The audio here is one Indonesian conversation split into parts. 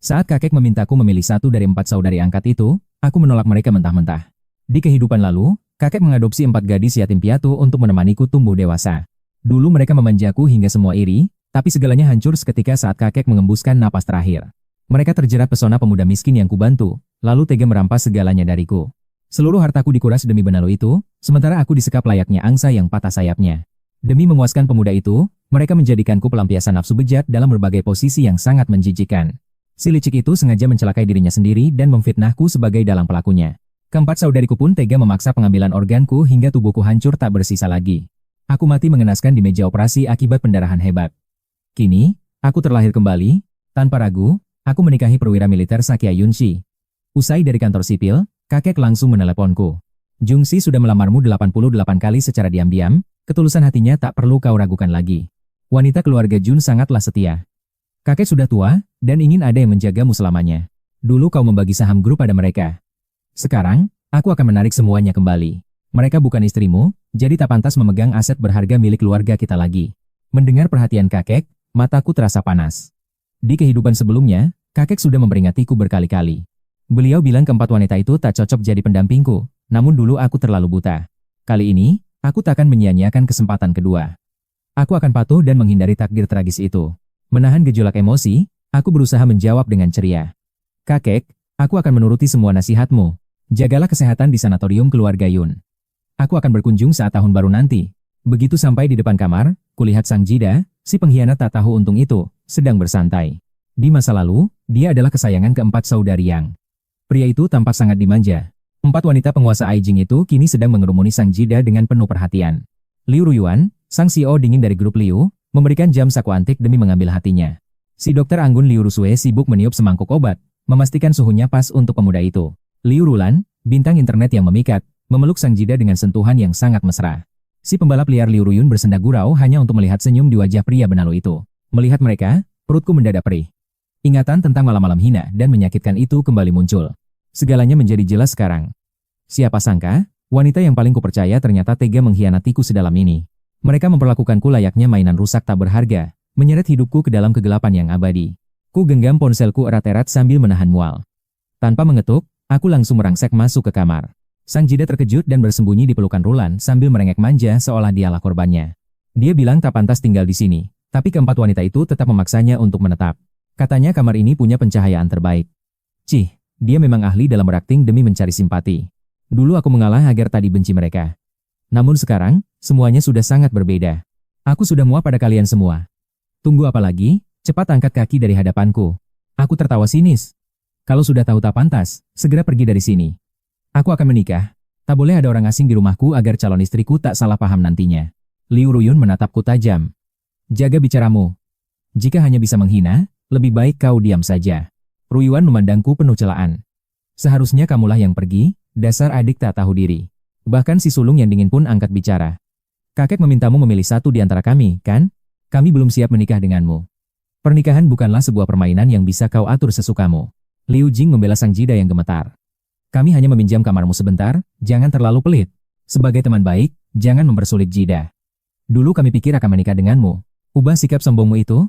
Saat kakek memintaku memilih satu dari 4 saudari angkat itu, aku menolak mereka mentah-mentah. Di kehidupan lalu, kakek mengadopsi 4 gadis yatim piatu untuk menemaniku tumbuh dewasa. Dulu mereka memanjaku hingga semua iri, tapi segalanya hancur seketika saat kakek mengembuskan napas terakhir. Mereka terjerat pesona pemuda miskin yang kubantu, lalu tega merampas segalanya dariku. Seluruh hartaku dikuras demi benalu itu, sementara aku disekap layaknya angsa yang patah sayapnya. Demi memuaskan pemuda itu, mereka menjadikanku pelampiasan nafsu bejat dalam berbagai posisi yang sangat menjijikkan. Si licik itu sengaja mencelakai dirinya sendiri dan memfitnahku sebagai dalang pelakunya. Keempat saudariku pun tega memaksa pengambilan organku hingga tubuhku hancur tak bersisa lagi. Aku mati mengenaskan di meja operasi akibat pendarahan hebat. Kini, aku terlahir kembali, tanpa ragu, aku menikahi perwira militer Sakya Yunshi. Usai dari kantor sipil, kakek langsung meneleponku. Jungsi sudah melamarmu 88 kali secara diam-diam, ketulusan hatinya tak perlu kau ragukan lagi. Wanita keluarga Jun sangatlah setia. Kakek sudah tua, dan ingin ada yang menjagamu selamanya. Dulu kau membagi saham grup pada mereka. Sekarang, aku akan menarik semuanya kembali. Mereka bukan istrimu, jadi tak pantas memegang aset berharga milik keluarga kita lagi. Mendengar perhatian kakek, mataku terasa panas. Di kehidupan sebelumnya, kakek sudah memperingatiku berkali-kali. Beliau bilang keempat wanita itu tak cocok jadi pendampingku, namun dulu aku terlalu buta. Kali ini, aku takkan menyia-nyiakan kesempatan kedua. Aku akan patuh dan menghindari takdir tragis itu. Menahan gejolak emosi, aku berusaha menjawab dengan ceria. Kakek, aku akan menuruti semua nasihatmu. Jagalah kesehatan di sanatorium keluarga Yun. Aku akan berkunjung saat tahun baru nanti. Begitu sampai di depan kamar, kulihat Sang Jida, si pengkhianat tak tahu untung itu, sedang bersantai. Di masa lalu, dia adalah kesayangan keempat saudari Yang. Pria itu tampak sangat dimanja. 4 wanita penguasa Aijing itu kini sedang mengerumuni Sang Jida dengan penuh perhatian. Liu Ruyuan, sang CEO dingin dari grup Liu, memberikan jam saku antik demi mengambil hatinya. Si dokter anggun Liu Rusue sibuk meniup semangkuk obat, memastikan suhunya pas untuk pemuda itu. Liu Rulan, bintang internet yang memikat, memeluk Sang Jida dengan sentuhan yang sangat mesra. Si pembalap liar Liu Ruyun bersenda gurau hanya untuk melihat senyum di wajah pria benalu itu. Melihat mereka, perutku mendadak perih. Ingatan tentang malam-malam hina dan menyakitkan itu kembali muncul. Segalanya menjadi jelas sekarang. Siapa sangka, wanita yang paling kupercaya ternyata tega mengkhianatiku sedalam ini. Mereka memperlakukanku layaknya mainan rusak tak berharga, menyeret hidupku ke dalam kegelapan yang abadi. Ku genggam ponselku erat-erat sambil menahan mual. Tanpa mengetuk, aku langsung merangsek masuk ke kamar. Sang Jida terkejut dan bersembunyi di pelukan Rulan sambil merengek manja seolah dialah korbannya. Dia bilang tak pantas tinggal di sini, tapi keempat wanita itu tetap memaksanya untuk menetap. Katanya kamar ini punya pencahayaan terbaik. Cih, dia memang ahli dalam berakting demi mencari simpati. Dulu aku mengalah agar tak dibenci mereka. Namun sekarang, semuanya sudah sangat berbeda. Aku sudah muak pada kalian semua. Tunggu apa lagi? Cepat angkat kaki dari hadapanku. Aku tertawa sinis. Kalau sudah tahu tak pantas, segera pergi dari sini. Aku akan menikah. Tak boleh ada orang asing di rumahku agar calon istriku tak salah paham nantinya. Liu Ruyun menatapku tajam. Jaga bicaramu. Jika hanya bisa menghina, lebih baik kau diam saja. Ruyuan memandangku penuh celaan. Seharusnya kamulah yang pergi, dasar adik tak tahu diri. Bahkan si sulung yang dingin pun angkat bicara. Kakek memintamu memilih satu di antara kami, kan? Kami belum siap menikah denganmu. Pernikahan bukanlah sebuah permainan yang bisa kau atur sesukamu. Liu Jing membela Sang Jida yang gemetar. Kami hanya meminjam kamarmu sebentar, jangan terlalu pelit. Sebagai teman baik, jangan mempersulit Jida. Dulu kami pikir akan menikah denganmu. Ubah sikap sombongmu itu.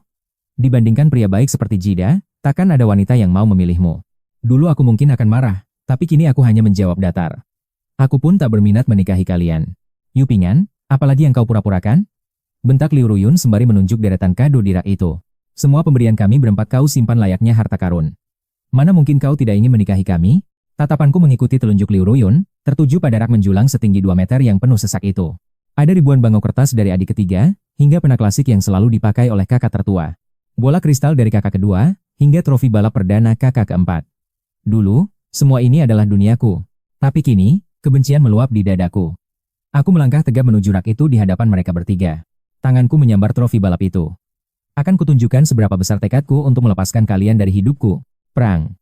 Dibandingkan pria baik seperti Jida, takkan ada wanita yang mau memilihmu. Dulu aku mungkin akan marah, tapi kini aku hanya menjawab datar. Aku pun tak berminat menikahi kalian. Yupingan, apalagi yang kau pura-purakan? Bentak Liu Ruyun sembari menunjuk deretan kado di rak itu. Semua pemberian kami berempat kau simpan layaknya harta karun. Mana mungkin kau tidak ingin menikahi kami? Tatapanku mengikuti telunjuk Liu Ruyun, tertuju pada rak menjulang setinggi 2 meter yang penuh sesak itu. Ada ribuan bangau kertas dari adik ketiga, hingga pena klasik yang selalu dipakai oleh kakak tertua. Bola kristal dari kakak kedua, hingga trofi balap perdana kakak keempat. Dulu, semua ini adalah duniaku. Tapi kini, kebencian meluap di dadaku. Aku melangkah tegap menuju rak itu di hadapan mereka bertiga. Tanganku menyambar trofi balap itu. Akan kutunjukkan seberapa besar tekadku untuk melepaskan kalian dari hidupku. Perang.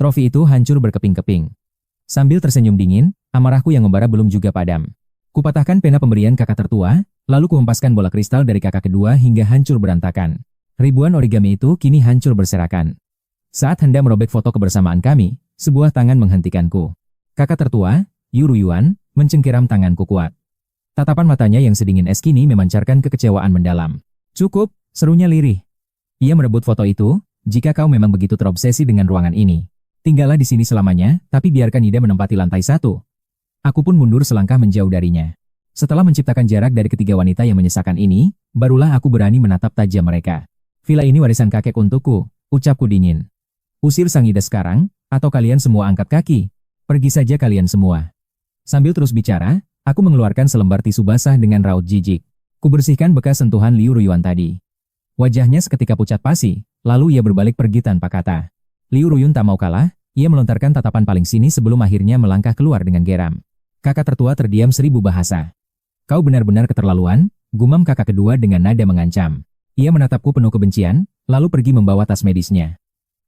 Trofi itu hancur berkeping-keping. Sambil tersenyum dingin, amarahku yang membara belum juga padam. Kupatahkan pena pemberian kakak tertua, lalu kuhempaskan bola kristal dari kakak kedua hingga hancur berantakan. Ribuan origami itu kini hancur berserakan. Saat hendak merobek foto kebersamaan kami, sebuah tangan menghentikanku. Kakak tertua, Yu Ruyuan, mencengkeram tanganku kuat. Tatapan matanya yang sedingin es kini memancarkan kekecewaan mendalam. Cukup, serunya lirih. Ia merebut foto itu, Jika kau memang begitu terobsesi dengan ruangan ini, tinggallah di sini selamanya, tapi biarkan Ida menempati lantai 1. Aku pun mundur selangkah menjauh darinya. Setelah menciptakan jarak dari ketiga wanita yang menyesakan ini, barulah aku berani menatap tajam mereka. Villa ini warisan kakek untukku, ucapku dingin. Usir Sang Ida sekarang, atau kalian semua angkat kaki. Pergi saja kalian semua. Sambil terus bicara, aku mengeluarkan selembar tisu basah dengan raut jijik. Kubersihkan bekas sentuhan Liu Ruyuan tadi. Wajahnya seketika pucat pasi, lalu ia berbalik pergi tanpa kata. Liu Ruyun tak mau kalah, ia melontarkan tatapan paling sinis sebelum akhirnya melangkah keluar dengan geram. Kakak tertua terdiam 1000 bahasa. Kau benar-benar keterlaluan, gumam kakak kedua dengan nada mengancam. Ia menatapku penuh kebencian, lalu pergi membawa tas medisnya.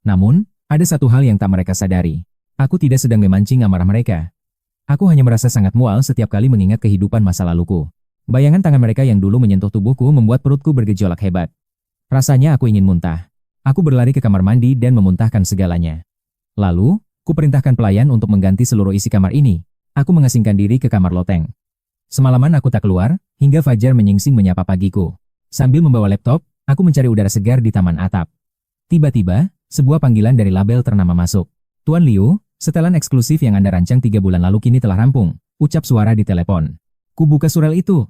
Namun, ada satu hal yang tak mereka sadari. Aku tidak sedang memancing amarah mereka. Aku hanya merasa sangat mual setiap kali mengingat kehidupan masa laluku. Bayangan tangan mereka yang dulu menyentuh tubuhku membuat perutku bergejolak hebat. Rasanya aku ingin muntah. Aku berlari ke kamar mandi dan memuntahkan segalanya. Lalu, ku perintahkan pelayan untuk mengganti seluruh isi kamar ini. Aku mengasingkan diri ke kamar loteng. Semalaman aku tak keluar, hingga Fajar menyingsing menyapa pagiku. Sambil membawa laptop, aku mencari udara segar di taman atap. Tiba-tiba, sebuah panggilan dari label ternama masuk. Tuan Liu, setelan eksklusif yang Anda rancang 3 bulan lalu kini telah rampung, ucap suara di telepon. Ku buka surel itu.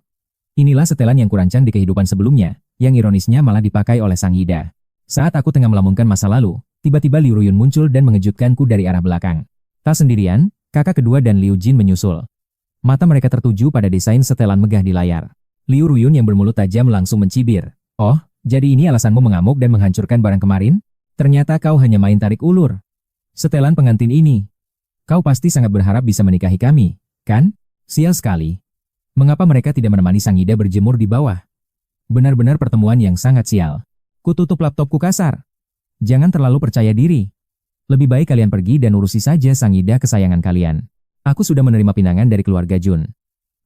Inilah setelan yang kurancang di kehidupan sebelumnya, yang ironisnya malah dipakai oleh Sang Ida. Saat aku tengah melamunkan masa lalu, tiba-tiba Liu Ruyun muncul dan mengejutkanku dari arah belakang. Tak sendirian, kakak kedua dan Liu Jin menyusul. Mata mereka tertuju pada desain setelan megah di layar. Liu Ruyun yang bermulut tajam langsung mencibir. Oh, jadi ini alasanmu mengamuk dan menghancurkan barang kemarin? Ternyata kau hanya main tarik ulur. Setelan pengantin ini. Kau pasti sangat berharap bisa menikahi kami, kan? Sial sekali. Mengapa mereka tidak menemani Sang Ida berjemur di bawah? Benar-benar pertemuan yang sangat sial. Kututup laptopku kasar. Jangan terlalu percaya diri. Lebih baik kalian pergi dan urusi saja Sang Ida kesayangan kalian. Aku sudah menerima pinangan dari keluarga Jun.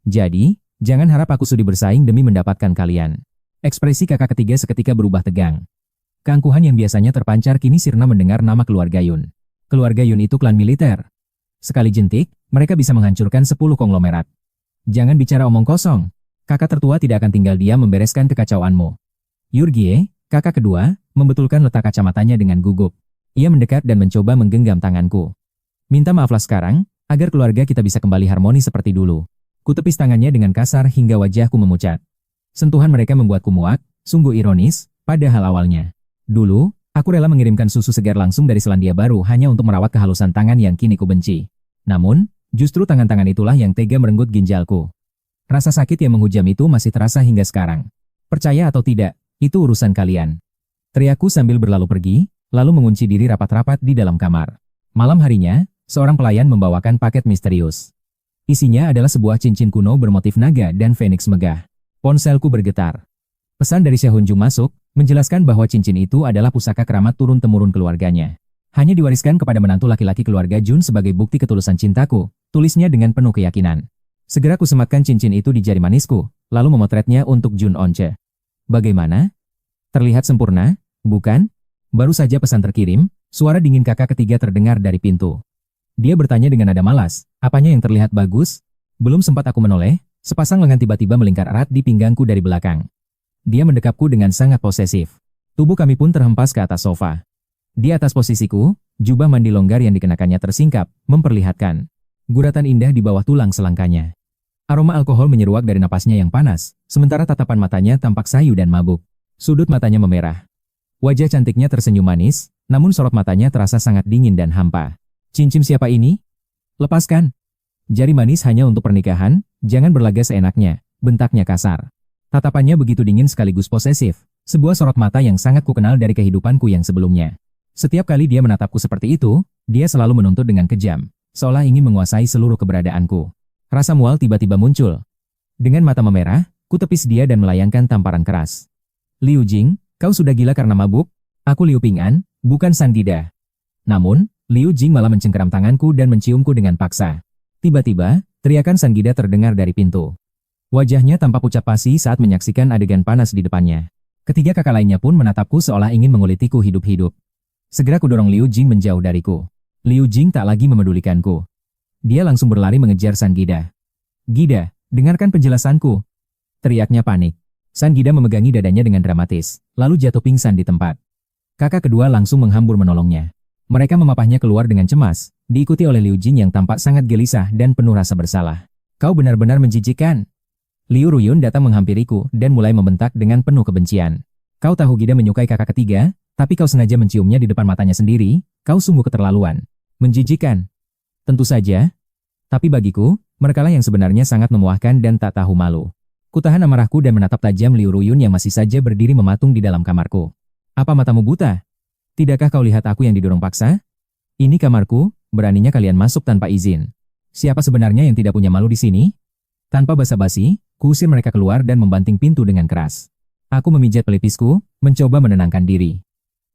Jadi, jangan harap aku sudi bersaing demi mendapatkan kalian. Ekspresi kakak ketiga seketika berubah tegang. Keangkuhan yang biasanya terpancar kini sirna mendengar nama keluarga Yun. Keluarga Yun itu klan militer. Sekali jentik, mereka bisa menghancurkan 10 konglomerat. Jangan bicara omong kosong. Kakak tertua tidak akan tinggal diam membereskan kekacauanmu. Yurgie, kakak kedua, membetulkan letak kacamatanya dengan gugup. Ia mendekat dan mencoba menggenggam tanganku. Minta maaflah sekarang, agar keluarga kita bisa kembali harmonis seperti dulu. Kutepis tangannya dengan kasar hingga wajahku memucat. Sentuhan mereka membuatku muak, sungguh ironis, padahal awalnya. Dulu, aku rela mengirimkan susu segar langsung dari Selandia Baru hanya untuk merawat kehalusan tangan yang kini ku benci. Namun, justru tangan-tangan itulah yang tega merenggut ginjalku. Rasa sakit yang menghujam itu masih terasa hingga sekarang. Percaya atau tidak, itu urusan kalian. Teriakku sambil berlalu pergi, lalu mengunci diri rapat-rapat di dalam kamar. Malam harinya, seorang pelayan membawakan paket misterius. Isinya adalah sebuah cincin kuno bermotif naga dan feniks megah. Ponselku bergetar. Pesan dari Syahunjung masuk, menjelaskan bahwa cincin itu adalah pusaka keramat turun-temurun keluarganya. Hanya diwariskan kepada menantu laki-laki keluarga Jun sebagai bukti ketulusan cintaku, tulisnya dengan penuh keyakinan. Segera kusematkan cincin itu di jari manisku, lalu memotretnya untuk Jun Once. Bagaimana? Terlihat sempurna, bukan? Baru saja pesan terkirim, suara dingin kakak ketiga terdengar dari pintu. Dia bertanya dengan nada malas, apanya yang terlihat bagus? Belum sempat aku menoleh, sepasang lengan tiba-tiba melingkar erat di pinggangku dari belakang. Dia mendekapku dengan sangat posesif. Tubuh kami pun terhempas ke atas sofa. Di atas posisiku, jubah mandi longgar yang dikenakannya tersingkap, memperlihatkan guratan indah di bawah tulang selangkanya. Aroma alkohol menyeruak dari napasnya yang panas, sementara tatapan matanya tampak sayu dan mabuk. Sudut matanya memerah. Wajah cantiknya tersenyum manis, namun sorot matanya terasa sangat dingin dan hampa. Cincin siapa ini? Lepaskan. Jari manis hanya untuk pernikahan, jangan berlaga seenaknya, bentaknya kasar. Tatapannya begitu dingin sekaligus posesif, sebuah sorot mata yang sangat kukenal dari kehidupanku yang sebelumnya. Setiap kali dia menatapku seperti itu, dia selalu menuntut dengan kejam, seolah ingin menguasai seluruh keberadaanku. Rasa mual tiba-tiba muncul. Dengan mata memerah, ku tepis dia dan melayangkan tamparan keras. Liu Jing, kau sudah gila karena mabuk? Aku Liu Ping'an, bukan Sandida. Namun, Liu Jing malah mencengkeram tanganku dan menciumku dengan paksa. Tiba-tiba, teriakan Sandida terdengar dari pintu. Wajahnya tampak pucat pasi saat menyaksikan adegan panas di depannya. Ketiga kakak lainnya pun menatapku seolah ingin mengulitiku hidup-hidup. Segera kudorong Liu Jing menjauh dariku. Liu Jing tak lagi memedulikanku. Dia langsung berlari mengejar Sandida. Gida, dengarkan penjelasanku. Teriaknya panik. Sandida memegangi dadanya dengan dramatis, lalu jatuh pingsan di tempat. Kakak kedua langsung menghambur menolongnya. Mereka memapahnya keluar dengan cemas, diikuti oleh Liu Jin yang tampak sangat gelisah dan penuh rasa bersalah. Kau benar-benar menjijikkan. Liu Ruyun datang menghampiriku dan mulai membentak dengan penuh kebencian. Kau tahu Gida menyukai kakak ketiga, tapi kau sengaja menciumnya di depan matanya sendiri, kau sungguh keterlaluan. Menjijikkan. Tentu saja. Tapi bagiku, merekalah yang sebenarnya sangat memuaskan dan tak tahu malu. Kutahan amarahku dan menatap tajam Liu Ruyun yang masih saja berdiri mematung di dalam kamarku. Apa matamu buta? Tidakkah kau lihat aku yang didorong paksa? Ini kamarku, beraninya kalian masuk tanpa izin. Siapa sebenarnya yang tidak punya malu di sini? Tanpa basa-basi, kuusir mereka keluar dan membanting pintu dengan keras. Aku memijat pelipisku, mencoba menenangkan diri.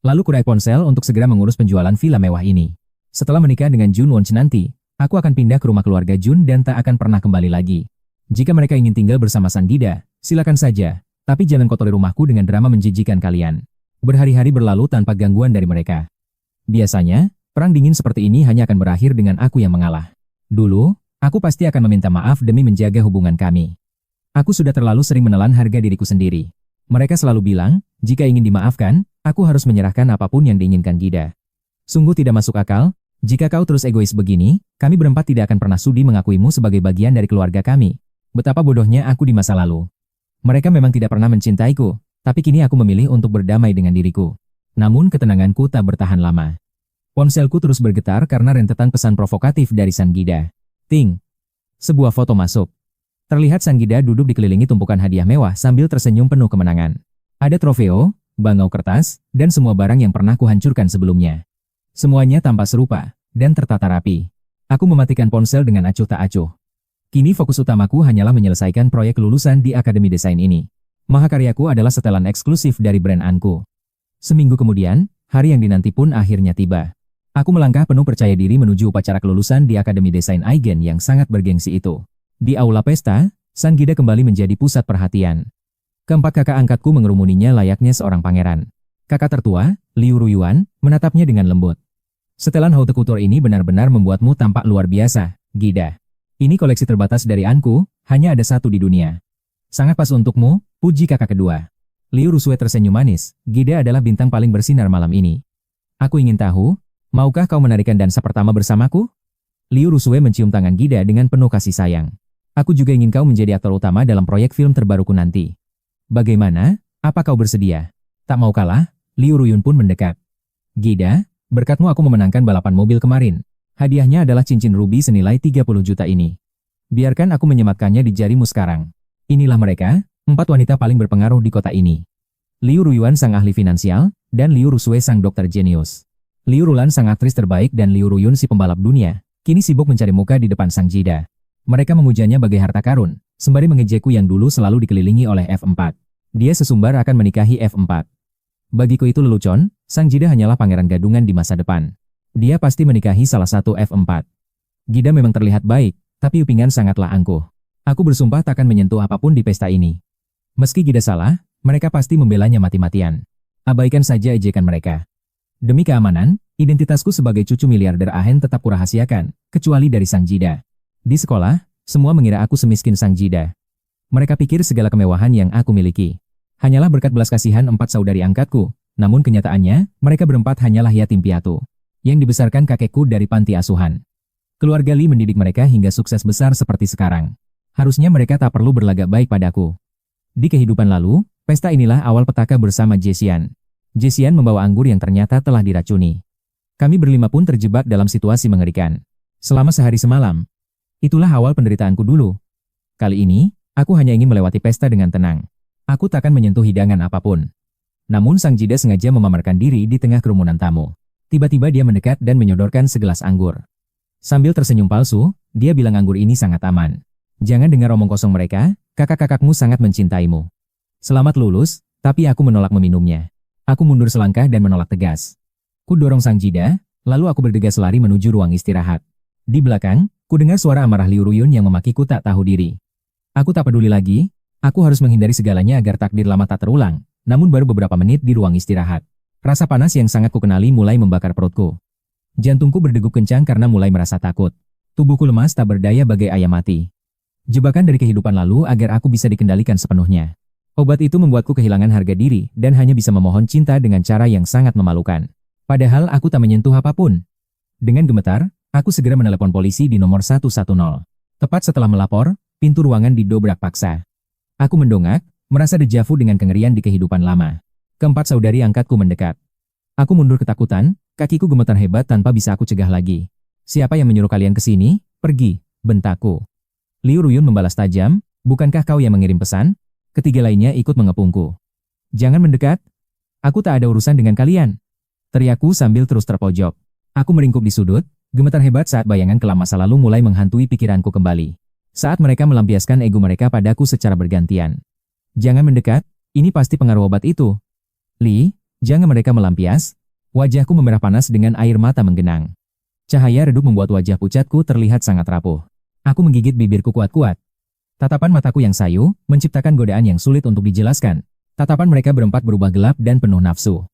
Lalu kunaik ponsel untuk segera mengurus penjualan villa mewah ini. Setelah menikah dengan Jun Wonch nanti, aku akan pindah ke rumah keluarga Jun dan tak akan pernah kembali lagi. Jika mereka ingin tinggal bersama Sang Gida, silakan saja, tapi jangan kotori rumahku dengan drama menjijikan kalian. Berhari-hari berlalu tanpa gangguan dari mereka. Biasanya, perang dingin seperti ini hanya akan berakhir dengan aku yang mengalah. Dulu, aku pasti akan meminta maaf demi menjaga hubungan kami. Aku sudah terlalu sering menelan harga diriku sendiri. Mereka selalu bilang, jika ingin dimaafkan, aku harus menyerahkan apapun yang diinginkan Gida. Sungguh tidak masuk akal, jika kau terus egois begini, kami berempat tidak akan pernah sudi mengakuimu sebagai bagian dari keluarga kami. Betapa bodohnya aku di masa lalu. Mereka memang tidak pernah mencintaiku. Tapi kini aku memilih untuk berdamai dengan diriku. Namun ketenanganku tak bertahan lama. Ponselku terus bergetar karena rentetan pesan provokatif dari Sang Gida. Ting. Sebuah foto masuk. Terlihat Sang Gida duduk dikelilingi tumpukan hadiah mewah sambil tersenyum penuh kemenangan. Ada trofeo, bangau kertas, dan semua barang yang pernah kuhancurkan sebelumnya. Semuanya tampak serupa, dan tertata rapi. Aku mematikan ponsel dengan acuh tak acuh. Kini fokus utamaku hanyalah menyelesaikan proyek lulusan di Akademi Desain ini. Mahakaryaku adalah setelan eksklusif dari brand Anku. Seminggu kemudian, hari yang dinanti pun akhirnya tiba. Aku melangkah penuh percaya diri menuju upacara kelulusan di Akademi Desain Aigen yang sangat bergengsi itu. Di aula pesta, Sang Gida kembali menjadi pusat perhatian. Keempat kakak angkatku mengerumuninya layaknya seorang pangeran. Kakak tertua, Liu Ruyuan, menatapnya dengan lembut. Setelan haute couture ini benar-benar membuatmu tampak luar biasa, Gida. Ini koleksi terbatas dari Anku, hanya ada satu di dunia. Sangat pas untukmu, puji kakak kedua. Liu Rusue tersenyum manis, Gida adalah bintang paling bersinar malam ini. Aku ingin tahu, maukah kau menarikan dansa pertama bersamaku? Liu Rusue mencium tangan Gida dengan penuh kasih sayang. Aku juga ingin kau menjadi aktor utama dalam proyek film terbaruku nanti. Bagaimana? Apa kau bersedia? Tak mau kalah, Liu Ruyun pun mendekat. Gida, berkatmu aku memenangkan balapan mobil kemarin. Hadiahnya adalah cincin rubi senilai 30 juta ini. Biarkan aku menyematkannya di jarimu sekarang. Inilah mereka, 4 wanita paling berpengaruh di kota ini. Liu Ruyuan sang ahli finansial, dan Liu Rusue sang dokter jenius. Liu Rulan sang aktris terbaik dan Liu Ruyun si pembalap dunia, kini sibuk mencari muka di depan Sang Gida. Mereka memujanya bagai harta karun, sembari mengejekku yang dulu selalu dikelilingi oleh F4. Dia sesumbar akan menikahi F4. Bagiku itu lelucon, Sang Gida hanyalah pangeran gadungan di masa depan. Dia pasti menikahi salah satu F4. Gida memang terlihat baik, tapi upingan sangatlah angkuh. Aku bersumpah takkan menyentuh apapun di pesta ini. Meski Gida salah, mereka pasti membelanya mati-matian. Abaikan saja ejekan mereka. Demi keamanan, identitasku sebagai cucu miliarder Ahen tetap kurahasiakan, kecuali dari Sang Gida. Di sekolah, semua mengira aku semiskin Sang Gida. Mereka pikir segala kemewahan yang aku miliki hanyalah berkat belas kasihan 4 saudari angkatku, namun kenyataannya, mereka berempat hanyalah yatim piatu yang dibesarkan kakekku dari panti asuhan. Keluarga Li mendidik mereka hingga sukses besar seperti sekarang. Harusnya mereka tak perlu berlagak baik padaku. Di kehidupan lalu, pesta inilah awal petaka bersama Jesian. Jesian membawa anggur yang ternyata telah diracuni. Kami berlima pun terjebak dalam situasi mengerikan. Selama sehari semalam. Itulah awal penderitaanku dulu. Kali ini, aku hanya ingin melewati pesta dengan tenang. Aku takkan menyentuh hidangan apapun. Namun Sang Gida sengaja memamerkan diri di tengah kerumunan tamu. Tiba-tiba dia mendekat dan menyodorkan segelas anggur. Sambil tersenyum palsu, dia bilang anggur ini sangat aman. Jangan dengar omong kosong mereka, kakak-kakakmu sangat mencintaimu. Selamat lulus, tapi aku menolak meminumnya. Aku mundur selangkah dan menolak tegas. Ku dorong Sang Gida, lalu aku bergegas lari menuju ruang istirahat. Di belakang, ku dengar suara amarah Liu Ruyun yang memakiku tak tahu diri. Aku tak peduli lagi, aku harus menghindari segalanya agar takdir lama tak terulang, namun baru beberapa menit di ruang istirahat. Rasa panas yang sangat kukenali mulai membakar perutku. Jantungku berdegup kencang karena mulai merasa takut. Tubuhku lemas tak berdaya bagai ayam mati. Jebakan dari kehidupan lalu agar aku bisa dikendalikan sepenuhnya. Obat itu membuatku kehilangan harga diri dan hanya bisa memohon cinta dengan cara yang sangat memalukan. Padahal aku tak menyentuh apapun. Dengan gemetar, aku segera menelepon polisi di nomor 110. Tepat setelah melapor, pintu ruangan didobrak paksa. Aku mendongak, merasa dejavu dengan kengerian di kehidupan lama. Keempat saudari angkatku mendekat. Aku mundur ketakutan, kakiku gemetar hebat tanpa bisa aku cegah lagi. Siapa yang menyuruh kalian ke sini? Pergi, bentakku. Liu Ruyun membalas tajam, bukankah kau yang mengirim pesan? Ketiga lainnya ikut mengepungku. Jangan mendekat. Aku tak ada urusan dengan kalian. Teriakku sambil terus terpojok. Aku meringkuk di sudut, gemetar hebat saat bayangan kelam masa lalu mulai menghantui pikiranku kembali. Saat mereka melampiaskan ego mereka padaku secara bergantian. Jangan mendekat, ini pasti pengaruh obat itu. Li, jangan mereka melampias. Wajahku memerah panas dengan air mata menggenang. Cahaya redup membuat wajah pucatku terlihat sangat rapuh. Aku menggigit bibirku kuat-kuat. Tatapan mataku yang sayu, menciptakan godaan yang sulit untuk dijelaskan. Tatapan mereka berempat berubah gelap dan penuh nafsu.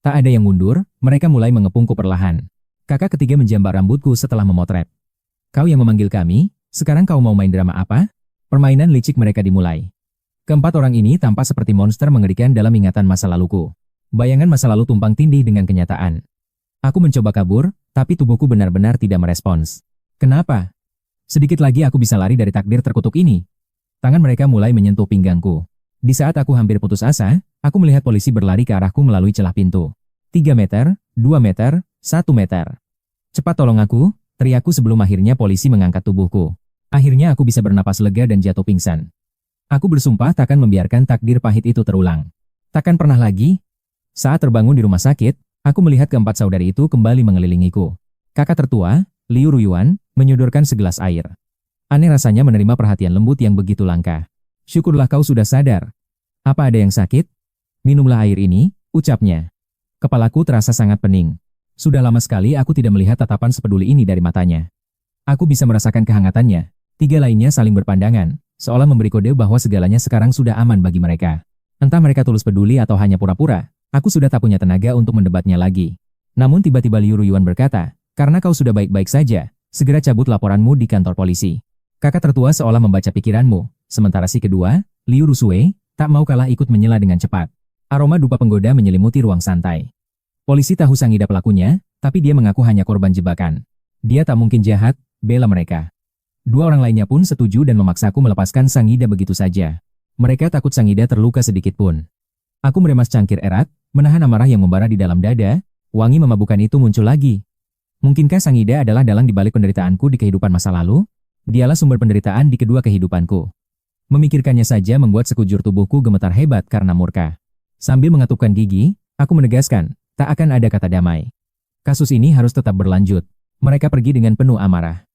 Tak ada yang mundur, mereka mulai mengepungku perlahan. Kakak ketiga menjambak rambutku setelah memotret. Kau yang memanggil kami, sekarang kau mau main drama apa? Permainan licik mereka dimulai. Keempat orang ini tampak seperti monster mengerikan dalam ingatan masa laluku. Bayangan masa lalu tumpang tindih dengan kenyataan. Aku mencoba kabur, tapi tubuhku benar-benar tidak merespons. Kenapa? Sedikit lagi aku bisa lari dari takdir terkutuk ini. Tangan mereka mulai menyentuh pinggangku. Di saat aku hampir putus asa, aku melihat polisi berlari ke arahku melalui celah pintu. 3 meter, 2 meter, 1 meter. Cepat tolong aku, teriakku sebelum akhirnya polisi mengangkat tubuhku. Akhirnya aku bisa bernapas lega dan jatuh pingsan. Aku bersumpah takkan membiarkan takdir pahit itu terulang. Takkan pernah lagi. Saat terbangun di rumah sakit, aku melihat keempat saudari itu kembali mengelilingiku. Kakak tertua, Liu Ruyuan, menyodorkan segelas air. Aneh rasanya menerima perhatian lembut yang begitu langka. Syukurlah kau sudah sadar. Apa ada yang sakit? Minumlah air ini, ucapnya. Kepalaku terasa sangat pening. Sudah lama sekali aku tidak melihat tatapan sepeduli ini dari matanya. Aku bisa merasakan kehangatannya. Tiga lainnya saling berpandangan, seolah memberi kode bahwa segalanya sekarang sudah aman bagi mereka. Entah mereka tulus peduli atau hanya pura-pura, aku sudah tak punya tenaga untuk mendebatnya lagi. Namun tiba-tiba Liu Ruyuan berkata, karena kau sudah baik-baik saja, segera cabut laporanmu di kantor polisi. Kakak tertua seolah membaca pikiranmu, sementara si kedua, Liu Rusue, tak mau kalah ikut menyela dengan cepat. Aroma dupa penggoda menyelimuti ruang santai. Polisi tahu Sangida pelakunya, tapi dia mengaku hanya korban jebakan. Dia tak mungkin jahat, bela mereka. Dua orang lainnya pun setuju dan memaksaku melepaskan Sangida begitu saja. Mereka takut Sangida terluka sedikit pun. Aku meremas cangkir erat, menahan amarah yang membara di dalam dada, wangi memabukkan itu muncul lagi. Mungkinkah Sangida adalah dalang di balik penderitaanku di kehidupan masa lalu? Dialah sumber penderitaan di kedua kehidupanku. Memikirkannya saja membuat sekujur tubuhku gemetar hebat karena murka. Sambil mengatupkan gigi, aku menegaskan, tak akan ada kata damai. Kasus ini harus tetap berlanjut. Mereka pergi dengan penuh amarah.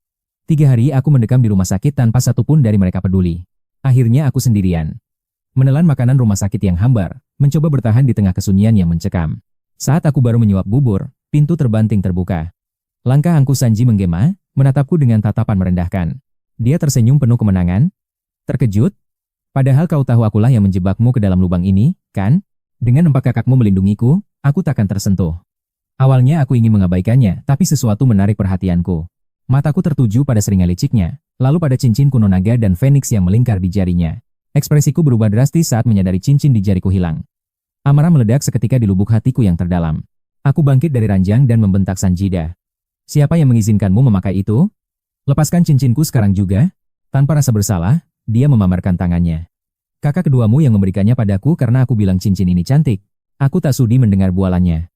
3 hari aku mendekam di rumah sakit tanpa satupun dari mereka peduli. Akhirnya aku sendirian. Menelan makanan rumah sakit yang hambar, mencoba bertahan di tengah kesunyian yang mencekam. Saat aku baru menyuap bubur, pintu terbanting terbuka. Langkah Angku Sanji menggema, menatapku dengan tatapan merendahkan. Dia tersenyum penuh kemenangan. Terkejut? Padahal kau tahu akulah yang menjebakmu ke dalam lubang ini, kan? Dengan empat kakakmu melindungiku, aku takkan tersentuh. Awalnya aku ingin mengabaikannya, tapi sesuatu menarik perhatianku. Mataku tertuju pada seringai liciknya, lalu pada cincin kuno naga dan feniks yang melingkar di jarinya. Ekspresiku berubah drastis saat menyadari cincin di jariku hilang. Amarah meledak seketika di lubuk hatiku yang terdalam. Aku bangkit dari ranjang dan membentak Sanjida. Siapa yang mengizinkanmu memakai itu? Lepaskan cincinku sekarang juga. Tanpa rasa bersalah, dia memamerkan tangannya. Kakak keduamu yang memberikannya padaku karena aku bilang cincin ini cantik. Aku tak sudi mendengar bualannya.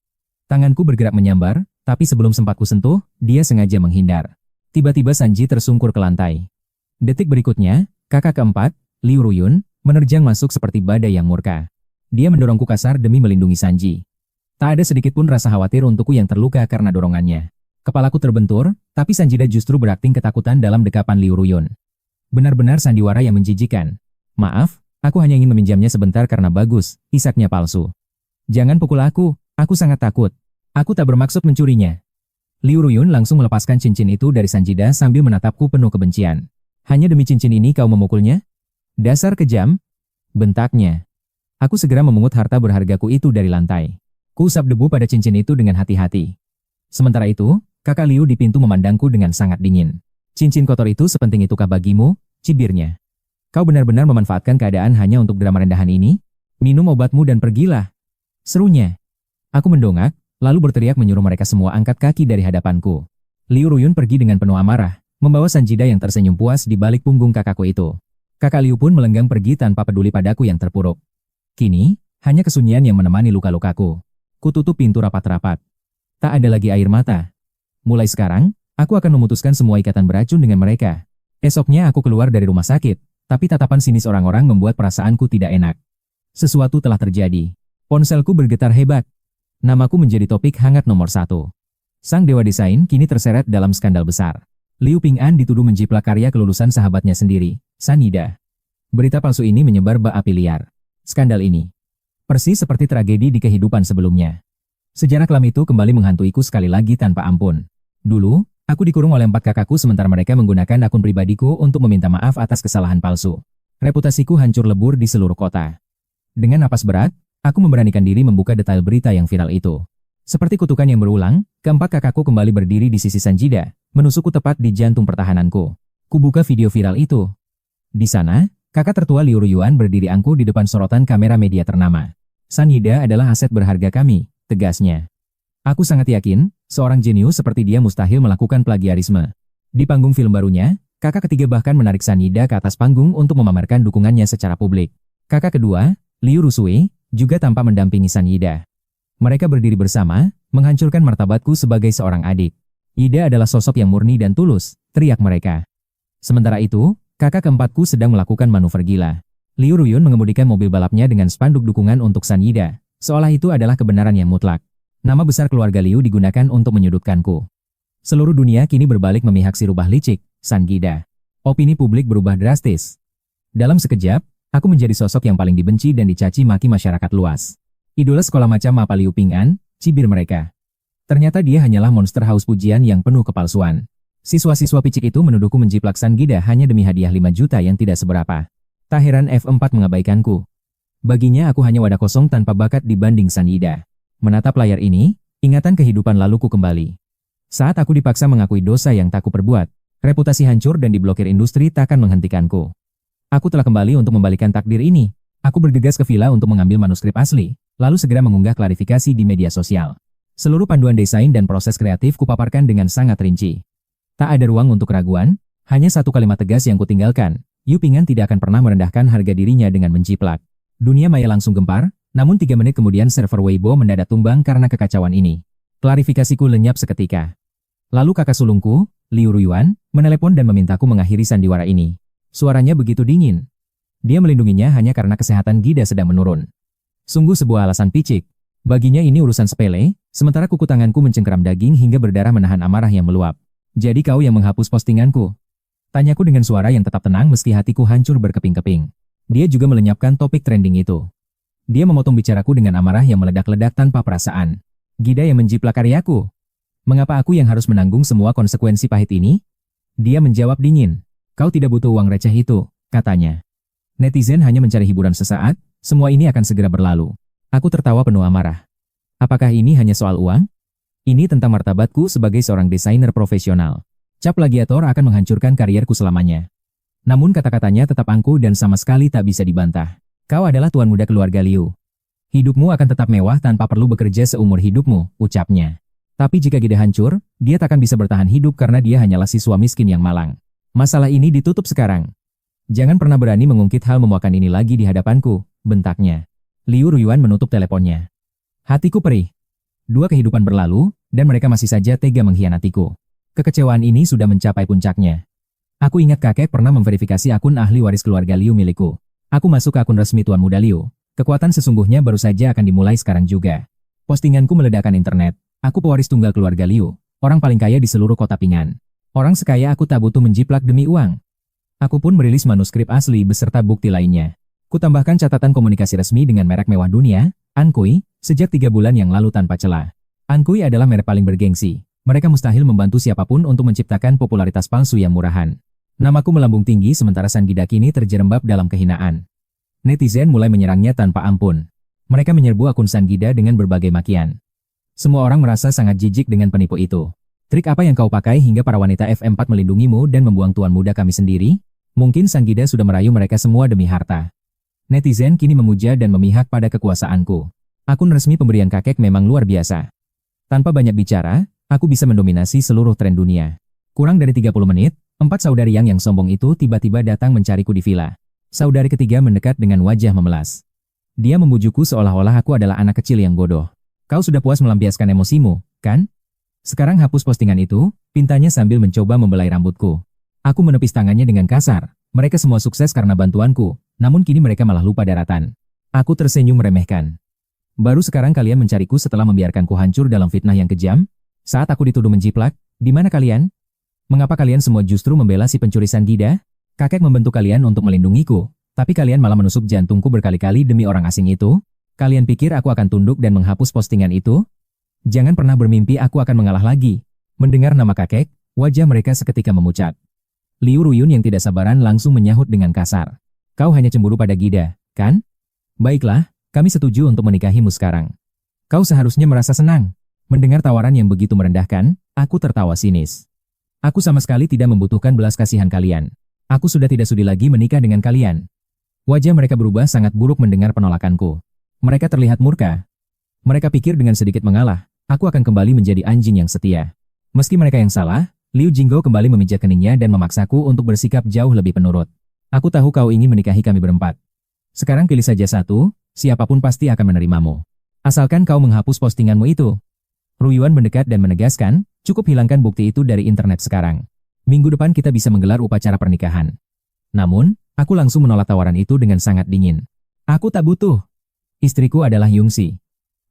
Tanganku bergerak menyambar, tapi sebelum sempat ku sentuh, dia sengaja menghindar. Tiba-tiba Sanji tersungkur ke lantai. Detik berikutnya, kakak keempat, Liu Ruyun, menerjang masuk seperti badai yang murka. Dia mendorongku kasar demi melindungi Sanji. Tak ada sedikit pun rasa khawatir untukku yang terluka karena dorongannya. Kepalaku terbentur, tapi Sanjida justru berakting ketakutan dalam dekapan Liu Ruyun. Benar-benar sandiwara yang menjijikan. Maaf, aku hanya ingin meminjamnya sebentar karena bagus, isaknya palsu. Jangan pukul aku sangat takut. Aku tak bermaksud mencurinya. Liu Ruyun langsung melepaskan cincin itu dari Sanjida sambil menatapku penuh kebencian. Hanya demi cincin ini kau memukulnya? Dasar kejam, bentaknya. Aku segera memungut harta berhargaku itu dari lantai. Kuusap debu pada cincin itu dengan hati-hati. Sementara itu, kakak Liu di pintu memandangku dengan sangat dingin. Cincin kotor itu sepenting itukah bagimu? Cibirnya. Kau benar-benar memanfaatkan keadaan hanya untuk drama rendahan ini? Minum obatmu dan pergilah. Serunya. Aku mendongak, lalu berteriak menyuruh mereka semua angkat kaki dari hadapanku. Liu Ruyun pergi dengan penuh amarah, membawa Sanjida yang tersenyum puas di balik punggung kakakku itu. Kakak Liu pun melenggang pergi tanpa peduli padaku yang terpuruk. Kini, hanya kesunyian yang menemani luka-lukaku. Kututup pintu rapat-rapat. Tak ada lagi air mata. Mulai sekarang, aku akan memutuskan semua ikatan beracun dengan mereka. Esoknya aku keluar dari rumah sakit, tapi tatapan sinis orang-orang membuat perasaanku tidak enak. Sesuatu telah terjadi. Ponselku bergetar hebat. Namaku menjadi topik hangat nomor 1. Sang dewa desain kini terseret dalam skandal besar. Liu Ping'an dituduh menjiplak karya kelulusan sahabatnya sendiri, Sanida. Berita palsu ini menyebar bak api liar. Skandal ini persis seperti tragedi di kehidupan sebelumnya. Sejarah kelam itu kembali menghantuiku sekali lagi tanpa ampun. Dulu, aku dikurung oleh 4 kakakku sementara mereka menggunakan akun pribadiku untuk meminta maaf atas kesalahan palsu. Reputasiku hancur lebur di seluruh kota. Dengan napas berat, aku memberanikan diri membuka detail berita yang viral itu. Seperti kutukan yang berulang, keempat kakakku kembali berdiri di sisi Sanjida, menusukku tepat di jantung pertahananku. Kubuka video viral itu. Di sana, kakak tertua Liu Ruyuan berdiri angkuh di depan sorotan kamera media ternama. Sanjida adalah aset berharga kami, tegasnya. Aku sangat yakin, seorang jenius seperti dia mustahil melakukan plagiarisme. Di panggung film barunya, kakak ketiga bahkan menarik Sanjida ke atas panggung untuk memamerkan dukungannya secara publik. Kakak kedua, Liu Rusui, juga tampak mendampingi Sanjida. Mereka berdiri bersama, menghancurkan martabatku sebagai seorang adik. Ida adalah sosok yang murni dan tulus, teriak mereka. Sementara itu, kakak keempatku sedang melakukan manuver gila. Liu Ruyun mengemudikan mobil balapnya dengan spanduk dukungan untuk Sanjida, seolah itu adalah kebenaran yang mutlak. Nama besar keluarga Liu digunakan untuk menyudutkanku. Seluruh dunia kini berbalik memihak si rubah licik, Sanjida. Opini publik berubah drastis. Dalam sekejap, aku menjadi sosok yang paling dibenci dan dicaci maki masyarakat luas. Idola sekolah macam apa Liu Ping'an, cibir mereka. Ternyata dia hanyalah monster haus pujian yang penuh kepalsuan. Siswa-siswa picik itu menuduhku menjiplak Sanjida hanya demi hadiah 5 juta yang tidak seberapa. Tak heran F4 mengabaikanku. Baginya aku hanya wadah kosong tanpa bakat dibanding Sanjida. Menatap layar ini, ingatan kehidupan laluku kembali. Saat aku dipaksa mengakui dosa yang tak kuperbuat, reputasi hancur dan diblokir industri takkan menghentikanku. Aku telah kembali untuk membalikan takdir ini. Aku bergegas ke villa untuk mengambil manuskrip asli, lalu segera mengunggah klarifikasi di media sosial. Seluruh panduan desain dan proses kreatif kupaparkan dengan sangat rinci. Tak ada ruang untuk keraguan, hanya satu kalimat tegas yang kutinggalkan. Liu Ping'an tidak akan pernah merendahkan harga dirinya dengan menjiplak. Dunia maya langsung gempar, namun 3 menit kemudian server Weibo mendadak tumbang karena kekacauan ini. Klarifikasiku lenyap seketika. Lalu kakak sulungku, Liu Ruyuan, menelepon dan memintaku mengakhiri sandiwara ini. Suaranya begitu dingin. Dia melindunginya hanya karena kesehatan Gida sedang menurun. Sungguh sebuah alasan picik. Baginya ini urusan sepele, sementara kuku tanganku mencengkeram daging hingga berdarah menahan amarah yang meluap. Jadi kau yang menghapus postinganku? Tanyaku dengan suara yang tetap tenang meski hatiku hancur berkeping-keping. Dia juga melenyapkan topik trending itu. Dia memotong bicaraku dengan amarah yang meledak-ledak tanpa perasaan. Gida yang menjiplak karyaku. Mengapa aku yang harus menanggung semua konsekuensi pahit ini? Dia menjawab dingin. Kau tidak butuh uang receh itu, katanya. Netizen hanya mencari hiburan sesaat, semua ini akan segera berlalu. Aku tertawa penuh amarah. Apakah ini hanya soal uang? Ini tentang martabatku sebagai seorang desainer profesional. Cap plagiator akan menghancurkan karierku selamanya. Namun kata-katanya tetap angkuh dan sama sekali tak bisa dibantah. Kau adalah tuan muda keluarga Liu. Hidupmu akan tetap mewah tanpa perlu bekerja seumur hidupmu, ucapnya. Tapi jika Gida hancur, dia takkan bisa bertahan hidup karena dia hanyalah siswa miskin yang malang. Masalah ini ditutup sekarang. Jangan pernah berani mengungkit hal memuakan ini lagi di hadapanku, bentaknya. Liu Ruyuan menutup teleponnya. Hatiku perih. 2 kehidupan berlalu, dan mereka masih saja tega mengkhianatiku. Kekecewaan ini sudah mencapai puncaknya. Aku ingat kakek pernah memverifikasi akun ahli waris keluarga Liu milikku. Aku masuk ke akun resmi Tuan Muda Liu. Kekuatan sesungguhnya baru saja akan dimulai sekarang juga. Postinganku meledakkan internet. Aku pewaris tunggal keluarga Liu, orang paling kaya di seluruh kota Ping'an. Orang sekaya aku tak butuh menjiplak demi uang. Aku pun merilis manuskrip asli beserta bukti lainnya. Kutambahkan catatan komunikasi resmi dengan merek mewah dunia, Ankui, sejak 3 bulan yang lalu tanpa celah. Ankui adalah merek paling bergengsi. Mereka mustahil membantu siapapun untuk menciptakan popularitas palsu yang murahan. Namaku melambung tinggi sementara Sanjida kini terjerembab dalam kehinaan. Netizen mulai menyerangnya tanpa ampun. Mereka menyerbu akun Sanjida dengan berbagai makian. Semua orang merasa sangat jijik dengan penipu itu. Trik apa yang kau pakai hingga para wanita F4 melindungimu dan membuang tuan muda kami sendiri? Mungkin Sang Gida sudah merayu mereka semua demi harta. Netizen kini memuja dan memihak pada kekuasaanku. Akun resmi pemberian kakek memang luar biasa. Tanpa banyak bicara, aku bisa mendominasi seluruh tren dunia. Kurang dari 30 menit, 4 saudari yang sombong itu tiba-tiba datang mencariku di villa. Saudari ketiga mendekat dengan wajah memelas. Dia membujukku seolah-olah aku adalah anak kecil yang bodoh. Kau sudah puas melampiaskan emosimu, kan? Sekarang hapus postingan itu, pintanya sambil mencoba membelai rambutku. Aku menepis tangannya dengan kasar. Mereka semua sukses karena bantuanku, namun kini mereka malah lupa daratan. Aku tersenyum meremehkan. Baru sekarang kalian mencariku setelah membiarkanku hancur dalam fitnah yang kejam? Saat aku dituduh menjiplak, di mana kalian? Mengapa kalian semua justru membela si pencuri Sang Gida? Kakek membentuk kalian untuk melindungiku, tapi kalian malah menusuk jantungku berkali-kali demi orang asing itu? Kalian pikir aku akan tunduk dan menghapus postingan itu? Jangan pernah bermimpi aku akan mengalah lagi. Mendengar nama kakek, wajah mereka seketika memucat. Liu Ruyun yang tidak sabaran langsung menyahut dengan kasar. Kau hanya cemburu pada Gida, kan? Baiklah, kami setuju untuk menikahimu sekarang. Kau seharusnya merasa senang. Mendengar tawaran yang begitu merendahkan, aku tertawa sinis. Aku sama sekali tidak membutuhkan belas kasihan kalian. Aku sudah tidak sudi lagi menikah dengan kalian. Wajah mereka berubah sangat buruk mendengar penolakanku. Mereka terlihat murka. Mereka pikir dengan sedikit mengalah, aku akan kembali menjadi anjing yang setia. Meski mereka yang salah, Liu Jinggo kembali memijak keningnya dan memaksaku untuk bersikap jauh lebih penurut. Aku tahu kau ingin menikahi kami berempat. Sekarang pilih saja satu, siapapun pasti akan menerimamu. Asalkan kau menghapus postinganmu itu. Ruyuan mendekat dan menegaskan, cukup hilangkan bukti itu dari internet sekarang. Minggu depan kita bisa menggelar upacara pernikahan. Namun, aku langsung menolak tawaran itu dengan sangat dingin. Aku tak butuh. Istriku adalah Yungxi.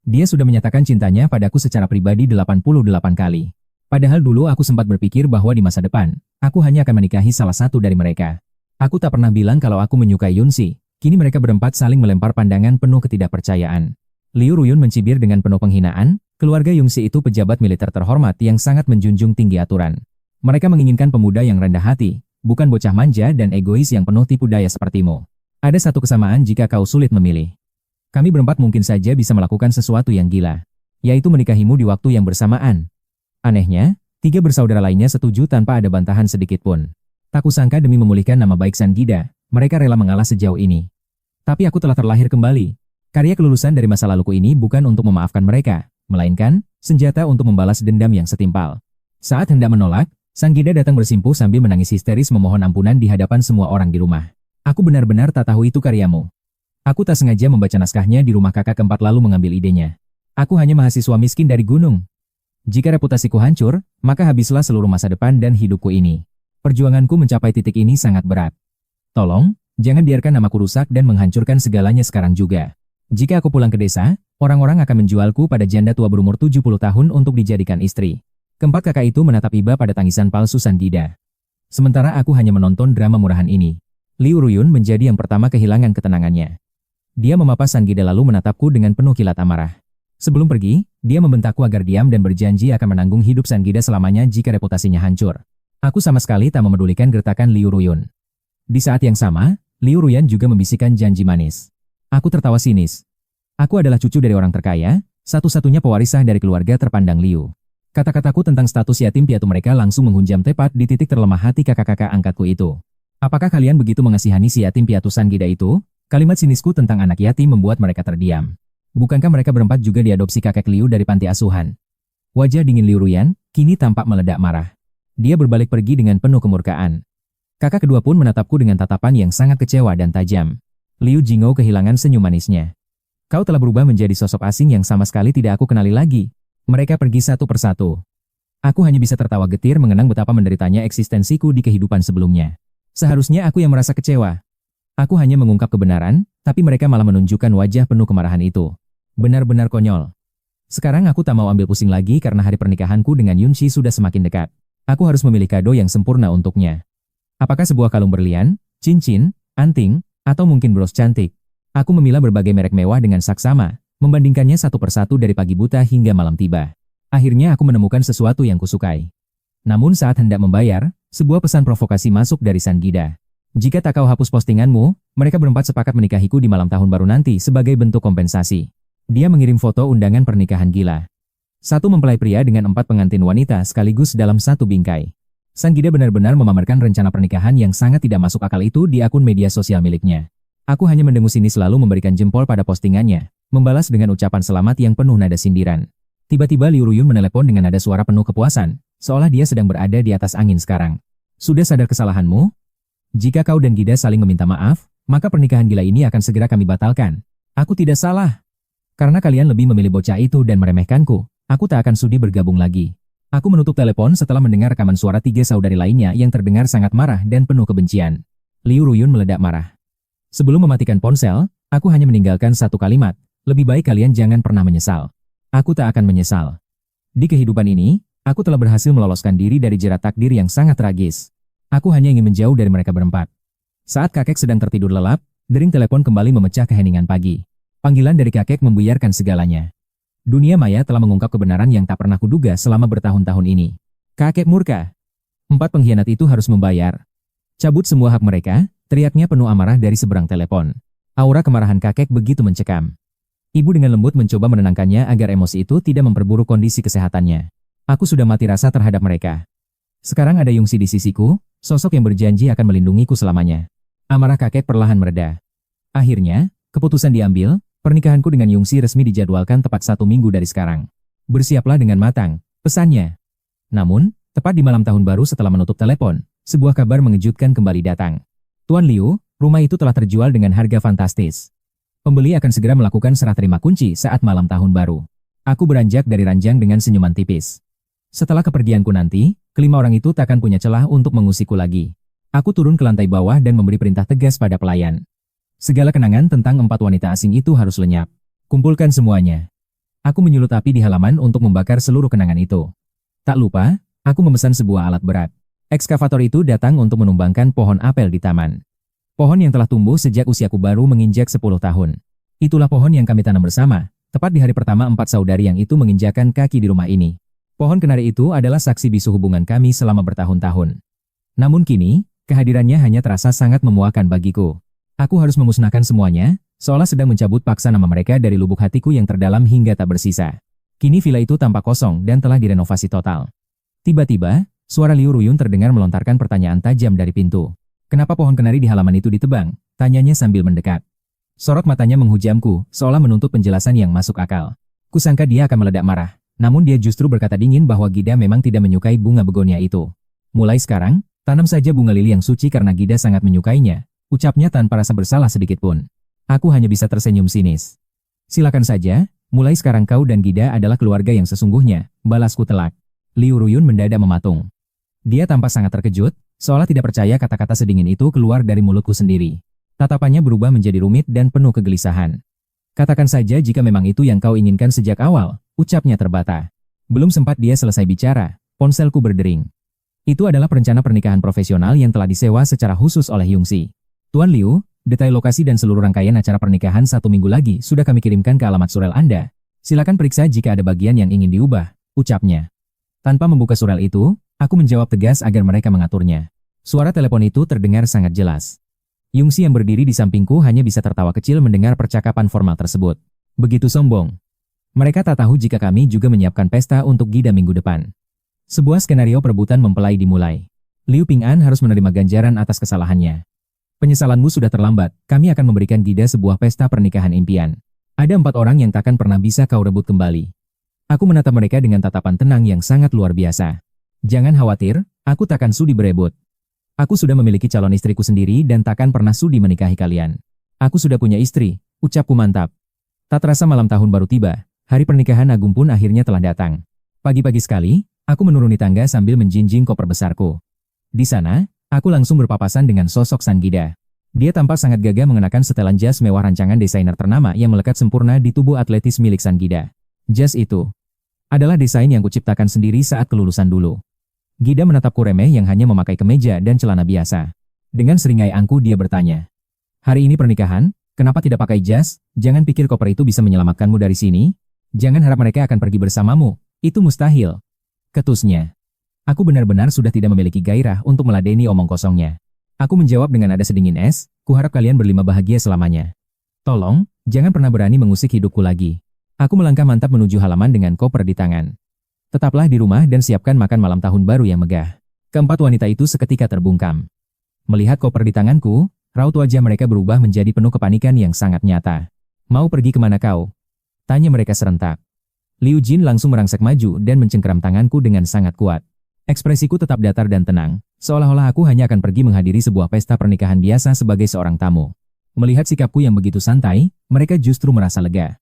Dia sudah menyatakan cintanya padaku secara pribadi 88 kali. Padahal dulu aku sempat berpikir bahwa di masa depan, aku hanya akan menikahi salah satu dari mereka. Aku tak pernah bilang kalau aku menyukai Yunxi. Kini mereka berempat saling melempar pandangan penuh ketidakpercayaan. Liu Ruyun mencibir dengan penuh penghinaan, keluarga Yungxi itu pejabat militer terhormat yang sangat menjunjung tinggi aturan. Mereka menginginkan pemuda yang rendah hati, bukan bocah manja dan egois yang penuh tipu daya sepertimu. Ada satu kesamaan jika kau sulit memilih. Kami berempat mungkin saja bisa melakukan sesuatu yang gila, yaitu menikahimu di waktu yang bersamaan. Anehnya, 3 bersaudara lainnya setuju tanpa ada bantahan sedikit pun. Tak kusangka demi memulihkan nama baik Sang Gida, mereka rela mengalah sejauh ini. Tapi aku telah terlahir kembali. Karya kelulusan dari masa laluku ini bukan untuk memaafkan mereka, melainkan senjata untuk membalas dendam yang setimpal. Saat hendak menolak, Sang Gida datang bersimpuh sambil menangis histeris memohon ampunan di hadapan semua orang di rumah. Aku benar-benar tak tahu itu karyamu. Aku tak sengaja membaca naskahnya di rumah kakak keempat lalu mengambil idenya. Aku hanya mahasiswa miskin dari gunung. Jika reputasiku hancur, maka habislah seluruh masa depan dan hidupku ini. Perjuanganku mencapai titik ini sangat berat. Tolong, jangan biarkan namaku rusak dan menghancurkan segalanya sekarang juga. Jika aku pulang ke desa, orang-orang akan menjualku pada janda tua berumur 70 tahun untuk dijadikan istri. Keempat kakak itu menatap iba pada tangisan palsu Sang Gida. Sementara aku hanya menonton drama murahan ini. Liu Ruyun menjadi yang pertama kehilangan ketenangannya. Dia memapas Sang Gida lalu menatapku dengan penuh kilat amarah. Sebelum pergi, dia membentakku agar diam dan berjanji akan menanggung hidup Sang Gida selamanya jika reputasinya hancur. Aku sama sekali tak memedulikan gertakan Liu Ruyun. Di saat yang sama, Liu Ruyun juga membisikkan janji manis. Aku tertawa sinis. Aku adalah cucu dari orang terkaya, satu-satunya pewaris sah dari keluarga terpandang Liu. Kata-kataku tentang status yatim piatu mereka langsung menghunjam tepat di titik terlemah hati kakak-kakak angkatku itu. Apakah kalian begitu mengasihani si yatim piatu Sang Gida itu? Kalimat sinisku tentang anak yatim membuat mereka terdiam. Bukankah mereka berempat juga diadopsi kakek Liu dari panti asuhan? Wajah dingin Liu Ruyun kini tampak meledak marah. Dia berbalik pergi dengan penuh kemurkaan. Kakak kedua pun menatapku dengan tatapan yang sangat kecewa dan tajam. Liu Jinggo kehilangan senyum manisnya. Kau telah berubah menjadi sosok asing yang sama sekali tidak aku kenali lagi. Mereka pergi satu persatu. Aku hanya bisa tertawa getir mengenang betapa menderitanya eksistensiku di kehidupan sebelumnya. Seharusnya aku yang merasa kecewa. Aku hanya mengungkap kebenaran, tapi mereka malah menunjukkan wajah penuh kemarahan itu. Benar-benar konyol. Sekarang aku tak mau ambil pusing lagi karena hari pernikahanku dengan Yunxi sudah semakin dekat. Aku harus memilih kado yang sempurna untuknya. Apakah sebuah kalung berlian, cincin, anting, atau mungkin bros cantik? Aku memilah berbagai merek mewah dengan saksama, membandingkannya satu persatu dari pagi buta hingga malam tiba. Akhirnya aku menemukan sesuatu yang kusukai. Namun saat hendak membayar, sebuah pesan provokasi masuk dari Sang Gida. Jika tak kau hapus postinganmu, mereka berempat sepakat menikahiku di malam tahun baru nanti sebagai bentuk kompensasi. Dia mengirim foto undangan pernikahan gila. Satu mempelai pria dengan 4 pengantin wanita sekaligus dalam satu bingkai. Sang Gida benar-benar memamerkan rencana pernikahan yang sangat tidak masuk akal itu di akun media sosial miliknya. Aku hanya mendengus ini selalu memberikan jempol pada postingannya, membalas dengan ucapan selamat yang penuh nada sindiran. Tiba-tiba Liu Ruyun menelepon dengan nada suara penuh kepuasan, seolah dia sedang berada di atas angin sekarang. Sudah sadar kesalahanmu? Jika kau dan Gida saling meminta maaf, maka pernikahan gila ini akan segera kami batalkan. Aku tidak salah. Karena kalian lebih memilih bocah itu dan meremehkanku, aku tak akan sudi bergabung lagi. Aku menutup telepon setelah mendengar rekaman suara 3 saudari lainnya yang terdengar sangat marah dan penuh kebencian. Liu Ruyun meledak marah. Sebelum mematikan ponsel, aku hanya meninggalkan satu kalimat, lebih baik kalian jangan pernah menyesal. Aku tak akan menyesal. Di kehidupan ini, aku telah berhasil meloloskan diri dari jerat takdir yang sangat tragis. Aku hanya ingin menjauh dari mereka berempat. Saat kakek sedang tertidur lelap, dering telepon kembali memecah keheningan pagi. Panggilan dari kakek membuyarkan segalanya. Dunia maya telah mengungkap kebenaran yang tak pernah kuduga selama bertahun-tahun ini. Kakek murka. 4 pengkhianat itu harus membayar. Cabut semua hak mereka, teriaknya penuh amarah dari seberang telepon. Aura kemarahan kakek begitu mencekam. Ibu dengan lembut mencoba menenangkannya agar emosi itu tidak memperburuk kondisi kesehatannya. Aku sudah mati rasa terhadap mereka. Sekarang ada Yungsi di sisiku, sosok yang berjanji akan melindungiku selamanya. Amarah kakek perlahan mereda. Akhirnya, keputusan diambil, pernikahanku dengan Yungsi resmi dijadwalkan tepat 1 minggu dari sekarang. Bersiaplah dengan matang, pesannya. Namun, tepat di malam tahun baru setelah menutup telepon, sebuah kabar mengejutkan kembali datang. Tuan Liu, rumah itu telah terjual dengan harga fantastis. Pembeli akan segera melakukan serah terima kunci saat malam tahun baru. Aku beranjak dari ranjang dengan senyuman tipis. Setelah kepergianku nanti, kelima orang itu takkan punya celah untuk mengusikku lagi. Aku turun ke lantai bawah dan memberi perintah tegas pada pelayan. Segala kenangan tentang 4 wanita asing itu harus lenyap. Kumpulkan semuanya. Aku menyulut api di halaman untuk membakar seluruh kenangan itu. Tak lupa, aku memesan sebuah alat berat. Ekskavator itu datang untuk menumbangkan pohon apel di taman. Pohon yang telah tumbuh sejak usiaku baru menginjak 10 tahun. Itulah pohon yang kami tanam bersama, tepat di hari pertama 4 saudari yang itu menginjakan kaki di rumah ini. Pohon kenari itu adalah saksi bisu hubungan kami selama bertahun-tahun. Namun kini, kehadirannya hanya terasa sangat memuakan bagiku. Aku harus memusnahkan semuanya, seolah sedang mencabut paksa nama mereka dari lubuk hatiku yang terdalam hingga tak bersisa. Kini villa itu tampak kosong dan telah direnovasi total. Tiba-tiba, suara Liu Ruyun terdengar melontarkan pertanyaan tajam dari pintu. Kenapa pohon kenari di halaman itu ditebang? Tanyanya sambil mendekat. Sorot matanya menghujamku, seolah menuntut penjelasan yang masuk akal. Kusangka dia akan meledak marah, namun dia justru berkata dingin bahwa Gida memang tidak menyukai bunga begonia itu. Mulai sekarang, tanam saja bunga lili yang suci karena Gida sangat menyukainya, ucapnya tanpa rasa bersalah sedikitpun. Aku hanya bisa tersenyum sinis. Silakan saja, mulai sekarang kau dan Gida adalah keluarga yang sesungguhnya, balasku telak. Liu Ruyun mendadak mematung. Dia tampak sangat terkejut, seolah tidak percaya kata-kata sedingin itu keluar dari mulutku sendiri. Tatapannya berubah menjadi rumit dan penuh kegelisahan. Katakan saja jika memang itu yang kau inginkan sejak awal, ucapnya terbata. Belum sempat dia selesai bicara, ponselku berdering. Itu adalah perencana pernikahan profesional yang telah disewa secara khusus oleh Yungsi. Tuan Liu, detail lokasi dan seluruh rangkaian acara pernikahan 1 minggu lagi sudah kami kirimkan ke alamat surel Anda. Silakan periksa jika ada bagian yang ingin diubah, ucapnya. Tanpa membuka surel itu, aku menjawab tegas agar mereka mengaturnya. Suara telepon itu terdengar sangat jelas. Yungsi yang berdiri di sampingku hanya bisa tertawa kecil mendengar percakapan formal tersebut. Begitu sombong. Mereka tak tahu jika kami juga menyiapkan pesta untuk Gida minggu depan. Sebuah skenario perebutan mempelai dimulai. Liu Ping'an harus menerima ganjaran atas kesalahannya. Penyesalanmu sudah terlambat, kami akan memberikan Gida sebuah pesta pernikahan impian. Ada 4 orang yang takkan pernah bisa kau rebut kembali. Aku menatap mereka dengan tatapan tenang yang sangat luar biasa. Jangan khawatir, aku takkan sudi berebut. Aku sudah memiliki calon istriku sendiri dan takkan pernah sudi menikahi kalian. Aku sudah punya istri, ucapku mantap. Tak terasa malam tahun baru tiba, hari pernikahan agung pun akhirnya telah datang. Pagi-pagi sekali, aku menuruni tangga sambil menjinjing koper besarku. Di sana, aku langsung berpapasan dengan sosok Sang Gida. Dia tampak sangat gagah mengenakan setelan jas mewah rancangan desainer ternama yang melekat sempurna di tubuh atletis milik Sang Gida. Jas itu adalah desain yang kuciptakan sendiri saat kelulusan dulu. Gida menatapku remeh yang hanya memakai kemeja dan celana biasa. Dengan seringai angku dia bertanya. Hari ini pernikahan, kenapa tidak pakai jas? Jangan pikir koper itu bisa menyelamatkanmu dari sini. Jangan harap mereka akan pergi bersamamu. Itu mustahil. Ketusnya. Aku benar-benar sudah tidak memiliki gairah untuk meladeni omong kosongnya. Aku menjawab dengan nada sedingin es, kuharap kalian berlima bahagia selamanya. Tolong, jangan pernah berani mengusik hidupku lagi. Aku melangkah mantap menuju halaman dengan koper di tangan. Tetaplah di rumah dan siapkan makan malam tahun baru yang megah. Keempat wanita itu seketika terbungkam. Melihat koper di tanganku, raut wajah mereka berubah menjadi penuh kepanikan yang sangat nyata. Mau pergi kemana kau? Tanya mereka serentak. Liu Jin langsung merangsek maju dan mencengkeram tanganku dengan sangat kuat. Ekspresiku tetap datar dan tenang, seolah-olah aku hanya akan pergi menghadiri sebuah pesta pernikahan biasa sebagai seorang tamu. Melihat sikapku yang begitu santai, mereka justru merasa lega.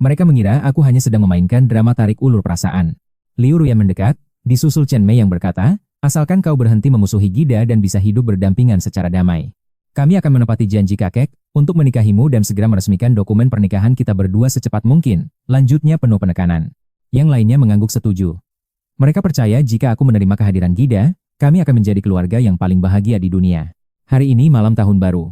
Mereka mengira aku hanya sedang memainkan drama tarik ulur perasaan. Liu Ruyan mendekat, disusul Chen Mei yang berkata, asalkan kau berhenti memusuhi Gida dan bisa hidup berdampingan secara damai. Kami akan menepati janji kakek untuk menikahimu dan segera meresmikan dokumen pernikahan kita berdua secepat mungkin, lanjutnya penuh penekanan. Yang lainnya mengangguk setuju. Mereka percaya jika aku menerima kehadiran Gida, kami akan menjadi keluarga yang paling bahagia di dunia. Hari ini malam tahun baru.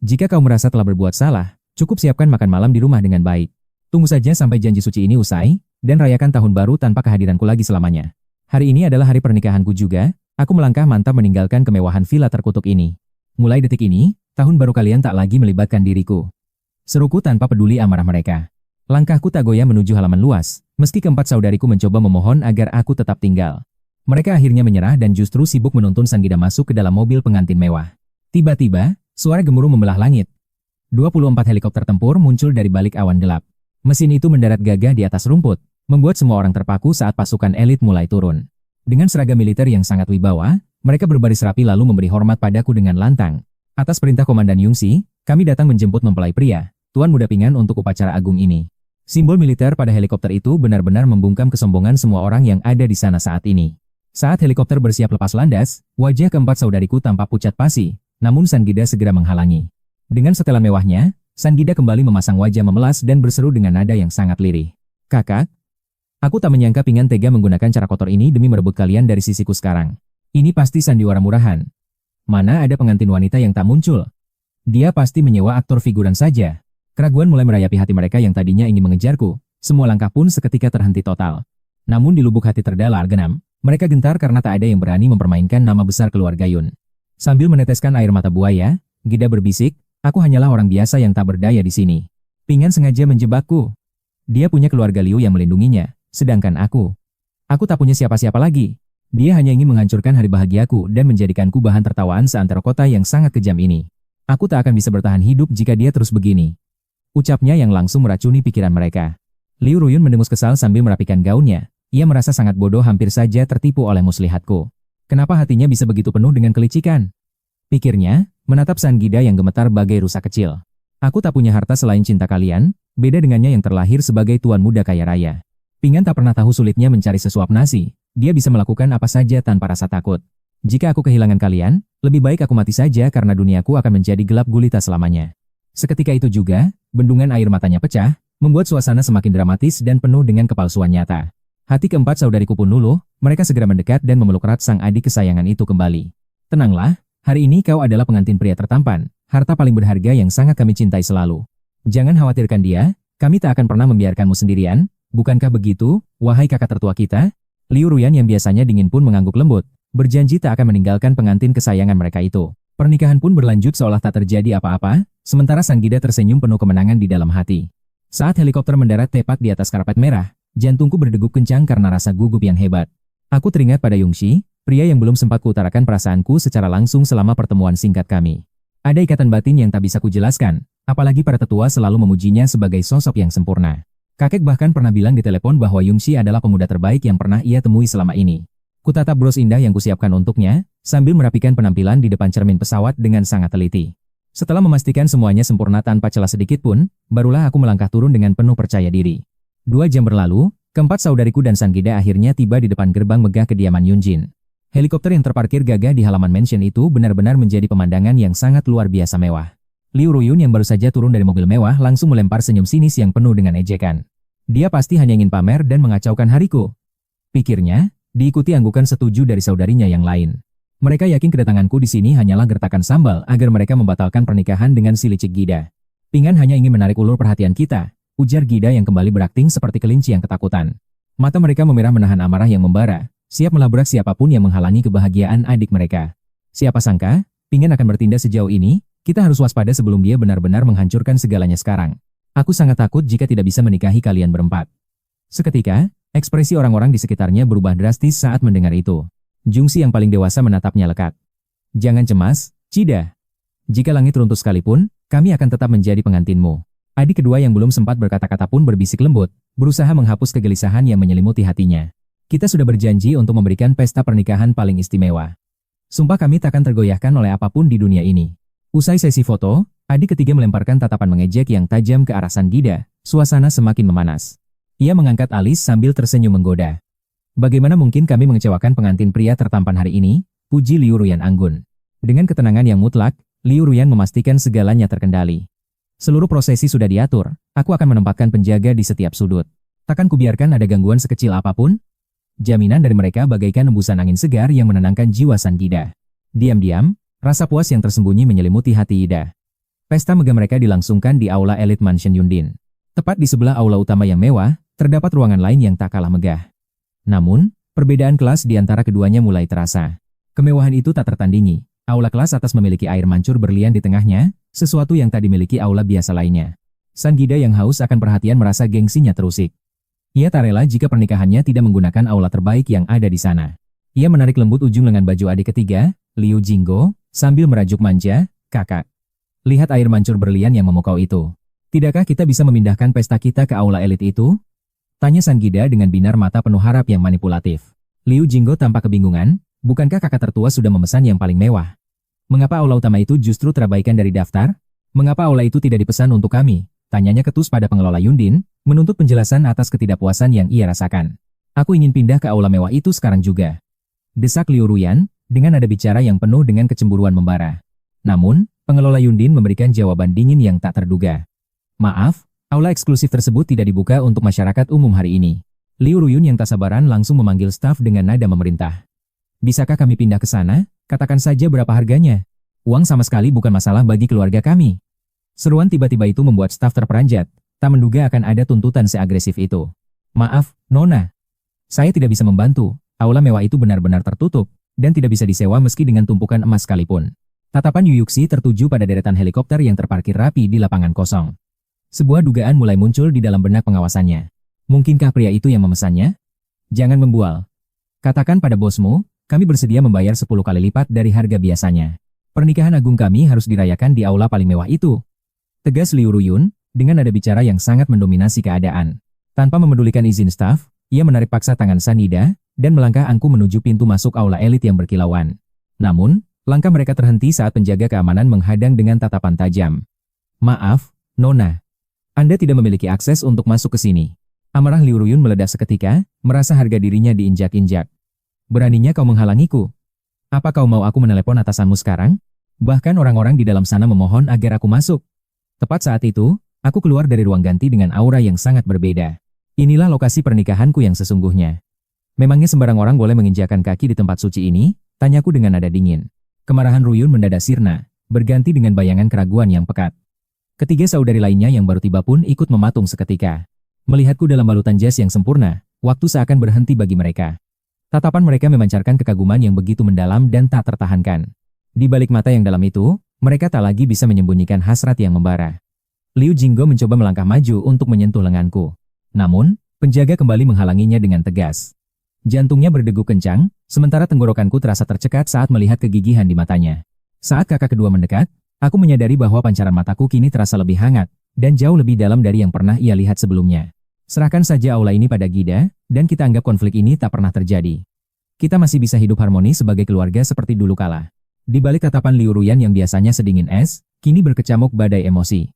Jika kau merasa telah berbuat salah, cukup siapkan makan malam di rumah dengan baik. Tunggu saja sampai janji suci ini usai, dan rayakan tahun baru tanpa kehadiranku lagi selamanya. Hari ini adalah hari pernikahanku juga, aku melangkah mantap meninggalkan kemewahan villa terkutuk ini. Mulai detik ini, tahun baru kalian tak lagi melibatkan diriku. Seruku tanpa peduli amarah mereka. Langkahku tak goyah menuju halaman luas, meski keempat saudariku mencoba memohon agar aku tetap tinggal. Mereka akhirnya menyerah dan justru sibuk menuntun Sanggida masuk ke dalam mobil pengantin mewah. Tiba-tiba, suara gemuruh membelah langit. 24 helikopter tempur muncul dari balik awan gelap. Mesin itu mendarat gagah di atas rumput, membuat semua orang terpaku saat pasukan elit mulai turun. Dengan seragam militer yang sangat wibawa, mereka berbaris rapi lalu memberi hormat padaku dengan lantang. Atas perintah Komandan Yungxi, kami datang menjemput mempelai pria, Tuan Muda Pingan untuk upacara agung ini. Simbol militer pada helikopter itu benar-benar membungkam kesombongan semua orang yang ada di sana saat ini. Saat helikopter bersiap lepas landas, wajah keempat saudariku tampak pucat pasi, namun Sanggida segera menghalangi. Dengan setelan mewahnya, Sanggida kembali memasang wajah memelas dan berseru dengan nada yang sangat lirih. Kakak, aku tak menyangka Pingan tega menggunakan cara kotor ini demi merebut kalian dari sisiku sekarang. Ini pasti sandiwara murahan. Mana ada pengantin wanita yang tak muncul? Dia pasti menyewa aktor figuran saja. Keraguan mulai merayapi hati mereka yang tadinya ingin mengejarku. Semua langkah pun seketika terhenti total. Namun di lubuk hati terdalam genam, mereka gentar karena tak ada yang berani mempermainkan nama besar keluarga Yun. Sambil meneteskan air mata buaya, Gida berbisik, aku hanyalah orang biasa yang tak berdaya di sini. Pingan sengaja menjebakku. Dia punya keluarga Liu yang melindunginya, sedangkan aku tak punya siapa-siapa lagi. Dia hanya ingin menghancurkan hari bahagiaku dan menjadikanku bahan tertawaan seantero kota yang sangat kejam ini. Aku tak akan bisa bertahan hidup jika dia terus begini. Ucapnya yang langsung meracuni pikiran mereka. Liu Ruyun mendengus kesal sambil merapikan gaunnya. Ia merasa sangat bodoh hampir saja tertipu oleh muslihatku. Kenapa hatinya bisa begitu penuh dengan kelicikan? Pikirnya, menatap Sanggida yang gemetar bagai rusa kecil. Aku tak punya harta selain cinta kalian, beda dengannya yang terlahir sebagai tuan muda kaya raya. Pingan tak pernah tahu sulitnya mencari sesuap nasi. Dia bisa melakukan apa saja tanpa rasa takut. Jika aku kehilangan kalian, lebih baik aku mati saja karena duniaku akan menjadi gelap gulita selamanya. Seketika itu juga, bendungan air matanya pecah, membuat suasana semakin dramatis dan penuh dengan kepalsuan nyata. Hati keempat saudariku pun luluh, mereka segera mendekat dan memeluk erat sang adik kesayangan itu kembali. Tenanglah, hari ini kau adalah pengantin pria tertampan, harta paling berharga yang sangat kami cintai selalu. Jangan khawatirkan dia, kami tak akan pernah membiarkanmu sendirian, bukankah begitu, wahai kakak tertua kita? Liu Ruyan yang biasanya dingin pun mengangguk lembut, berjanji tak akan meninggalkan pengantin kesayangan mereka itu. Pernikahan pun berlanjut seolah tak terjadi apa-apa, sementara Sanggida tersenyum penuh kemenangan di dalam hati. Saat helikopter mendarat tepat di atas karpet merah, jantungku berdegup kencang karena rasa gugup yang hebat. Aku teringat pada Yungxi, pria yang belum sempat kuutarakan perasaanku secara langsung selama pertemuan singkat kami. Ada ikatan batin yang tak bisa kujelaskan, apalagi para tetua selalu memujinya sebagai sosok yang sempurna. Kakek bahkan pernah bilang di telepon bahwa Yungxi adalah pemuda terbaik yang pernah ia temui selama ini. Kutatap bros indah yang kusiapkan untuknya, sambil merapikan penampilan di depan cermin pesawat dengan sangat teliti. Setelah memastikan semuanya sempurna tanpa celah sedikit pun, barulah aku melangkah turun dengan penuh percaya diri. 2 jam berlalu, keempat saudariku dan Sanggida akhirnya tiba di depan gerbang megah kediaman Yunjin. Helikopter yang terparkir gagah di halaman mansion itu benar-benar menjadi pemandangan yang sangat luar biasa mewah. Liu Ruyun yang baru saja turun dari mobil mewah langsung melempar senyum sinis yang penuh dengan ejekan. Dia pasti hanya ingin pamer dan mengacaukan hariku. Pikirnya, diikuti anggukan setuju dari saudarinya yang lain. Mereka yakin kedatanganku di sini hanyalah gertakan sambal agar mereka membatalkan pernikahan dengan si licik Gida. Pingan hanya ingin menarik ulur perhatian kita, ujar Gida yang kembali berakting seperti kelinci yang ketakutan. Mata mereka memerah menahan amarah yang membara, siap melabrak siapapun yang menghalangi kebahagiaan adik mereka. Siapa sangka, Pingan akan bertindak sejauh ini. Kita harus waspada sebelum dia benar-benar menghancurkan segalanya sekarang. Aku sangat takut jika tidak bisa menikahi kalian berempat. Seketika, ekspresi orang-orang di sekitarnya berubah drastis saat mendengar itu. Jungsi yang paling dewasa menatapnya lekat. Jangan cemas, Cida. Jika langit runtuh sekalipun, kami akan tetap menjadi pengantinmu. Adik kedua yang belum sempat berkata-kata pun berbisik lembut, berusaha menghapus kegelisahan yang menyelimuti hatinya. Kita sudah berjanji untuk memberikan pesta pernikahan paling istimewa. Sumpah kami takkan tergoyahkan oleh apapun di dunia ini. Usai sesi foto, adik ketiga melemparkan tatapan mengejek yang tajam ke arah Sangida. Suasana semakin memanas. Ia mengangkat alis sambil tersenyum menggoda. Bagaimana mungkin kami mengecewakan pengantin pria tertampan hari ini? Puji Liu Ruyan anggun. Dengan ketenangan yang mutlak, Liu Ruyan memastikan segalanya terkendali. Seluruh prosesi sudah diatur, aku akan menempatkan penjaga di setiap sudut. Takkan kubiarkan ada gangguan sekecil apapun? Jaminan dari mereka bagaikan embusan angin segar yang menenangkan jiwa Sangida. Diam-diam, rasa puas yang tersembunyi menyelimuti hati Ida. Pesta megah mereka dilangsungkan di Aula Elit Mansion Yundin. Tepat di sebelah aula utama yang mewah, terdapat ruangan lain yang tak kalah megah. Namun, perbedaan kelas di antara keduanya mulai terasa. Kemewahan itu tak tertandingi. Aula kelas atas memiliki air mancur berlian di tengahnya, sesuatu yang tak dimiliki aula biasa lainnya. Sangida yang haus akan perhatian merasa gengsinya terusik. Ia tak rela jika pernikahannya tidak menggunakan aula terbaik yang ada di sana. Ia menarik lembut ujung lengan baju adik ketiga, Liu Jinggo, sambil merajuk manja, "Kakak, lihat air mancur berlian yang memukau itu. Tidakkah kita bisa memindahkan pesta kita ke aula elit itu?" Tanya Sangida dengan binar mata penuh harap yang manipulatif. Liu Jinggo tampak kebingungan, bukankah kakak tertua sudah memesan yang paling mewah? Mengapa aula utama itu justru terabaikan dari daftar? Mengapa aula itu tidak dipesan untuk kami? Tanyanya ketus pada pengelola Yundin, menuntut penjelasan atas ketidakpuasan yang ia rasakan. Aku ingin pindah ke aula mewah itu sekarang juga. Desak Liu Ruyan, dengan nada bicara yang penuh dengan kecemburuan membara. Namun, pengelola Yundin memberikan jawaban dingin yang tak terduga. Maaf, aula eksklusif tersebut tidak dibuka untuk masyarakat umum hari ini. Liu Ruyun yang tak sabaran langsung memanggil staf dengan nada memerintah. Bisakah kami pindah ke sana? Katakan saja berapa harganya. Uang sama sekali bukan masalah bagi keluarga kami. Seruan tiba-tiba itu membuat staf terperanjat, tak menduga akan ada tuntutan seagresif itu. Maaf, Nona. Saya tidak bisa membantu, aula mewah itu benar-benar tertutup, dan tidak bisa disewa meski dengan tumpukan emas sekalipun. Tatapan Yuyuxi tertuju pada deretan helikopter yang terparkir rapi di lapangan kosong. Sebuah dugaan mulai muncul di dalam benak pengawasannya. Mungkinkah pria itu yang memesannya? Jangan membual. Katakan pada bosmu, kami bersedia membayar 10 kali lipat dari harga biasanya. Pernikahan agung kami harus dirayakan di aula paling mewah itu. Tegas Liu Ruyun, dengan nada bicara yang sangat mendominasi keadaan. Tanpa memedulikan izin staf, ia menarik paksa tangan Sanida, dan melangkah angkuh menuju pintu masuk aula elit yang berkilauan. Namun, langkah mereka terhenti saat penjaga keamanan menghadang dengan tatapan tajam. Maaf, Nona. Anda tidak memiliki akses untuk masuk ke sini. Amarah Liu Ruyun meledak seketika, merasa harga dirinya diinjak-injak. Beraninya kau menghalangiku? Apa kau mau aku menelepon atasanmu sekarang? Bahkan orang-orang di dalam sana memohon agar aku masuk. Tepat saat itu, aku keluar dari ruang ganti dengan aura yang sangat berbeda. Inilah lokasi pernikahanku yang sesungguhnya. Memangnya sembarang orang boleh menginjakan kaki di tempat suci ini? Tanyaku dengan nada dingin. Kemarahan Ruyun mendadak sirna, berganti dengan bayangan keraguan yang pekat. Ketiga saudari lainnya yang baru tiba pun ikut mematung seketika. Melihatku dalam balutan jas yang sempurna, waktu seakan berhenti bagi mereka. Tatapan mereka memancarkan kekaguman yang begitu mendalam dan tak tertahankan. Di balik mata yang dalam itu, mereka tak lagi bisa menyembunyikan hasrat yang membara. Liu Jinggo mencoba melangkah maju untuk menyentuh lenganku. Namun, penjaga kembali menghalanginya dengan tegas. Jantungnya berdegup kencang, sementara tenggorokanku terasa tercekat saat melihat kegigihan di matanya. Saat kakak kedua mendekat, aku menyadari bahwa pancaran mataku kini terasa lebih hangat, dan jauh lebih dalam dari yang pernah ia lihat sebelumnya. Serahkan saja aula ini pada Gida, dan kita anggap konflik ini tak pernah terjadi. Kita masih bisa hidup harmonis sebagai keluarga seperti dulu kala. Di balik tatapan Liu Ruyan yang biasanya sedingin es, kini berkecamuk badai emosi.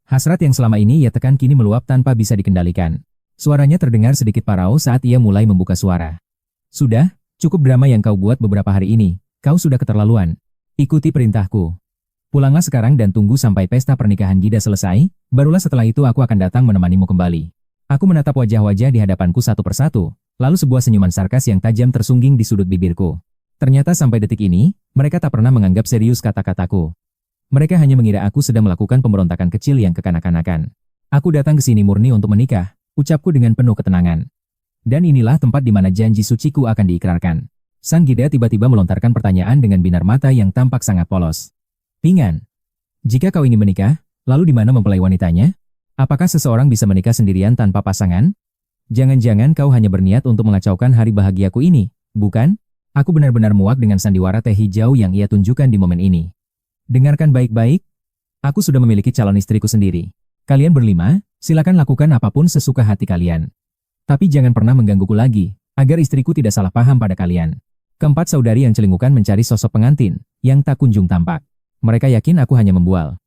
Hasrat yang selama ini ia tekan kini meluap tanpa bisa dikendalikan. Suaranya terdengar sedikit parau saat ia mulai membuka suara. Sudah, cukup drama yang kau buat beberapa hari ini, kau sudah keterlaluan. Ikuti perintahku. Pulanglah sekarang dan tunggu sampai pesta pernikahan Gida selesai, barulah setelah itu aku akan datang menemanimu kembali. Aku menatap wajah-wajah di hadapanku satu persatu, lalu sebuah senyuman sarkas yang tajam tersungging di sudut bibirku. Ternyata sampai detik ini, mereka tak pernah menganggap serius kata-kataku. Mereka hanya mengira aku sedang melakukan pemberontakan kecil yang kekanak-kanakan. Aku datang ke sini murni untuk menikah, ucapku dengan penuh ketenangan. Dan inilah tempat di mana janji suciku akan diikrarkan. Sang Gida tiba-tiba melontarkan pertanyaan dengan binar mata yang tampak sangat polos. Pingan, jika kau ingin menikah, lalu di mana mempelai wanitanya? Apakah seseorang bisa menikah sendirian tanpa pasangan? Jangan-jangan kau hanya berniat untuk mengacaukan hari bahagiaku ini, bukan? Aku benar-benar muak dengan sandiwara teh hijau yang ia tunjukkan di momen ini. Dengarkan baik-baik, aku sudah memiliki calon istriku sendiri. Kalian berlima, silakan lakukan apapun sesuka hati kalian. Tapi jangan pernah menggangguku lagi, agar istriku tidak salah paham pada kalian. Keempat saudari yang celingukan mencari sosok pengantin, yang tak kunjung tampak. Mereka yakin aku hanya membual.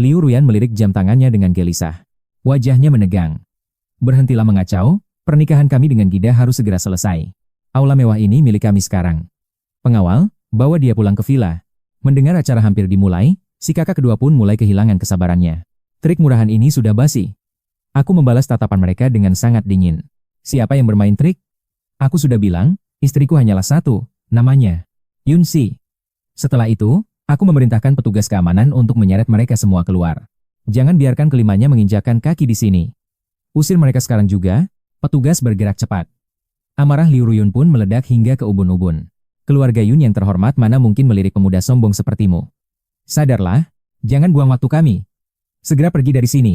Liu Ruyan melirik jam tangannya dengan gelisah. Wajahnya menegang. Berhentilah mengacau, pernikahan kami dengan Gida harus segera selesai. Aula mewah ini milik kami sekarang. Pengawal, bawa dia pulang ke villa. Mendengar acara hampir dimulai, si kakak kedua pun mulai kehilangan kesabarannya. Trik murahan ini sudah basi. Aku membalas tatapan mereka dengan sangat dingin. Siapa yang bermain trik? Aku sudah bilang, istriku hanyalah satu, namanya Yunxi. Setelah itu, aku memerintahkan petugas keamanan untuk menyeret mereka semua keluar. Jangan biarkan kelimanya menginjakkan kaki di sini. Usir mereka sekarang juga. Petugas bergerak cepat. Amarah Liu Ruyun pun meledak hingga ke ubun-ubun. Keluarga Yun yang terhormat mana mungkin melirik pemuda sombong sepertimu. Sadarlah, jangan buang waktu kami. Segera pergi dari sini.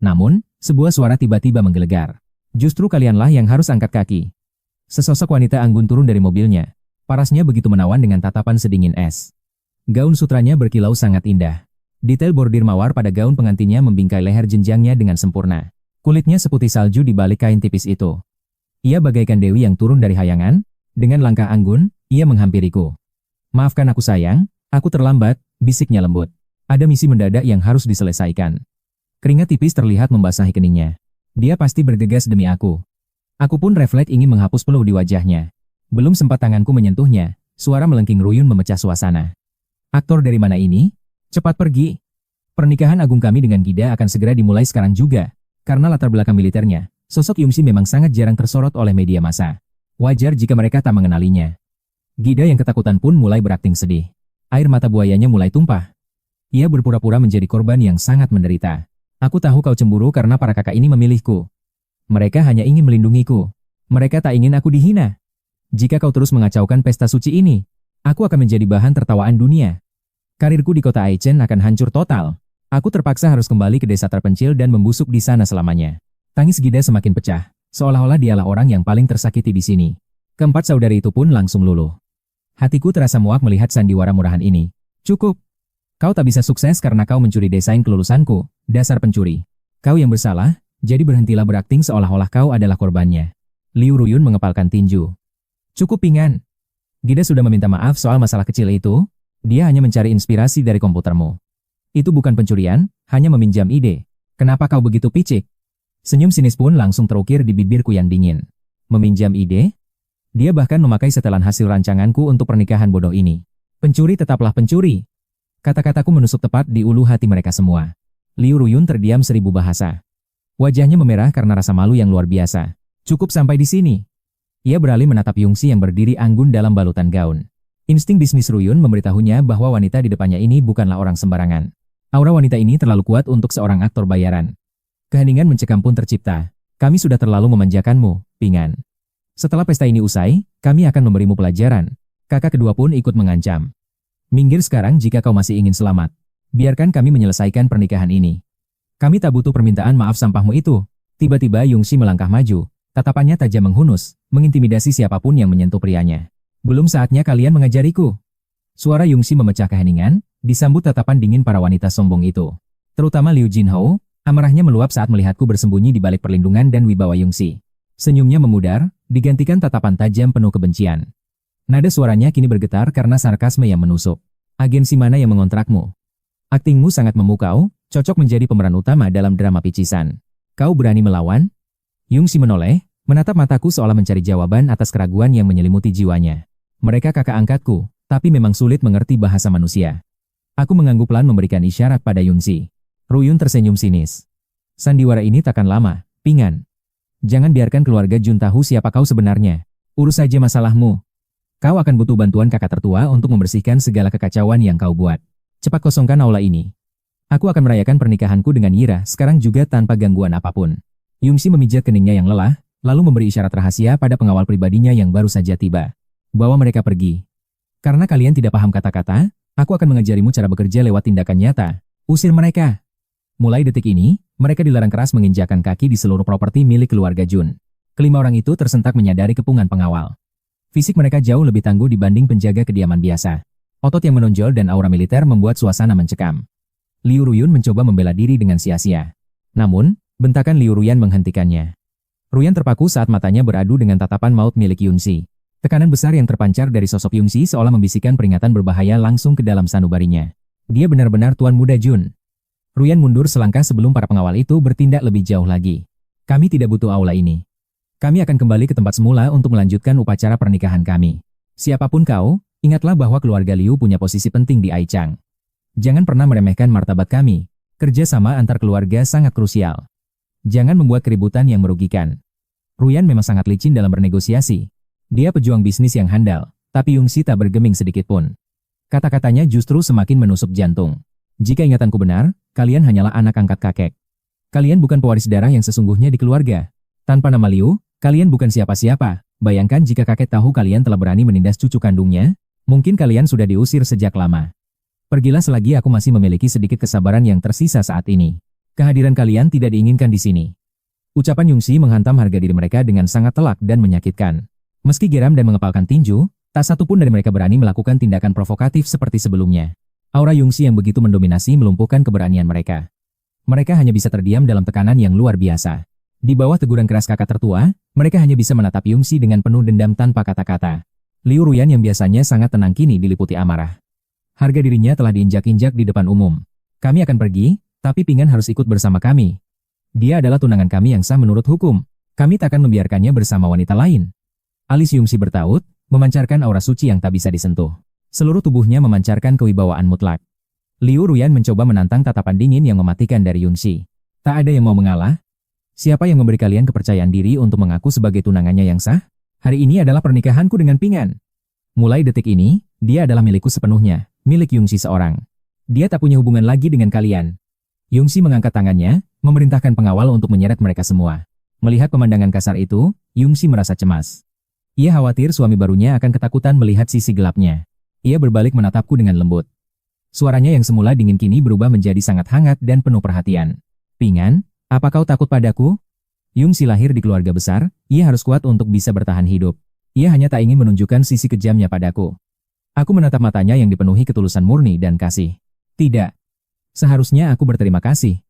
Namun, sebuah suara tiba-tiba menggelegar. Justru kalianlah yang harus angkat kaki. Sesosok wanita anggun turun dari mobilnya. Parasnya begitu menawan dengan tatapan sedingin es. Gaun sutranya berkilau sangat indah. Detail bordir mawar pada gaun pengantinnya membingkai leher jenjangnya dengan sempurna. Kulitnya seputih salju di balik kain tipis itu. Ia bagaikan dewi yang turun dari hayangan. Dengan langkah anggun, ia menghampiriku. Maafkan aku sayang, aku terlambat, bisiknya lembut. Ada misi mendadak yang harus diselesaikan. Keringat tipis terlihat membasahi keningnya. Dia pasti bergegas demi aku. Aku pun refleks ingin menghapus peluh di wajahnya. Belum sempat tanganku menyentuhnya, suara melengking Ruyun memecah suasana. Aktor dari mana ini? Cepat pergi. Pernikahan agung kami dengan Gida akan segera dimulai sekarang juga. Karena latar belakang militernya, sosok Yunxi memang sangat jarang tersorot oleh media massa. Wajar jika mereka tak mengenalinya. Gida yang ketakutan pun mulai berakting sedih. Air mata buayanya mulai tumpah. Ia berpura-pura menjadi korban yang sangat menderita. Aku tahu kau cemburu karena para kakak ini memilihku. Mereka hanya ingin melindungiku. Mereka tak ingin aku dihina. Jika kau terus mengacaukan pesta suci ini, aku akan menjadi bahan tertawaan dunia. Karirku di kota Aichen akan hancur total. Aku terpaksa harus kembali ke desa terpencil dan membusuk di sana selamanya. Tangis Gida semakin pecah, seolah-olah dialah orang yang paling tersakiti di sini. Keempat saudari itu pun langsung luluh. Hatiku terasa muak melihat sandiwara murahan ini. Cukup. Kau tak bisa sukses karena kau mencuri desain kelulusanku, dasar pencuri. Kau yang bersalah, jadi berhentilah berakting seolah-olah kau adalah korbannya. Liu Ruyun mengepalkan tinju. Cukup Pingan. Gida sudah meminta maaf soal masalah kecil itu. Dia hanya mencari inspirasi dari komputermu. Itu bukan pencurian, hanya meminjam ide. Kenapa kau begitu picik? Senyum sinis pun langsung terukir di bibirku yang dingin. Meminjam ide? Dia bahkan memakai setelan hasil rancanganku untuk pernikahan bodoh ini. Pencuri tetaplah pencuri. Kata-kataku menusuk tepat di ulu hati mereka semua. Liu Ruyun terdiam 1000 bahasa. Wajahnya memerah karena rasa malu yang luar biasa. Cukup sampai di sini. Ia beralih menatap Yunxi yang berdiri anggun dalam balutan gaun. Insting bisnis Ruyun memberitahunya bahwa wanita di depannya ini bukanlah orang sembarangan. Aura wanita ini terlalu kuat untuk seorang aktor bayaran. Keheningan mencekam pun tercipta. Kami sudah terlalu memanjakanmu, Pingan. Setelah pesta ini usai, kami akan memberimu pelajaran. Kakak kedua pun ikut mengancam. Minggir sekarang jika kau masih ingin selamat. Biarkan kami menyelesaikan pernikahan ini. Kami tak butuh permintaan maaf sampahmu itu. Tiba-tiba Yunxi melangkah maju. Tatapannya tajam menghunus, mengintimidasi siapapun yang menyentuh prianya. Belum saatnya kalian mengajariku. Suara Yunxi memecah keheningan, disambut tatapan dingin para wanita sombong itu. Terutama Liu Jinhou, amarahnya meluap saat melihatku bersembunyi di balik perlindungan dan wibawa Yunxi. Senyumnya memudar, digantikan tatapan tajam penuh kebencian. Nada suaranya kini bergetar karena sarkasme yang menusuk. Agensi mana yang mengontrakmu? Aktingmu sangat memukau, cocok menjadi pemeran utama dalam drama picisan. Kau berani melawan? Yunxi menoleh, menatap mataku seolah mencari jawaban atas keraguan yang menyelimuti jiwanya. Mereka kakak angkatku, tapi memang sulit mengerti bahasa manusia. Aku mengangguk pelan memberikan isyarat pada Yunxi. Ruyun tersenyum sinis. Sandiwara ini takkan lama, Pingan. Jangan biarkan keluarga Jun tahu siapa kau sebenarnya. Urus saja masalahmu. Kau akan butuh bantuan kakak tertua untuk membersihkan segala kekacauan yang kau buat. Cepat kosongkan aula ini. Aku akan merayakan pernikahanku dengan Yira sekarang juga tanpa gangguan apapun. Yunxi memijat keningnya yang lelah, lalu memberi isyarat rahasia pada pengawal pribadinya yang baru saja tiba. Bawa mereka pergi. Karena kalian tidak paham kata-kata, aku akan mengajarimu cara bekerja lewat tindakan nyata. Usir mereka. Mulai detik ini, mereka dilarang keras menginjakkan kaki di seluruh properti milik keluarga Jun. Kelima orang itu tersentak menyadari kepungan pengawal. Fisik mereka jauh lebih tangguh dibanding penjaga kediaman biasa. Otot yang menonjol dan aura militer membuat suasana mencekam. Liu Ruyun mencoba membela diri dengan sia-sia. Namun, bentakan Liu Ruyan menghentikannya. Ruyan terpaku saat matanya beradu dengan tatapan maut milik Yunxi. Tekanan besar yang terpancar dari sosok Yunxi seolah membisikkan peringatan berbahaya langsung ke dalam sanubarinya. Dia benar-benar Tuan Muda Jun. Ruyan mundur selangkah sebelum para pengawal itu bertindak lebih jauh lagi. Kami tidak butuh aula ini. Kami akan kembali ke tempat semula untuk melanjutkan upacara pernikahan kami. Siapapun kau, ingatlah bahwa keluarga Liu punya posisi penting di Aichang. Jangan pernah meremehkan martabat kami. Kerjasama antar keluarga sangat krusial. Jangan membuat keributan yang merugikan. Ruyan memang sangat licin dalam bernegosiasi. Dia pejuang bisnis yang handal, tapi Yunxi tak bergeming sedikitpun. Kata-katanya justru semakin menusuk jantung. Jika ingatanku benar, kalian hanyalah anak angkat kakek. Kalian bukan pewaris darah yang sesungguhnya di keluarga. Tanpa nama Liu, kalian bukan siapa-siapa. Bayangkan jika kakek tahu kalian telah berani menindas cucu kandungnya, mungkin kalian sudah diusir sejak lama. Pergilah selagi aku masih memiliki sedikit kesabaran yang tersisa saat ini. Kehadiran kalian tidak diinginkan di sini. Ucapan Yunxi menghantam harga diri mereka dengan sangat telak dan menyakitkan. Meski geram dan mengepalkan tinju, tak satu pun dari mereka berani melakukan tindakan provokatif seperti sebelumnya. Aura Yunxi yang begitu mendominasi melumpuhkan keberanian mereka. Mereka hanya bisa terdiam dalam tekanan yang luar biasa. Di bawah teguran keras kakak tertua, mereka hanya bisa menatap Yunxi dengan penuh dendam tanpa kata-kata. Liu Ruyan yang biasanya sangat tenang kini diliputi amarah. Harga dirinya telah diinjak-injak di depan umum. Kami akan pergi, tapi Pingan harus ikut bersama kami. Dia adalah tunangan kami yang sah menurut hukum. Kami tak akan membiarkannya bersama wanita lain. Alis Yunxi bertaut, memancarkan aura suci yang tak bisa disentuh. Seluruh tubuhnya memancarkan kewibawaan mutlak. Liu Ruyan mencoba menantang tatapan dingin yang mematikan dari Yunxi. Tak ada yang mau mengalah. Siapa yang memberi kalian kepercayaan diri untuk mengaku sebagai tunangannya yang sah? Hari ini adalah pernikahanku dengan Pingan. Mulai detik ini, dia adalah milikku sepenuhnya. Milik Yunxi seorang. Dia tak punya hubungan lagi dengan kalian. Yunxi mengangkat tangannya, memerintahkan pengawal untuk menyeret mereka semua. Melihat pemandangan kasar itu, Yunxi merasa cemas. Ia khawatir suami barunya akan ketakutan melihat sisi gelapnya. Ia berbalik menatapku dengan lembut. Suaranya yang semula dingin kini berubah menjadi sangat hangat dan penuh perhatian. Pingan, apa kau takut padaku? Yunxi lahir di keluarga besar, ia harus kuat untuk bisa bertahan hidup. Ia hanya tak ingin menunjukkan sisi kejamnya padaku. Aku menatap matanya yang dipenuhi ketulusan murni dan kasih. Tidak. Seharusnya aku berterima kasih.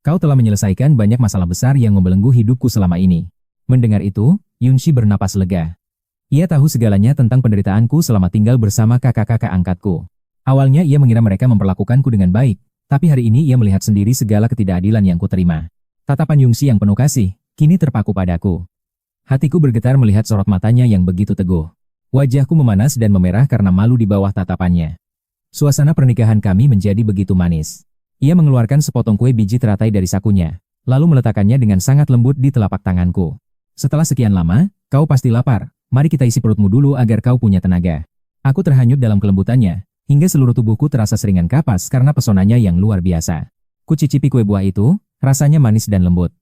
Kau telah menyelesaikan banyak masalah besar yang membelenggu hidupku selama ini. Mendengar itu, Yunxi bernapas lega. Ia tahu segalanya tentang penderitaanku selama tinggal bersama kakak-kakak angkatku. Awalnya ia mengira mereka memperlakukanku dengan baik, tapi hari ini ia melihat sendiri segala ketidakadilan yang kuterima. Tatapan Yunxi yang penuh kasih, kini terpaku padaku. Hatiku bergetar melihat sorot matanya yang begitu teguh. Wajahku memanas dan memerah karena malu di bawah tatapannya. Suasana pernikahan kami menjadi begitu manis. Ia mengeluarkan sepotong kue biji teratai dari sakunya, lalu meletakkannya dengan sangat lembut di telapak tanganku. Setelah sekian lama, kau pasti lapar. Mari kita isi perutmu dulu agar kau punya tenaga. Aku terhanyut dalam kelembutannya, hingga seluruh tubuhku terasa seringan kapas karena pesonanya yang luar biasa. Ku cicipi kue buah itu, rasanya manis dan lembut.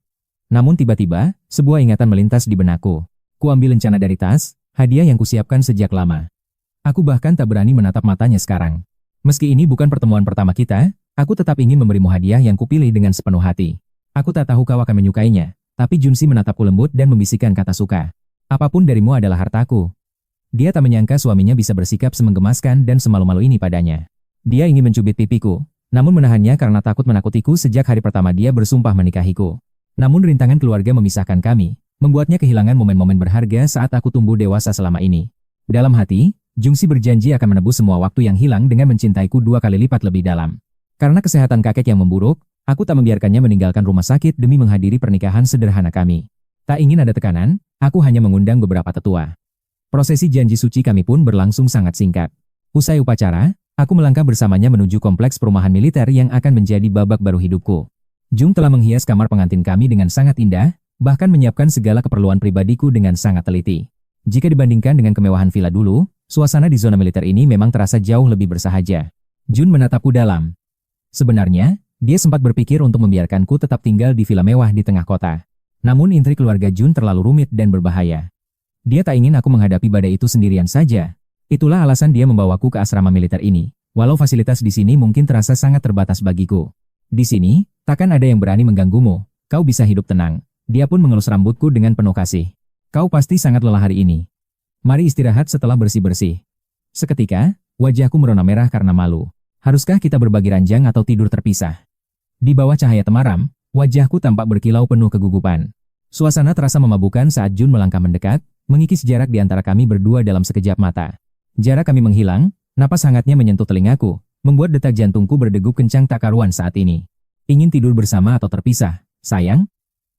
Namun tiba-tiba, sebuah ingatan melintas di benakku. Ku ambil lencana dari tas, hadiah yang kusiapkan sejak lama. Aku bahkan tak berani menatap matanya sekarang. Meski ini bukan pertemuan pertama kita, aku tetap ingin memberimu hadiah yang kupilih dengan sepenuh hati. Aku tak tahu kau akan menyukainya, tapi Junsi menatapku lembut dan membisikkan kata suka. Apapun darimu adalah hartaku. Dia tak menyangka suaminya bisa bersikap semenggemaskan dan semalu-malu ini padanya. Dia ingin mencubit pipiku, namun menahannya karena takut menakutiku sejak hari pertama dia bersumpah menikahiku. Namun rintangan keluarga memisahkan kami, membuatnya kehilangan momen-momen berharga saat aku tumbuh dewasa selama ini. Dalam hati, Junsi berjanji akan menebus semua waktu yang hilang dengan mencintaiku 2 kali lipat lebih dalam. Karena kesehatan kakek yang memburuk, aku tak membiarkannya meninggalkan rumah sakit demi menghadiri pernikahan sederhana kami. Tak ingin ada tekanan, aku hanya mengundang beberapa tetua. Prosesi janji suci kami pun berlangsung sangat singkat. Usai upacara, aku melangkah bersamanya menuju kompleks perumahan militer yang akan menjadi babak baru hidupku. Jung telah menghias kamar pengantin kami dengan sangat indah, bahkan menyiapkan segala keperluan pribadiku dengan sangat teliti. Jika dibandingkan dengan kemewahan villa dulu, suasana di zona militer ini memang terasa jauh lebih bersahaja. Jun menatapku dalam. Sebenarnya, dia sempat berpikir untuk membiarkanku tetap tinggal di villa mewah di tengah kota. Namun intrik keluarga Jun terlalu rumit dan berbahaya. Dia tak ingin aku menghadapi badai itu sendirian saja. Itulah alasan dia membawaku ke asrama militer ini, walau fasilitas di sini mungkin terasa sangat terbatas bagiku. Di sini, takkan ada yang berani mengganggumu, kau bisa hidup tenang. Dia pun mengelus rambutku dengan penuh kasih. Kau pasti sangat lelah hari ini. Mari istirahat setelah bersih-bersih. Seketika, wajahku merona merah karena malu. Haruskah kita berbagi ranjang atau tidur terpisah? Di bawah cahaya temaram, wajahku tampak berkilau penuh kegugupan. Suasana terasa memabukkan saat Jun melangkah mendekat, mengikis jarak di antara kami berdua dalam sekejap mata. Jarak kami menghilang, napas hangatnya menyentuh telingaku, membuat detak jantungku berdegup kencang tak karuan saat ini. Ingin tidur bersama atau terpisah, sayang?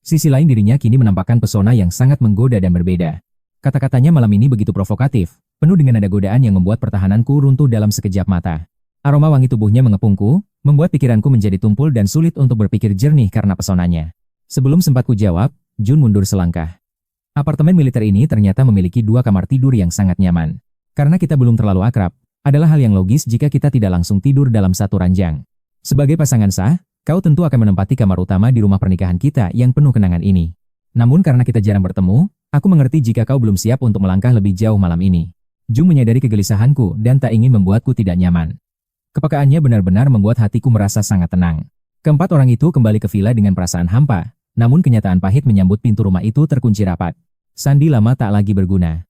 Sisi lain dirinya kini menampakkan pesona yang sangat menggoda dan berbeda. Kata-katanya malam ini begitu provokatif, penuh dengan nada godaan yang membuat pertahananku runtuh dalam sekejap mata. Aroma wangi tubuhnya mengepungku, membuat pikiranku menjadi tumpul dan sulit untuk berpikir jernih karena pesonanya. Sebelum sempat ku jawab, Jun mundur selangkah. Apartemen militer ini ternyata memiliki 2 kamar tidur yang sangat nyaman. Karena kita belum terlalu akrab, adalah hal yang logis jika kita tidak langsung tidur dalam satu ranjang. Sebagai pasangan sah, kau tentu akan menempati kamar utama di rumah pernikahan kita yang penuh kenangan ini. Namun karena kita jarang bertemu, aku mengerti jika kau belum siap untuk melangkah lebih jauh malam ini. Jung menyadari kegelisahanku dan tak ingin membuatku tidak nyaman. Kepekaannya benar-benar membuat hatiku merasa sangat tenang. Keempat orang itu kembali ke villa dengan perasaan hampa, namun kenyataan pahit menyambut pintu rumah itu terkunci rapat. Sandi lama tak lagi berguna.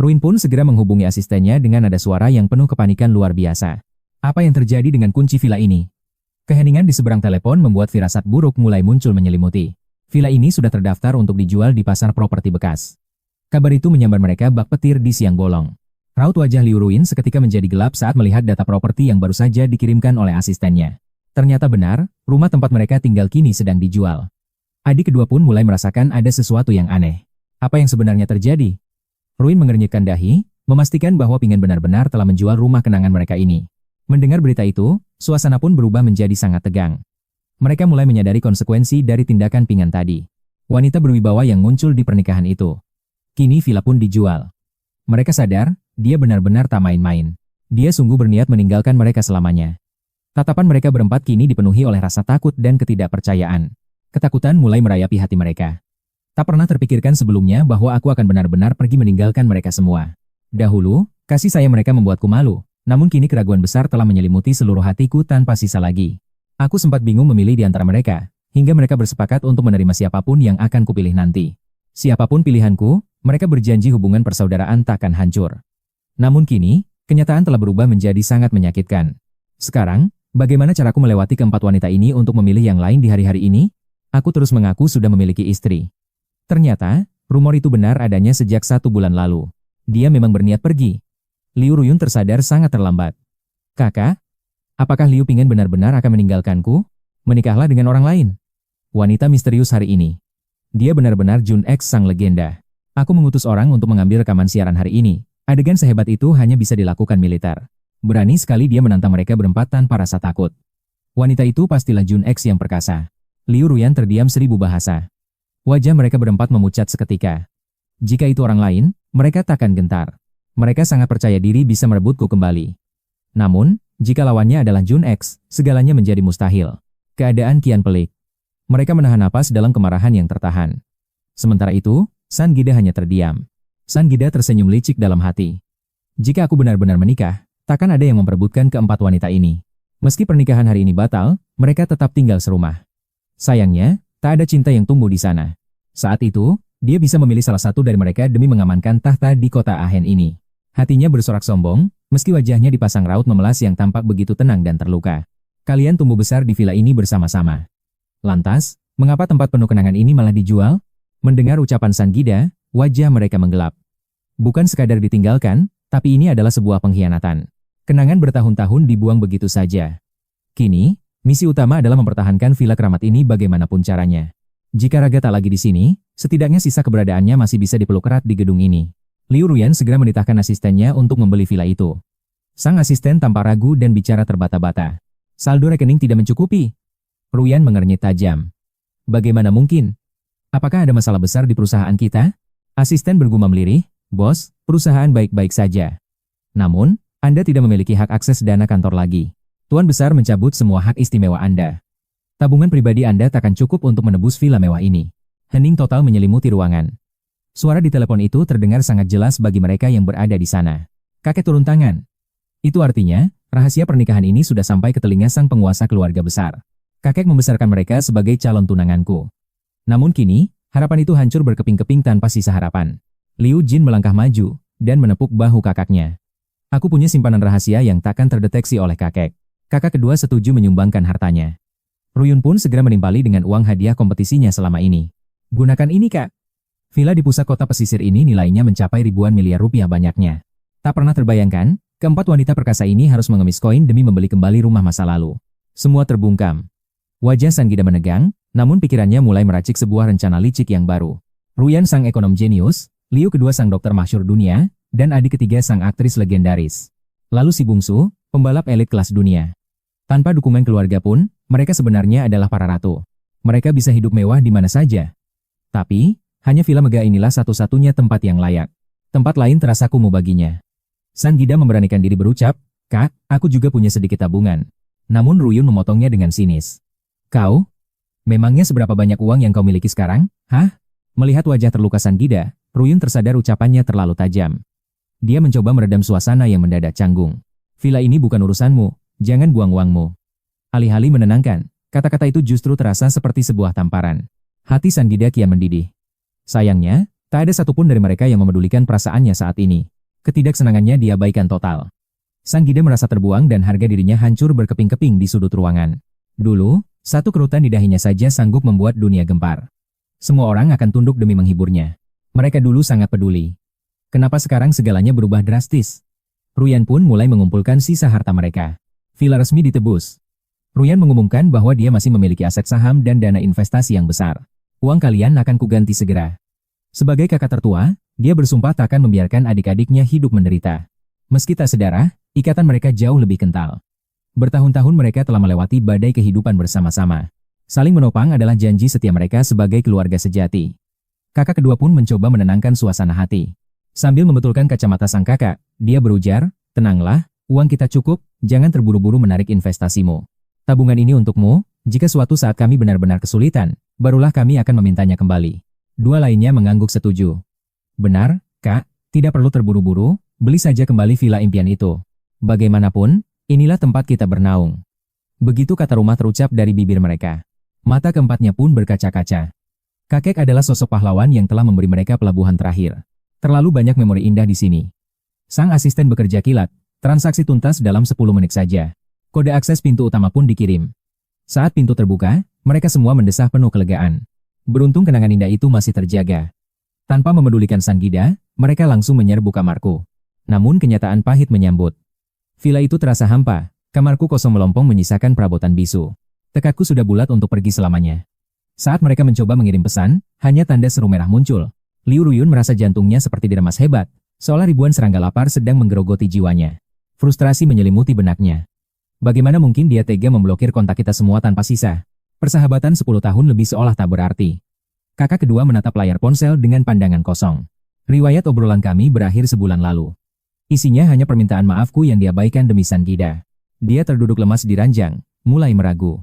Ruin pun segera menghubungi asistennya dengan nada suara yang penuh kepanikan luar biasa. Apa yang terjadi dengan kunci villa ini? Keheningan di seberang telepon membuat firasat buruk mulai muncul menyelimuti. Villa ini sudah terdaftar untuk dijual di pasar properti bekas. Kabar itu menyambar mereka bak petir di siang bolong. Raut wajah Liu Ruin seketika menjadi gelap saat melihat data properti yang baru saja dikirimkan oleh asistennya. Ternyata benar, rumah tempat mereka tinggal kini sedang dijual. Adik kedua pun mulai merasakan ada sesuatu yang aneh. Apa yang sebenarnya terjadi? Ruin mengernyitkan dahi, memastikan bahwa Pingen benar-benar telah menjual rumah kenangan mereka ini. Mendengar berita itu, suasana pun berubah menjadi sangat tegang. Mereka mulai menyadari konsekuensi dari tindakan Pingen tadi. Wanita berwibawa yang muncul di pernikahan itu. Kini villa pun dijual. Mereka sadar, dia benar-benar tak main-main. Dia sungguh berniat meninggalkan mereka selamanya. Tatapan mereka berempat kini dipenuhi oleh rasa takut dan ketidakpercayaan. Ketakutan mulai merayapi hati mereka. Tak pernah terpikirkan sebelumnya bahwa aku akan benar-benar pergi meninggalkan mereka semua. Dahulu, kasih sayang mereka membuatku malu, namun kini keraguan besar telah menyelimuti seluruh hatiku tanpa sisa lagi. Aku sempat bingung memilih di antara mereka, hingga mereka bersepakat untuk menerima siapapun yang akan kupilih nanti. Siapapun pilihanku, mereka berjanji hubungan persaudaraan takkan hancur. Namun kini, kenyataan telah berubah menjadi sangat menyakitkan. Sekarang, bagaimana caraku melewati keempat wanita ini untuk memilih yang lain di hari-hari ini? Aku terus mengaku sudah memiliki istri. Ternyata, rumor itu benar adanya sejak 1 bulan lalu. Dia memang berniat pergi. Liu Ruyun tersadar sangat terlambat. Kakak, apakah Liu Pingen benar-benar akan meninggalkanku? Menikahlah dengan orang lain. Wanita misterius hari ini. Dia benar-benar Jun X sang legenda. Aku mengutus orang untuk mengambil rekaman siaran hari ini. Adegan sehebat itu hanya bisa dilakukan militer. Berani sekali dia menantang mereka berempat tanpa rasa takut. Wanita itu pastilah Jun X yang perkasa. Liu Ruyan terdiam 1000 bahasa. Wajah mereka berempat memucat seketika. Jika itu orang lain, mereka takkan gentar. Mereka sangat percaya diri bisa merebutku kembali. Namun, jika lawannya adalah Jun X, segalanya menjadi mustahil. Keadaan kian pelik. Mereka menahan napas dalam kemarahan yang tertahan. Sementara itu, San Gida hanya terdiam. San Gida tersenyum licik dalam hati. Jika aku benar-benar menikah, takkan ada yang memperebutkan keempat wanita ini. Meski pernikahan hari ini batal, mereka tetap tinggal serumah. Sayangnya, tak ada cinta yang tumbuh di sana. Saat itu, dia bisa memilih salah satu dari mereka demi mengamankan tahta di kota Ahen ini. Hatinya bersorak sombong, meski wajahnya dipasang raut memelas yang tampak begitu tenang dan terluka. Kalian tumbuh besar di villa ini bersama-sama. Lantas, mengapa tempat penuh kenangan ini malah dijual? Mendengar ucapan San Gida, wajah mereka menggelap. Bukan sekadar ditinggalkan, tapi ini adalah sebuah pengkhianatan. Kenangan bertahun-tahun dibuang begitu saja. Kini, misi utama adalah mempertahankan villa keramat ini bagaimanapun caranya. Jika Raga tak lagi di sini, setidaknya sisa keberadaannya masih bisa dipeluk erat di gedung ini. Liu Ruyan segera menitahkan asistennya untuk membeli villa itu. Sang asisten tanpa ragu dan bicara terbata-bata. Saldo rekening tidak mencukupi. Ruyan mengernyit tajam. Bagaimana mungkin? Apakah ada masalah besar di perusahaan kita? Asisten bergumam lirih, bos, perusahaan baik-baik saja. Namun, Anda tidak memiliki hak akses dana kantor lagi. Tuan Besar mencabut semua hak istimewa Anda. Tabungan pribadi Anda takkan cukup untuk menebus villa mewah ini. Hening total menyelimuti ruangan. Suara di telepon itu terdengar sangat jelas bagi mereka yang berada di sana. Kakek turun tangan. Itu artinya, rahasia pernikahan ini sudah sampai ke telinga sang penguasa keluarga besar. Kakek membesarkan mereka sebagai calon tunanganku. Namun kini, harapan itu hancur berkeping-keping tanpa sisa harapan. Liu Jin melangkah maju, dan menepuk bahu kakaknya. Aku punya simpanan rahasia yang takkan terdeteksi oleh kakek. Kakak kedua setuju menyumbangkan hartanya. Ruyun pun segera menimpali dengan uang hadiah kompetisinya selama ini. Gunakan ini, Kak. Villa di pusat kota pesisir ini nilainya mencapai ribuan miliar rupiah banyaknya. Tak pernah terbayangkan, keempat wanita perkasa ini harus mengemis koin demi membeli kembali rumah masa lalu. Semua terbungkam. Wajah Sang Gida menegang, namun pikirannya mulai meracik sebuah rencana licik yang baru. Ruyan sang ekonom jenius, Liu kedua sang dokter masyhur dunia, dan adik ketiga sang aktris legendaris. Lalu si bungsu, pembalap elit kelas dunia. Tanpa dukungan keluarga pun, mereka sebenarnya adalah para ratu. Mereka bisa hidup mewah di mana saja. Tapi, hanya Villa Megah inilah satu-satunya tempat yang layak. Tempat lain terasa kumuh baginya. Sang Gida memberanikan diri berucap, "Kak, aku juga punya sedikit tabungan." Namun Ruyun memotongnya dengan sinis. "Kau? Memangnya seberapa banyak uang yang kau miliki sekarang? Hah?" Melihat wajah terluka Sang Gida, Ruyun tersadar ucapannya terlalu tajam. Dia mencoba meredam suasana yang mendadak canggung. "Villa ini bukan urusanmu, jangan buang uangmu." Alih-alih menenangkan, kata-kata itu justru terasa seperti sebuah tamparan. Hati Sang Gida kian mendidih. Sayangnya, tak ada satupun dari mereka yang memedulikan perasaannya saat ini. Ketidaksenangannya diabaikan total. Sang Gida merasa terbuang dan harga dirinya hancur berkeping-keping di sudut ruangan. Dulu, satu kerutan di dahinya saja sanggup membuat dunia gempar. Semua orang akan tunduk demi menghiburnya. Mereka dulu sangat peduli. Kenapa sekarang segalanya berubah drastis? Ruyan pun mulai mengumpulkan sisa harta mereka. Villa resmi ditebus. Ruyan mengumumkan bahwa dia masih memiliki aset saham dan dana investasi yang besar. "Uang kalian akan kuganti segera." Sebagai kakak tertua, dia bersumpah tak akan membiarkan adik-adiknya hidup menderita. Meski tak sedarah, ikatan mereka jauh lebih kental. Bertahun-tahun mereka telah melewati badai kehidupan bersama-sama. Saling menopang adalah janji setia mereka sebagai keluarga sejati. Kakak kedua pun mencoba menenangkan suasana hati. Sambil membetulkan kacamata sang kakak, dia berujar, "Tenanglah, uang kita cukup, jangan terburu-buru menarik investasimu. Tabungan ini untukmu, jika suatu saat kami benar-benar kesulitan, barulah kami akan memintanya kembali." Dua lainnya mengangguk setuju. "Benar, Kak, tidak perlu terburu-buru, beli saja kembali villa impian itu. Bagaimanapun, inilah tempat kita bernaung." Begitu kata rumah terucap dari bibir mereka. Mata keempatnya pun berkaca-kaca. Kakek adalah sosok pahlawan yang telah memberi mereka pelabuhan terakhir. Terlalu banyak memori indah di sini. Sang asisten bekerja kilat, transaksi tuntas dalam 10 menit saja. Kode akses pintu utama pun dikirim. Saat pintu terbuka, mereka semua mendesah penuh kelegaan. Beruntung kenangan indah itu masih terjaga. Tanpa memedulikan Sang Gida, mereka langsung menyerbu kamarku. Namun kenyataan pahit menyambut. Villa itu terasa hampa, kamarku kosong melompong menyisakan perabotan bisu. Tekadku sudah bulat untuk pergi selamanya. Saat mereka mencoba mengirim pesan, hanya tanda seru merah muncul. Liu Ruyun merasa jantungnya seperti diremas hebat, seolah ribuan serangga lapar sedang menggerogoti jiwanya. Frustrasi menyelimuti benaknya. Bagaimana mungkin dia tega memblokir kontak kita semua tanpa sisa? Persahabatan 10 tahun lebih seolah tak berarti. Kakak kedua menatap layar ponsel dengan pandangan kosong. Riwayat obrolan kami berakhir sebulan lalu. Isinya hanya permintaan maafku yang diabaikan demi Sang Gida. Dia terduduk lemas di ranjang, mulai meragu.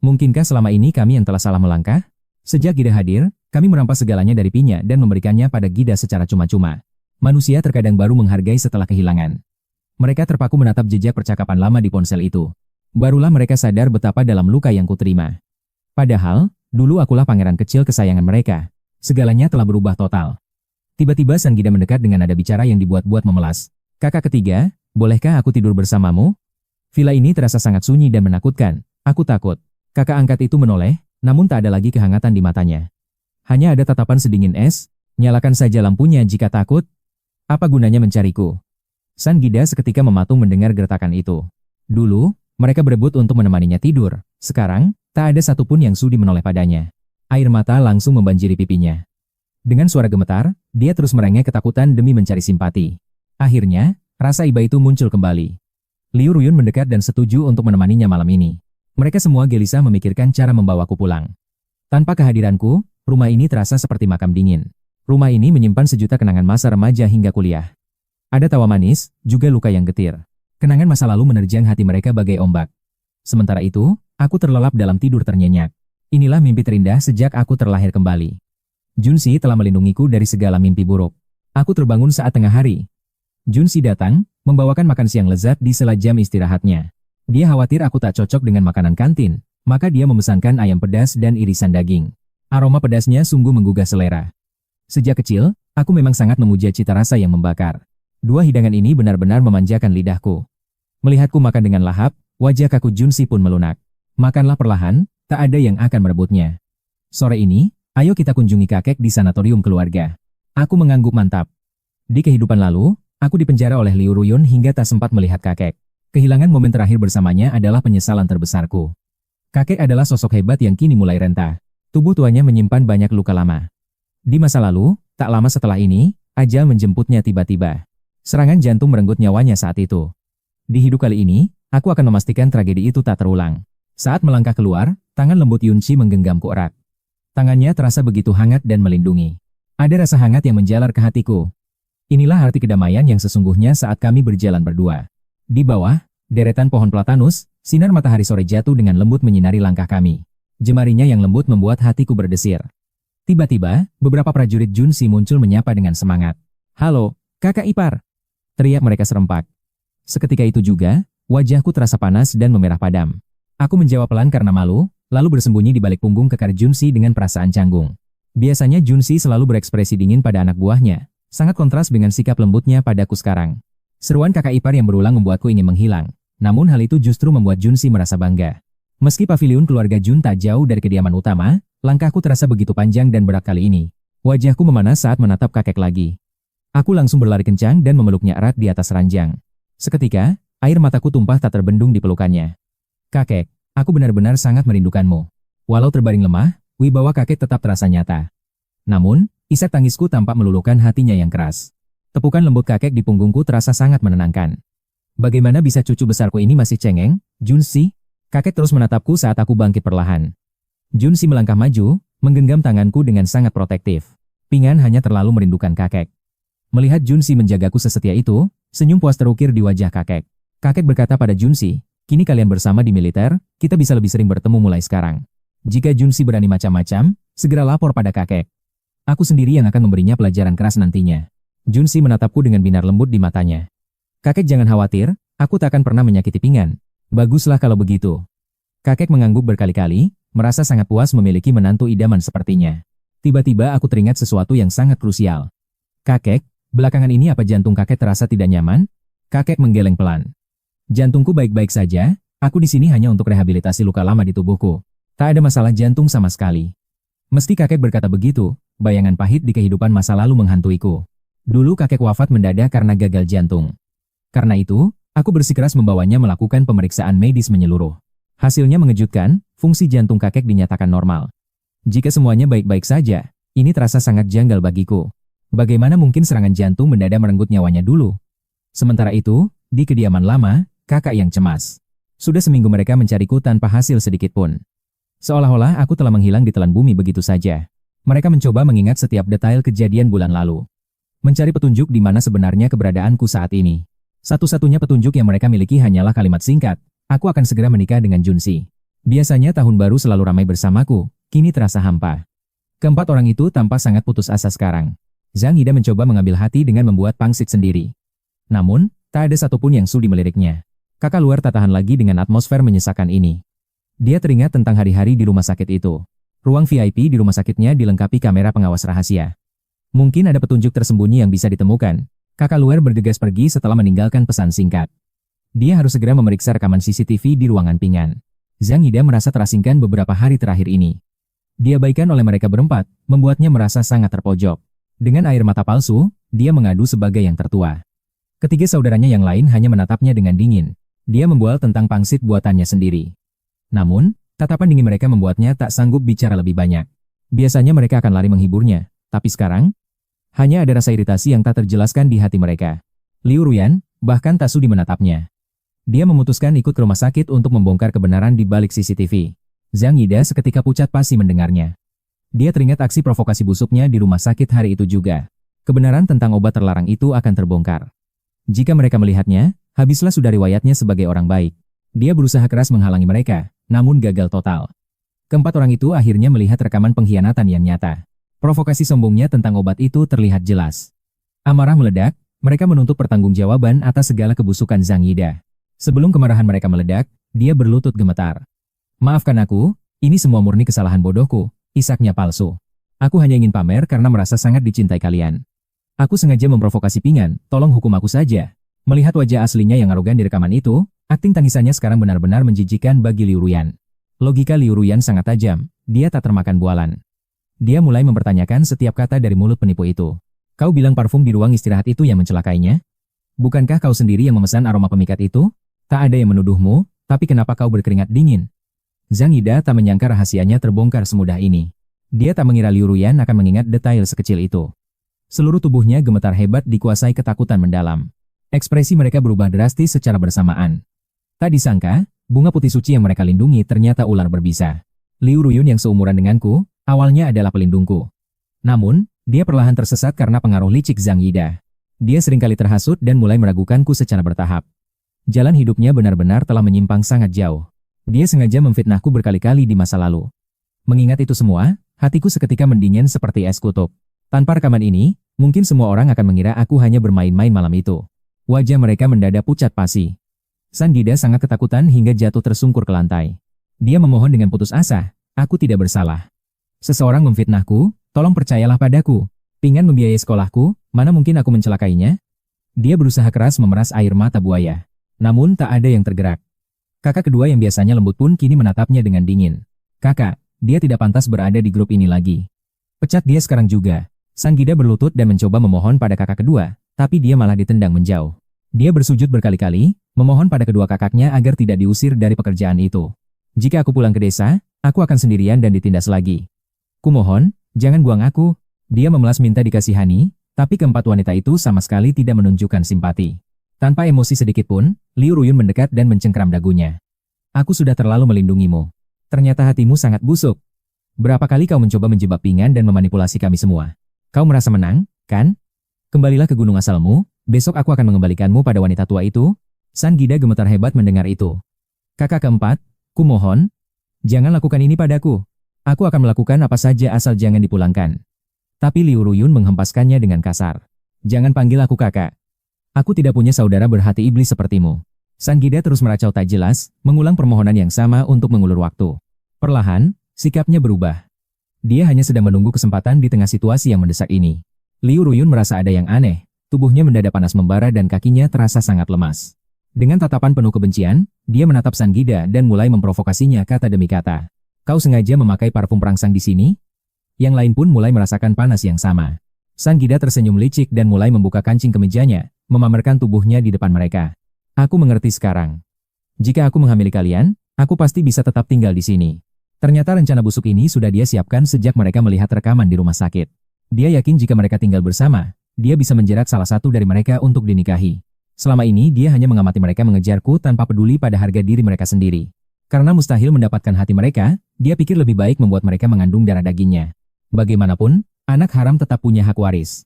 Mungkinkah selama ini kami yang telah salah melangkah? Sejak Gida hadir, kami merampas segalanya dari Pinya dan memberikannya pada Gida secara cuma-cuma. Manusia terkadang baru menghargai setelah kehilangan. Mereka terpaku menatap jejak percakapan lama di ponsel itu. Barulah mereka sadar betapa dalam luka yang kuterima. Padahal, dulu akulah pangeran kecil kesayangan mereka. Segalanya telah berubah total. Tiba-tiba Sang Gida mendekat dengan nada bicara yang dibuat-buat memelas. "Kakak ketiga, bolehkah aku tidur bersamamu?" Villa ini terasa sangat sunyi dan menakutkan. Aku takut. Kakak angkat itu menoleh, namun tak ada lagi kehangatan di matanya. Hanya ada tatapan sedingin es. "Nyalakan saja lampunya jika takut. Apa gunanya mencariku?" Sang Gida seketika mematung mendengar gertakan itu. Dulu, mereka berebut untuk menemaninya tidur. Sekarang, tak ada satupun yang sudi menoleh padanya. Air mata langsung membanjiri pipinya. Dengan suara gemetar, dia terus merengek ketakutan demi mencari simpati. Akhirnya, rasa iba itu muncul kembali. Liu Ruyun mendekat dan setuju untuk menemaninya malam ini. Mereka semua gelisah memikirkan cara membawaku pulang. Tanpa kehadiranku, rumah ini terasa seperti makam dingin. Rumah ini menyimpan sejuta kenangan masa remaja hingga kuliah. Ada tawa manis, juga luka yang getir. Kenangan masa lalu menerjang hati mereka bagai ombak. Sementara itu, aku terlelap dalam tidur ternyenyak. Inilah mimpi terindah sejak aku terlahir kembali. Junsi telah melindungiku dari segala mimpi buruk. Aku terbangun saat tengah hari. Junsi datang, membawakan makan siang lezat di sela jam istirahatnya. Dia khawatir aku tak cocok dengan makanan kantin, maka dia memesankan ayam pedas dan irisan daging. Aroma pedasnya sungguh menggugah selera. Sejak kecil, aku memang sangat memuja cita rasa yang membakar. Dua hidangan ini benar-benar memanjakan lidahku. Melihatku makan dengan lahap, wajah kaku Junsi pun melunak. Makanlah perlahan, tak ada yang akan merebutnya. Sore ini, ayo kita kunjungi kakek di sanatorium keluarga. Aku mengangguk mantap. Di kehidupan lalu, aku dipenjara oleh Liu Ruyun hingga tak sempat melihat kakek. Kehilangan momen terakhir bersamanya adalah penyesalan terbesarku. Kakek adalah sosok hebat yang kini mulai renta. Tubuh tuanya menyimpan banyak luka lama. Di masa lalu, tak lama setelah ini, ajal menjemputnya tiba-tiba. Serangan jantung merenggut nyawanya saat itu. Di hidup kali ini, aku akan memastikan tragedi itu tak terulang. Saat melangkah keluar, tangan lembut Yunshi menggenggamku erat. Tangannya terasa begitu hangat dan melindungi. Ada rasa hangat yang menjalar ke hatiku. Inilah arti kedamaian yang sesungguhnya saat kami berjalan berdua. Di bawah, deretan pohon platanus, sinar matahari sore jatuh dengan lembut menyinari langkah kami. Jemarinya yang lembut membuat hatiku berdesir. Tiba-tiba, beberapa prajurit Junshi muncul menyapa dengan semangat. "Halo, kakak ipar!" teriak mereka serempak. Seketika itu juga, wajahku terasa panas dan memerah padam. Aku menjawab pelan karena malu, lalu bersembunyi di balik punggung kekar Junshi dengan perasaan canggung. Biasanya Junshi selalu berekspresi dingin pada anak buahnya, sangat kontras dengan sikap lembutnya padaku sekarang. Seruan kakak ipar yang berulang membuatku ingin menghilang, namun hal itu justru membuat Junshi merasa bangga. Meski paviliun keluarga Jun tak jauh dari kediaman utama, langkahku terasa begitu panjang dan berat kali ini. Wajahku memanas saat menatap kakek lagi. Aku langsung berlari kencang dan memeluknya erat di atas ranjang. Seketika, air mataku tumpah tak terbendung di pelukannya. "Kakek, aku benar-benar sangat merindukanmu." Walau terbaring lemah, wibawa kakek tetap terasa nyata. Namun, isak tangisku tampak meluluhkan hatinya yang keras. Tepukan lembut kakek di punggungku terasa sangat menenangkan. Bagaimana bisa cucu besarku ini masih cengeng, Junshi? Kakek terus menatapku saat aku bangkit perlahan. Junshi melangkah maju, menggenggam tanganku dengan sangat protektif. Pingan hanya terlalu merindukan kakek. Melihat Junshi menjagaku sesetia itu, senyum puas terukir di wajah kakek. Kakek berkata pada Junshi, "Kini kalian bersama di militer, kita bisa lebih sering bertemu mulai sekarang. Jika Junshi berani macam-macam, segera lapor pada kakek. Aku sendiri yang akan memberinya pelajaran keras nantinya." Junshi menatapku dengan binar lembut di matanya. "Kakek jangan khawatir, aku tak akan pernah menyakiti Pingan." "Baguslah kalau begitu." Kakek mengangguk berkali-kali, merasa sangat puas memiliki menantu idaman sepertinya. Tiba-tiba aku teringat sesuatu yang sangat krusial. "Kakek, belakangan ini apa jantung kakek terasa tidak nyaman?" Kakek menggeleng pelan. "Jantungku baik-baik saja, aku di sini hanya untuk rehabilitasi luka lama di tubuhku. Tak ada masalah jantung sama sekali." Meski kakek berkata begitu, bayangan pahit di kehidupan masa lalu menghantuiku. Dulu kakek wafat mendadak karena gagal jantung. Karena itu, aku bersikeras membawanya melakukan pemeriksaan medis menyeluruh. Hasilnya mengejutkan, fungsi jantung kakek dinyatakan normal. Jika semuanya baik-baik saja, ini terasa sangat janggal bagiku. Bagaimana mungkin serangan jantung mendadak merenggut nyawanya dulu? Sementara itu, di kediaman lama, kakak yang cemas. Sudah seminggu mereka mencariku tanpa hasil sedikit pun. Seolah-olah aku telah menghilang di telan bumi begitu saja. Mereka mencoba mengingat setiap detail kejadian bulan lalu. Mencari petunjuk di mana sebenarnya keberadaanku saat ini. Satu-satunya petunjuk yang mereka miliki hanyalah kalimat singkat, "Aku akan segera menikah dengan Junshi." Biasanya tahun baru selalu ramai bersamaku, kini terasa hampa. Keempat orang itu tampak sangat putus asa sekarang. Zhang Yida mencoba mengambil hati dengan membuat pangsit sendiri. Namun, tak ada satupun yang sudi meliriknya. Kakak luar tak tahan lagi dengan atmosfer menyesakan ini. Dia teringat tentang hari-hari di rumah sakit itu. Ruang VIP di rumah sakitnya dilengkapi kamera pengawas rahasia. Mungkin ada petunjuk tersembunyi yang bisa ditemukan. Kakak luar bergegas pergi setelah meninggalkan pesan singkat. Dia harus segera memeriksa rekaman CCTV di ruangan Pingan. Zhang Yida merasa terasingkan beberapa hari terakhir ini. Diabaikan oleh mereka berempat, membuatnya merasa sangat terpojok. Dengan air mata palsu, dia mengadu sebagai yang tertua. Ketiga saudaranya yang lain hanya menatapnya dengan dingin. Dia membual tentang pangsit buatannya sendiri. Namun, tatapan dingin mereka membuatnya tak sanggup bicara lebih banyak. Biasanya mereka akan lari menghiburnya, tapi sekarang, hanya ada rasa iritasi yang tak terjelaskan di hati mereka. Liu Ruyan, bahkan tak sudi menatapnya. Dia memutuskan ikut ke rumah sakit untuk membongkar kebenaran di balik CCTV. Zhang Yida seketika pucat pasi mendengarnya. Dia teringat aksi provokasi busuknya di rumah sakit hari itu juga. Kebenaran tentang obat terlarang itu akan terbongkar. Jika mereka melihatnya, habislah sudah riwayatnya sebagai orang baik. Dia berusaha keras menghalangi mereka, namun gagal total. Keempat orang itu akhirnya melihat rekaman pengkhianatan yang nyata. Provokasi sombongnya tentang obat itu terlihat jelas. Amarah meledak, mereka menuntut pertanggungjawaban atas segala kebusukan Zhang Yida. Sebelum kemarahan mereka meledak, dia berlutut gemetar. "Maafkan aku, ini semua murni kesalahan bodohku," isaknya palsu. "Aku hanya ingin pamer karena merasa sangat dicintai kalian. Aku sengaja memprovokasi Pingan, tolong hukum aku saja. Melihat wajah aslinya yang arogan di rekaman itu, akting tangisannya sekarang benar-benar menjijikan bagi Liu Ruyan. Logika Liu Ruyan sangat tajam, dia tak termakan bualan. Dia mulai mempertanyakan setiap kata dari mulut penipu itu. Kau bilang parfum di ruang istirahat itu yang mencelakainya? Bukankah kau sendiri yang memesan aroma pemikat itu? Tak ada yang menuduhmu, tapi kenapa kau berkeringat dingin? Zhang Yida tak menyangka rahasianya terbongkar semudah ini. Dia tak mengira Liu Ruyan akan mengingat detail sekecil itu. Seluruh tubuhnya gemetar hebat dikuasai ketakutan mendalam. Ekspresi mereka berubah drastis secara bersamaan. Tak disangka, bunga putih suci yang mereka lindungi ternyata ular berbisa. Liu Ruyun yang seumuran denganku, awalnya adalah pelindungku. Namun, dia perlahan tersesat karena pengaruh licik Zhang Yida. Dia seringkali terhasut dan mulai meragukanku secara bertahap. Jalan hidupnya benar-benar telah menyimpang sangat jauh. Dia sengaja memfitnahku berkali-kali di masa lalu. Mengingat itu semua, hatiku seketika mendingin seperti es kutub. Tanpa rekaman ini, mungkin semua orang akan mengira aku hanya bermain-main malam itu. Wajah mereka mendadak pucat pasi. San Gida sangat ketakutan hingga jatuh tersungkur ke lantai. Dia memohon dengan putus asa, aku tidak bersalah. Seseorang memfitnahku, tolong percayalah padaku. Pingan membiayai sekolahku, mana mungkin aku mencelakainya? Dia berusaha keras memeras air mata buaya. Namun tak ada yang tergerak. Kakak kedua yang biasanya lembut pun kini menatapnya dengan dingin. Kakak, dia tidak pantas berada di grup ini lagi. Pecat dia sekarang juga. San Gida berlutut dan mencoba memohon pada kakak kedua, tapi dia malah ditendang menjauh. Dia bersujud berkali-kali, memohon pada kedua kakaknya agar tidak diusir dari pekerjaan itu. Jika aku pulang ke desa, aku akan sendirian dan ditindas lagi. Kumohon, jangan buang aku. Dia memelas minta dikasihani, tapi keempat wanita itu sama sekali tidak menunjukkan simpati. Tanpa emosi sedikit pun, Liu Ruyun mendekat dan mencengkram dagunya. Aku sudah terlalu melindungimu. Ternyata hatimu sangat busuk. Berapa kali kau mencoba menjebak Pingan dan memanipulasi kami semua? Kau merasa menang, kan? Kembalilah ke gunung asalmu, besok aku akan mengembalikanmu pada wanita tua itu. San Gida gemetar hebat mendengar itu. Kakak keempat, kumohon, jangan lakukan ini padaku. Aku akan melakukan apa saja asal jangan dipulangkan. Tapi Liu Ruyun menghempaskannya dengan kasar. Jangan panggil aku kakak. Aku tidak punya saudara berhati iblis sepertimu. San Gida terus meracau tak jelas, mengulang permohonan yang sama untuk mengulur waktu. Perlahan, sikapnya berubah. Dia hanya sedang menunggu kesempatan di tengah situasi yang mendesak ini. Liu Ruyun merasa ada yang aneh, tubuhnya mendadak panas membara dan kakinya terasa sangat lemas. Dengan tatapan penuh kebencian, dia menatap San Gida dan mulai memprovokasinya kata demi kata. Kau sengaja memakai parfum perangsang di sini? Yang lain pun mulai merasakan panas yang sama. San Gida tersenyum licik dan mulai membuka kancing kemejanya, memamerkan tubuhnya di depan mereka. Aku mengerti sekarang. Jika aku menghamili kalian, aku pasti bisa tetap tinggal di sini. Ternyata rencana busuk ini sudah dia siapkan sejak mereka melihat rekaman di rumah sakit. Dia yakin jika mereka tinggal bersama, dia bisa menjerat salah satu dari mereka untuk dinikahi. Selama ini dia hanya mengamati mereka mengejarku tanpa peduli pada harga diri mereka sendiri. Karena mustahil mendapatkan hati mereka, dia pikir lebih baik membuat mereka mengandung darah dagingnya. Bagaimanapun, anak haram tetap punya hak waris.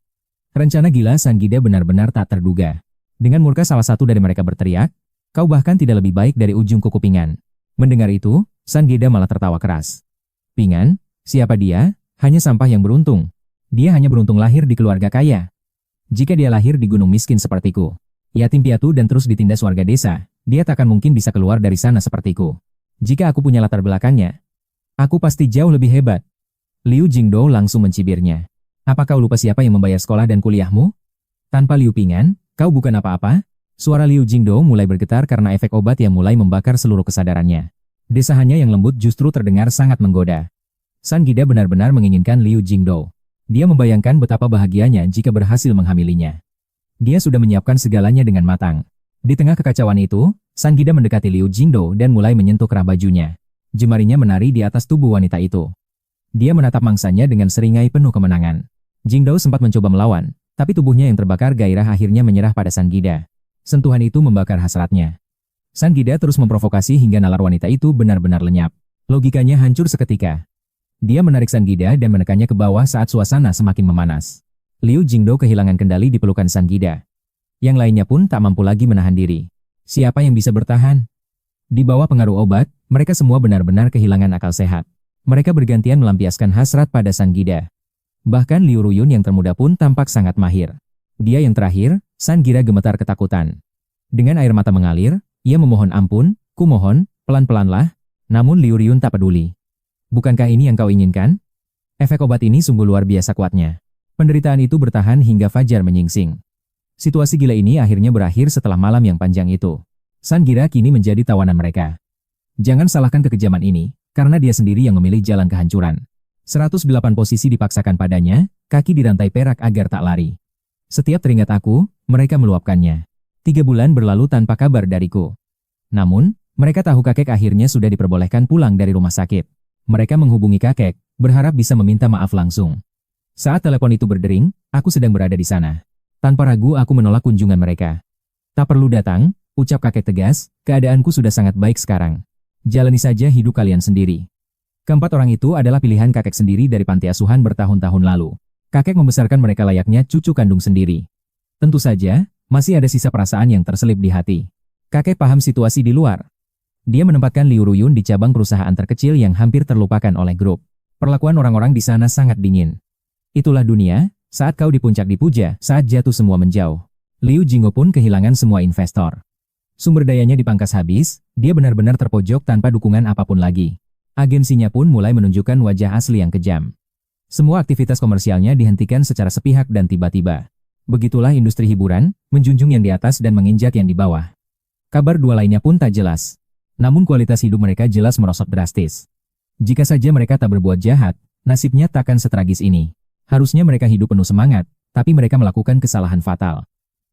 Rencana gila San Gida benar-benar tak terduga. Dengan murka salah satu dari mereka berteriak, kau bahkan tidak lebih baik dari ujung kuku Pingan. Mendengar itu, San Gida malah tertawa keras. Pingan, siapa dia? Hanya sampah yang beruntung. Dia hanya beruntung lahir di keluarga kaya. Jika dia lahir di gunung miskin sepertiku, yatim piatu dan terus ditindas warga desa, dia takkan mungkin bisa keluar dari sana sepertiku. Jika aku punya latar belakangnya, aku pasti jauh lebih hebat. Liu Jingdou langsung mencibirnya. Apa kau lupa siapa yang membayar sekolah dan kuliahmu? Tanpa Liu Pingan, kau bukan apa-apa? Suara Liu Jingdou mulai bergetar karena efek obat yang mulai membakar seluruh kesadarannya. Desahannya yang lembut justru terdengar sangat menggoda. San Gida benar-benar menginginkan Liu Jingdou. Dia membayangkan betapa bahagianya jika berhasil menghamilinya. Dia sudah menyiapkan segalanya dengan matang. Di tengah kekacauan itu, San Gida mendekati Liu Jingdou dan mulai menyentuh kerah bajunya. Jemarinya menari di atas tubuh wanita itu. Dia menatap mangsanya dengan seringai penuh kemenangan. Jingdou sempat mencoba melawan, tapi tubuhnya yang terbakar gairah akhirnya menyerah pada San Gida. Sentuhan itu membakar hasratnya. San Gida terus memprovokasi hingga nalar wanita itu benar-benar lenyap. Logikanya hancur seketika. Dia menarik San Gida dan menekannya ke bawah saat suasana semakin memanas. Liu Jingdou kehilangan kendali di pelukan San Gida. Yang lainnya pun tak mampu lagi menahan diri. Siapa yang bisa bertahan? Di bawah pengaruh obat, mereka semua benar-benar kehilangan akal sehat. Mereka bergantian melampiaskan hasrat pada San Gida. Bahkan Liu Ruyun yang termuda pun tampak sangat mahir. Dia yang terakhir, San Gida gemetar ketakutan. Dengan air mata mengalir, ia memohon ampun, kumohon, pelan-pelanlah, namun Liu Ruyun tak peduli. Bukankah ini yang kau inginkan? Efek obat ini sungguh luar biasa kuatnya. Penderitaan itu bertahan hingga fajar menyingsing. Situasi gila ini akhirnya berakhir setelah malam yang panjang itu. San Gira kini menjadi tawanan mereka. Jangan salahkan kekejaman ini, karena dia sendiri yang memilih jalan kehancuran. 108 posisi dipaksakan padanya, kaki dirantai perak agar tak lari. Setiap teringat aku, mereka meluapkannya. 3 bulan berlalu tanpa kabar dariku. Namun, mereka tahu kakek akhirnya sudah diperbolehkan pulang dari rumah sakit. Mereka menghubungi kakek, berharap bisa meminta maaf langsung. Saat telepon itu berdering, aku sedang berada di sana. Tanpa ragu aku menolak kunjungan mereka. Tak perlu datang, ucap kakek tegas, keadaanku sudah sangat baik sekarang. Jalani saja hidup kalian sendiri. Keempat orang itu adalah pilihan kakek sendiri dari panti asuhan bertahun-tahun lalu. Kakek membesarkan mereka layaknya cucu kandung sendiri. Tentu saja, masih ada sisa perasaan yang terselip di hati. Kakek paham situasi di luar. Dia menempatkan Liu Ruyun di cabang perusahaan terkecil yang hampir terlupakan oleh grup. Perlakuan orang-orang di sana sangat dingin. Itulah dunia, saat kau di puncak dipuja, saat jatuh semua menjauh. Liu Jinggo pun kehilangan semua investor. Sumber dayanya dipangkas habis, dia benar-benar terpojok tanpa dukungan apapun lagi. Agensinya pun mulai menunjukkan wajah asli yang kejam. Semua aktivitas komersialnya dihentikan secara sepihak dan tiba-tiba. Begitulah industri hiburan, menjunjung yang di atas dan menginjak yang di bawah. Kabar dua lainnya pun tak jelas. Namun kualitas hidup mereka jelas merosot drastis. Jika saja mereka tak berbuat jahat, nasibnya takkan setragis ini. Harusnya mereka hidup penuh semangat, tapi mereka melakukan kesalahan fatal.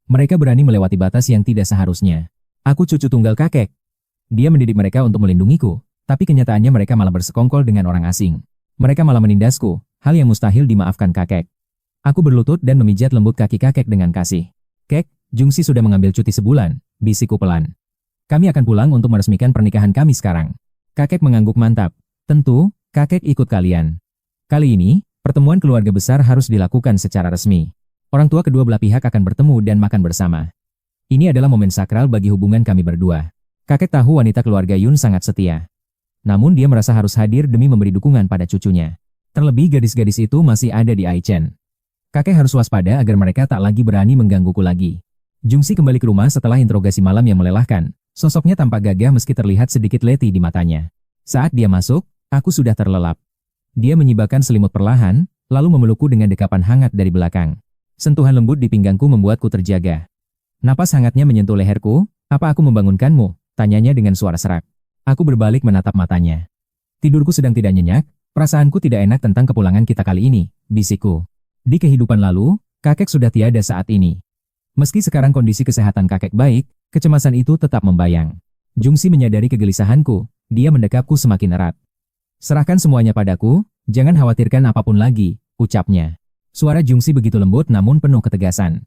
Mereka berani melewati batas yang tidak seharusnya. Aku cucu tunggal kakek. Dia mendidik mereka untuk melindungiku, tapi kenyataannya mereka malah bersekongkol dengan orang asing. Mereka malah menindasku, hal yang mustahil dimaafkan kakek. Aku berlutut dan memijat lembut kaki kakek dengan kasih. Kek, Jungsi sudah mengambil cuti sebulan, bisikku pelan. Kami akan pulang untuk meresmikan pernikahan kami sekarang. Kakek mengangguk mantap. Tentu, kakek ikut kalian. Kali ini, pertemuan keluarga besar harus dilakukan secara resmi. Orang tua kedua belah pihak akan bertemu dan makan bersama. Ini adalah momen sakral bagi hubungan kami berdua. Kakek tahu wanita keluarga Yun sangat setia. Namun dia merasa harus hadir demi memberi dukungan pada cucunya. Terlebih gadis-gadis itu masih ada di Aichen. Kakek harus waspada agar mereka tak lagi berani menggangguku lagi. Jungsi kembali ke rumah setelah interogasi malam yang melelahkan. Sosoknya tampak gagah meski terlihat sedikit letih di matanya. Saat dia masuk, aku sudah terlelap. Dia menyibakkan selimut perlahan, lalu memelukku dengan dekapan hangat dari belakang. Sentuhan lembut di pinggangku membuatku terjaga. Napas hangatnya menyentuh leherku. Apa aku membangunkanmu? Tanyanya dengan suara serak. Aku berbalik menatap matanya. Tidurku sedang tidak nyenyak, perasaanku tidak enak tentang kepulangan kita kali ini, bisikku. Di kehidupan lalu, kakek sudah tiada saat ini. Meski sekarang kondisi kesehatan kakek baik, kecemasan itu tetap membayang. Jungsi menyadari kegelisahanku, dia mendekapku semakin erat. Serahkan semuanya padaku, jangan khawatirkan apapun lagi, ucapnya. Suara Jungsi begitu lembut namun penuh ketegasan.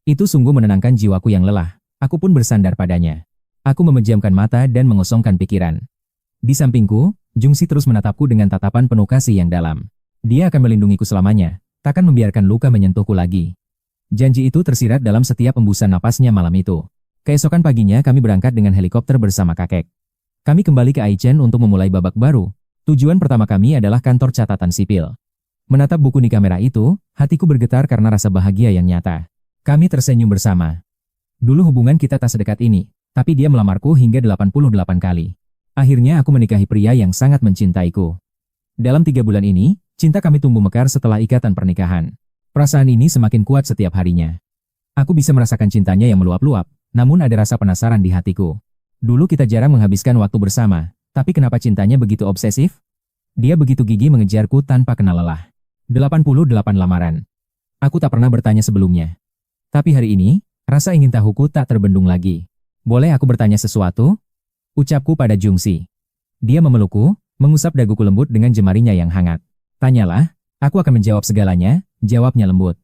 Itu sungguh menenangkan jiwaku yang lelah, aku pun bersandar padanya. Aku memejamkan mata dan mengosongkan pikiran. Di sampingku, Jungsi terus menatapku dengan tatapan penuh kasih yang dalam. Dia akan melindungiku selamanya, takkan membiarkan luka menyentuhku lagi. Janji itu tersirat dalam setiap embusan napasnya malam itu. Keesokan paginya kami berangkat dengan helikopter bersama kakek. Kami kembali ke Aichen untuk memulai babak baru. Tujuan pertama kami adalah kantor catatan sipil. Menatap buku nikah merah itu, hatiku bergetar karena rasa bahagia yang nyata. Kami tersenyum bersama. Dulu hubungan kita tak sedekat ini, tapi dia melamarku hingga 88 kali. Akhirnya aku menikahi pria yang sangat mencintaiku. Dalam 3 bulan ini, cinta kami tumbuh mekar setelah ikatan pernikahan. Perasaan ini semakin kuat setiap harinya. Aku bisa merasakan cintanya yang meluap-luap, namun ada rasa penasaran di hatiku. Dulu kita jarang menghabiskan waktu bersama. Tapi kenapa cintanya begitu obsesif? Dia begitu gigih mengejarku tanpa kenal lelah. 88 lamaran. Aku tak pernah bertanya sebelumnya. Tapi hari ini, rasa ingin tahuku tak terbendung lagi. Boleh aku bertanya sesuatu? Ucapku pada Jungsi. Dia memelukku, mengusap daguku lembut dengan jemarinya yang hangat. Tanyalah, aku akan menjawab segalanya, jawabnya lembut.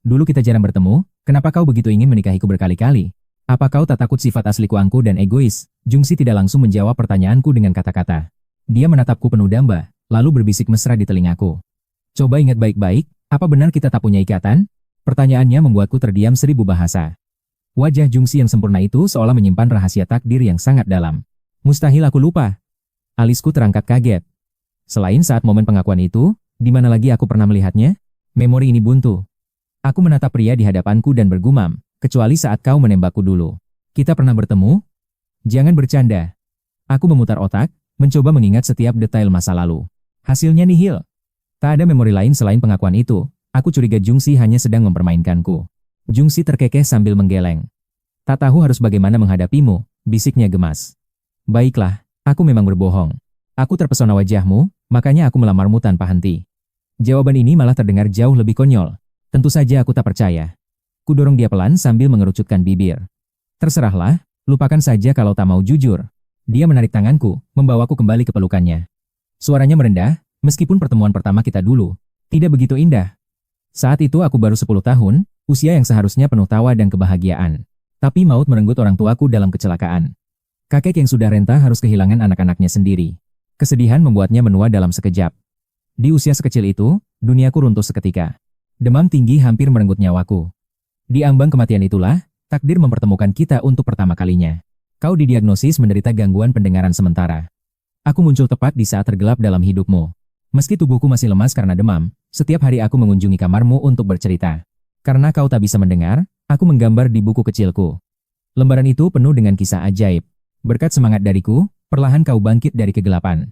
Dulu kita jarang bertemu, kenapa kau begitu ingin menikahiku berkali-kali? Apa kau tak takut sifat asliku angkuh dan egois? Jungsi tidak langsung menjawab pertanyaanku dengan kata-kata. Dia menatapku penuh damba, lalu berbisik mesra di telingaku. Coba ingat baik-baik, apa benar kita tak punya ikatan? Pertanyaannya membuatku terdiam 1000 bahasa. Wajah Jungsi yang sempurna itu seolah menyimpan rahasia takdir yang sangat dalam. Mustahil aku lupa. Alisku terangkat kaget. Selain saat momen pengakuan itu, di mana lagi aku pernah melihatnya? Memori ini buntu. Aku menatap pria di hadapanku dan bergumam. Kecuali saat kau menembakku dulu. Kita pernah bertemu? Jangan bercanda. Aku memutar otak, mencoba mengingat setiap detail masa lalu. Hasilnya nihil. Tak ada memori lain selain pengakuan itu, Aku curiga Jungsi hanya sedang mempermainkanku. Jungsi terkekeh sambil menggeleng. Tak tahu harus bagaimana menghadapimu, bisiknya gemas. Baiklah, aku memang berbohong. Aku terpesona wajahmu, makanya aku melamarmu tanpa henti. Jawaban ini malah terdengar jauh lebih konyol. Tentu saja aku tak percaya. Kudorong dia pelan sambil mengerucutkan bibir. Terserahlah, lupakan saja kalau tak mau jujur. Dia menarik tanganku, membawaku kembali ke pelukannya. Suaranya merendah, meskipun pertemuan pertama kita dulu tidak begitu indah. Saat itu aku baru 10 tahun, usia yang seharusnya penuh tawa dan kebahagiaan. Tapi maut merenggut orang tuaku dalam kecelakaan. Kakek yang sudah renta harus kehilangan anak-anaknya sendiri. Kesedihan membuatnya menua dalam sekejap. Di usia sekecil itu, duniaku runtuh seketika. Demam tinggi hampir merenggut nyawaku. Di ambang kematian itulah, takdir mempertemukan kita untuk pertama kalinya. Kau didiagnosis menderita gangguan pendengaran sementara. Aku muncul tepat di saat tergelap dalam hidupmu. Meski tubuhku masih lemas karena demam, setiap hari aku mengunjungi kamarmu untuk bercerita. Karena kau tak bisa mendengar, aku menggambar di buku kecilku. Lembaran itu penuh dengan kisah ajaib. Berkat semangat dariku, perlahan kau bangkit dari kegelapan.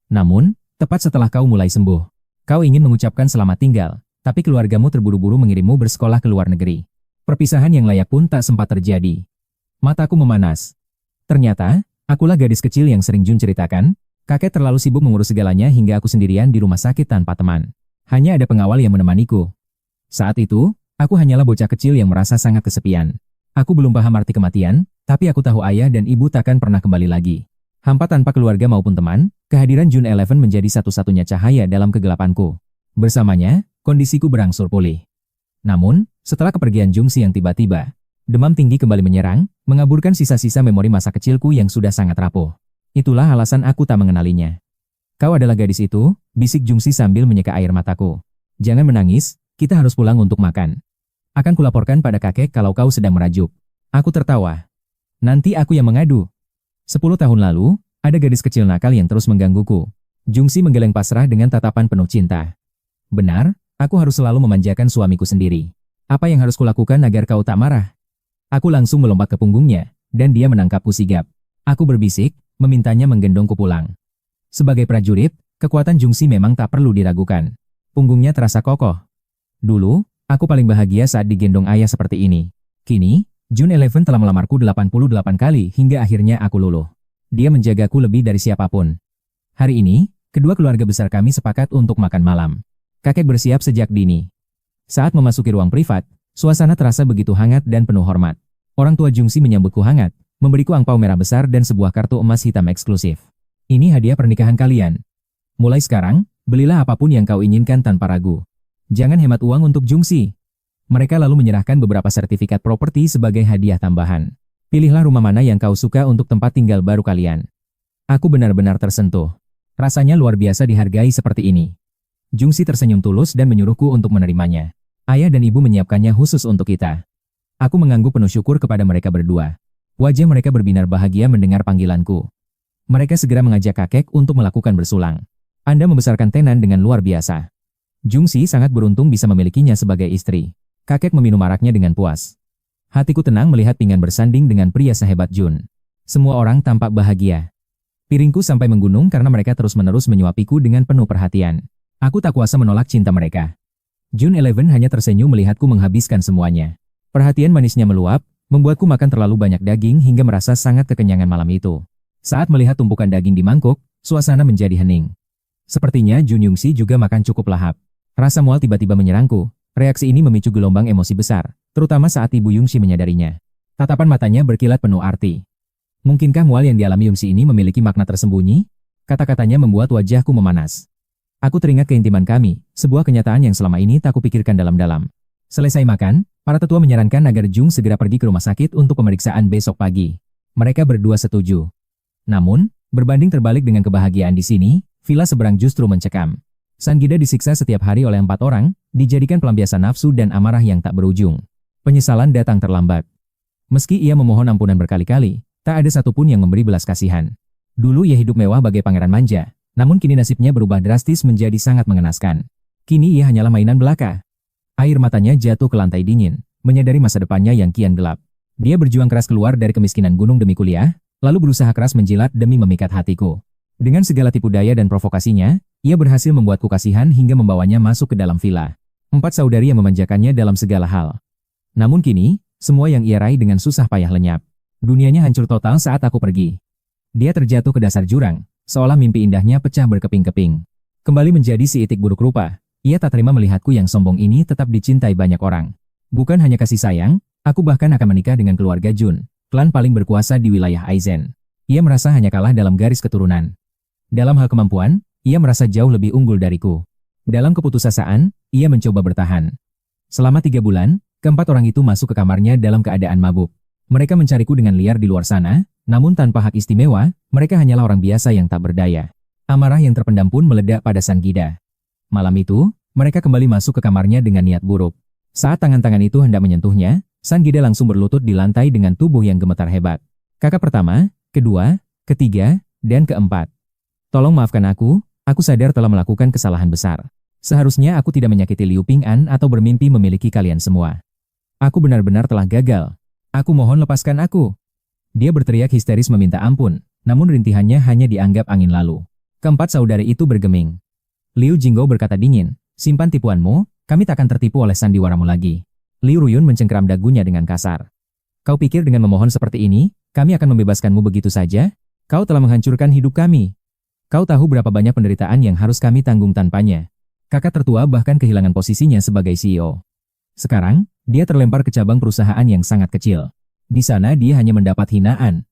Namun, tepat setelah kau mulai sembuh, kau ingin mengucapkan selamat tinggal, tapi keluargamu terburu-buru mengirimmu bersekolah ke luar negeri. Perpisahan yang layak pun tak sempat terjadi. Mataku memanas. Ternyata, akulah gadis kecil yang sering Jun ceritakan. Kakek terlalu sibuk mengurus segalanya hingga aku sendirian di rumah sakit tanpa teman. Hanya ada pengawal yang menemaniku. Saat itu, aku hanyalah bocah kecil yang merasa sangat kesepian. Aku belum paham arti kematian, tapi aku tahu ayah dan ibu takkan pernah kembali lagi. Hampa tanpa keluarga maupun teman, kehadiran Jun 11 menjadi satu-satunya cahaya dalam kegelapanku. Bersamanya, kondisiku berangsur pulih. Namun, setelah kepergian Jungsi yang tiba-tiba, demam tinggi kembali menyerang, mengaburkan sisa-sisa memori masa kecilku yang sudah sangat rapuh. Itulah alasan aku tak mengenalinya. Kau adalah gadis itu, bisik Jungsi sambil menyeka air mataku. Jangan menangis, kita harus pulang untuk makan. Akan kulaporkan pada kakek kalau kau sedang merajuk. Aku tertawa. Nanti aku yang mengadu. 10 tahun lalu, ada gadis kecil nakal yang terus menggangguku. Jungsi menggeleng pasrah dengan tatapan penuh cinta. Benar, aku harus selalu memanjakan suamiku sendiri. Apa yang harus kulakukan agar kau tak marah? Aku langsung melompat ke punggungnya, dan dia menangkapku sigap. Aku berbisik, memintanya menggendongku pulang. Sebagai prajurit, kekuatan Jungsi memang tak perlu diragukan. Punggungnya terasa kokoh. Dulu, aku paling bahagia saat digendong ayah seperti ini. Kini, Jun 11 telah melamarku 88 kali hingga akhirnya aku luluh. Dia menjagaku lebih dari siapapun. Hari ini, kedua keluarga besar kami sepakat untuk makan malam. Kakek bersiap sejak dini. Saat memasuki ruang privat, suasana terasa begitu hangat dan penuh hormat. Orang tua Jungsi menyambutku hangat, memberiku angpau merah besar dan sebuah kartu emas hitam eksklusif. Ini hadiah pernikahan kalian. Mulai sekarang, belilah apapun yang kau inginkan tanpa ragu. Jangan hemat uang untuk Jungsi. Mereka lalu menyerahkan beberapa sertifikat properti sebagai hadiah tambahan. Pilihlah rumah mana yang kau suka untuk tempat tinggal baru kalian. Aku benar-benar tersentuh. Rasanya luar biasa dihargai seperti ini. Jungsi tersenyum tulus dan menyuruhku untuk menerimanya. Ayah dan ibu menyiapkannya khusus untuk kita. Aku mengangguk penuh syukur kepada mereka berdua. Wajah mereka berbinar bahagia mendengar panggilanku. Mereka segera mengajak kakek untuk melakukan bersulang. Anda membesarkan Tenan dengan luar biasa. Jungsi sangat beruntung bisa memilikinya sebagai istri. Kakek meminum araknya dengan puas. Hatiku tenang melihat pinggan bersanding dengan pria sehebat Jun. Semua orang tampak bahagia. Piringku sampai menggunung karena mereka terus-menerus menyuapiku dengan penuh perhatian. Aku tak kuasa menolak cinta mereka. Jun 11 hanya tersenyum melihatku menghabiskan semuanya. Perhatian manisnya meluap, membuatku makan terlalu banyak daging hingga merasa sangat kekenyangan malam itu. Saat melihat tumpukan daging di mangkuk, suasana menjadi hening. Sepertinya Jun Yungsi juga makan cukup lahap. Rasa mual tiba-tiba menyerangku. Reaksi ini memicu gelombang emosi besar, terutama saat ibu Yungsi menyadarinya. Tatapan matanya berkilat penuh arti. Mungkinkah mual yang dialami Yungsi ini memiliki makna tersembunyi? Kata-katanya membuat wajahku memanas. Aku teringat keintiman kami, sebuah kenyataan yang selama ini tak kupikirkan dalam-dalam. Selesai makan, para tetua menyarankan agar Jung segera pergi ke rumah sakit untuk pemeriksaan besok pagi. Mereka berdua setuju. Namun, berbanding terbalik dengan kebahagiaan di sini, villa seberang justru mencekam. Sanggida disiksa setiap hari oleh 4 orang, dijadikan pelampiasan nafsu dan amarah yang tak berujung. Penyesalan datang terlambat. Meski ia memohon ampunan berkali-kali, tak ada satupun yang memberi belas kasihan. Dulu ia hidup mewah bagai pangeran manja, namun kini nasibnya berubah drastis menjadi sangat mengenaskan. Kini ia hanyalah mainan belaka. Air matanya jatuh ke lantai dingin, menyadari masa depannya yang kian gelap. Dia berjuang keras keluar dari kemiskinan gunung demi kuliah, lalu berusaha keras menjilat demi memikat hatiku. Dengan segala tipu daya dan provokasinya, ia berhasil membuatku kasihan hingga membawanya masuk ke dalam villa. Empat saudari yang memanjakannya dalam segala hal. Namun kini, semua yang ia raih dengan susah payah lenyap. Dunianya hancur total saat aku pergi. Dia terjatuh ke dasar jurang, seolah mimpi indahnya pecah berkeping-keping. Kembali menjadi si itik buruk rupa, ia tak terima melihatku yang sombong ini tetap dicintai banyak orang. Bukan hanya kasih sayang, aku bahkan akan menikah dengan keluarga Jun, klan paling berkuasa di wilayah Aizen. Ia merasa hanya kalah dalam garis keturunan. Dalam hal kemampuan, ia merasa jauh lebih unggul dariku. Dalam keputusasaan, ia mencoba bertahan. Selama 3 bulan, keempat orang itu masuk ke kamarnya dalam keadaan mabuk. Mereka mencariku dengan liar di luar sana, namun tanpa hak istimewa, mereka hanyalah orang biasa yang tak berdaya. Amarah yang terpendam pun meledak pada Sangida. Malam itu, mereka kembali masuk ke kamarnya dengan niat buruk. Saat tangan-tangan itu hendak menyentuhnya, Sangida langsung berlutut di lantai dengan tubuh yang gemetar hebat. Kakak pertama, kedua, ketiga, dan keempat. Tolong maafkan aku sadar telah melakukan kesalahan besar. Seharusnya aku tidak menyakiti Liu Ping'an atau bermimpi memiliki kalian semua. Aku benar-benar telah gagal. Aku mohon lepaskan aku. Dia berteriak histeris meminta ampun, namun rintihannya hanya dianggap angin lalu. Keempat saudari itu bergeming. Liu Jinggo berkata dingin, simpan tipuanmu, kami takkan tertipu oleh sandiwaramu lagi. Liu Ruyun mencengkeram dagunya dengan kasar. Kau pikir dengan memohon seperti ini, kami akan membebaskanmu begitu saja? Kau telah menghancurkan hidup kami. Kau tahu berapa banyak penderitaan yang harus kami tanggung tanpanya. Kakak tertua bahkan kehilangan posisinya sebagai CEO. Sekarang, dia terlempar ke cabang perusahaan yang sangat kecil. Di sana dia hanya mendapat hinaan.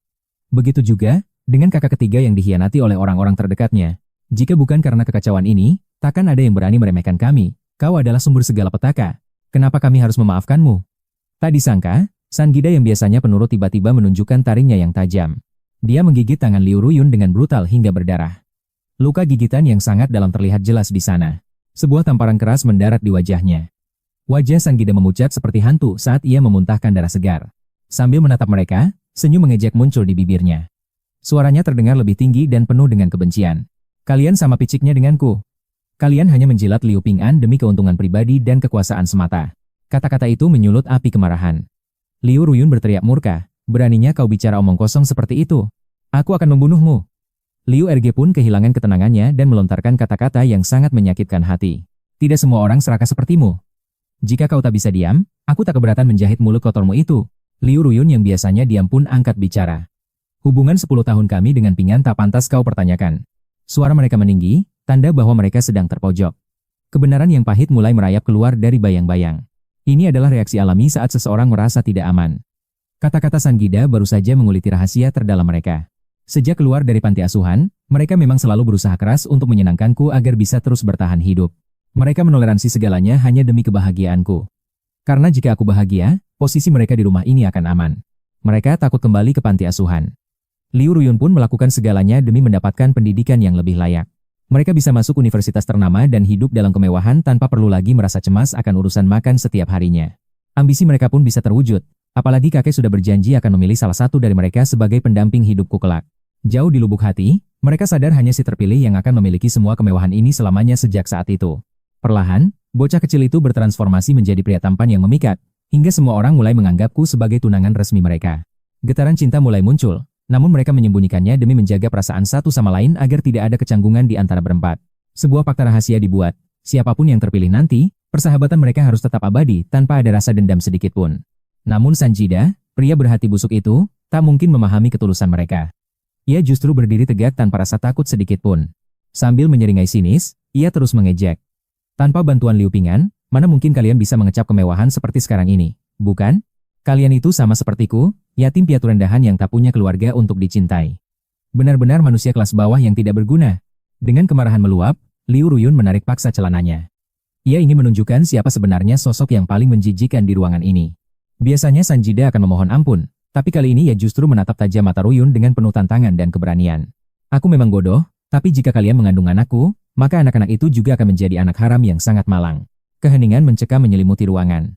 Begitu juga dengan kakak ketiga yang dikhianati oleh orang-orang terdekatnya. Jika bukan karena kekacauan ini, takkan ada yang berani meremehkan kami. Kau adalah sumber segala petaka. Kenapa kami harus memaafkanmu? Tak disangka, Sangida yang biasanya penurut tiba-tiba menunjukkan taringnya yang tajam. Dia menggigit tangan Liu Ruyun dengan brutal hingga berdarah. Luka gigitan yang sangat dalam terlihat jelas di sana. Sebuah tamparan keras mendarat di wajahnya. Wajah Sangida memucat seperti hantu saat ia memuntahkan darah segar. Sambil menatap mereka, senyum mengejek muncul di bibirnya. Suaranya terdengar lebih tinggi dan penuh dengan kebencian. Kalian sama piciknya denganku. Kalian hanya menjilat Liu Ping'an demi keuntungan pribadi dan kekuasaan semata. Kata-kata itu menyulut api kemarahan. Liu Ruyun berteriak murka, beraninya kau bicara omong kosong seperti itu. Aku akan membunuhmu. Liu RG pun kehilangan ketenangannya dan melontarkan kata-kata yang sangat menyakitkan hati. Tidak semua orang serakah sepertimu. Jika kau tak bisa diam, aku tak keberatan menjahit mulut kotormu itu. Liu Ruyun yang biasanya diam pun angkat bicara. Hubungan 10 tahun kami dengan Ping'an tak pantas kau pertanyakan. Suara mereka meninggi, tanda bahwa mereka sedang terpojok. Kebenaran yang pahit mulai merayap keluar dari bayang-bayang. Ini adalah reaksi alami saat seseorang merasa tidak aman. Kata-kata Sangida baru saja menguliti rahasia terdalam mereka. Sejak keluar dari panti asuhan, mereka memang selalu berusaha keras untuk menyenangkanku agar bisa terus bertahan hidup. Mereka menoleransi segalanya hanya demi kebahagiaanku. Karena jika aku bahagia, posisi mereka di rumah ini akan aman. Mereka takut kembali ke panti asuhan. Liu Ruyun pun melakukan segalanya demi mendapatkan pendidikan yang lebih layak. Mereka bisa masuk universitas ternama dan hidup dalam kemewahan tanpa perlu lagi merasa cemas akan urusan makan setiap harinya. Ambisi mereka pun bisa terwujud, apalagi kakek sudah berjanji akan memilih salah satu dari mereka sebagai pendamping hidupku kelak. Jauh di lubuk hati, mereka sadar hanya si terpilih yang akan memiliki semua kemewahan ini selamanya sejak saat itu. Perlahan, bocah kecil itu bertransformasi menjadi pria tampan yang memikat, hingga semua orang mulai menganggapku sebagai tunangan resmi mereka. Getaran cinta mulai muncul, namun mereka menyembunyikannya demi menjaga perasaan satu sama lain agar tidak ada kecanggungan di antara berempat. Sebuah fakta rahasia dibuat, siapapun yang terpilih nanti, persahabatan mereka harus tetap abadi tanpa ada rasa dendam sedikit pun. Namun Sanjida, pria berhati busuk itu, tak mungkin memahami ketulusan mereka. Ia justru berdiri tegak tanpa rasa takut sedikit pun. Sambil menyeringai sinis, ia terus mengejek. Tanpa bantuan Liu Ping'an, mana mungkin kalian bisa mengecap kemewahan seperti sekarang ini, bukan? Kalian itu sama sepertiku, yatim piatu rendahan yang tak punya keluarga untuk dicintai. Benar-benar manusia kelas bawah yang tidak berguna. Dengan kemarahan meluap, Liu Ruyun menarik paksa celananya. Ia ingin menunjukkan siapa sebenarnya sosok yang paling menjijikan di ruangan ini. Biasanya Sanjida akan memohon ampun, tapi kali ini ia justru menatap tajam mata Ruyun dengan penuh tantangan dan keberanian. Aku memang bodoh, tapi jika kalian mengandung anakku, maka anak-anak itu juga akan menjadi anak haram yang sangat malang. Keheningan mencekam menyelimuti ruangan.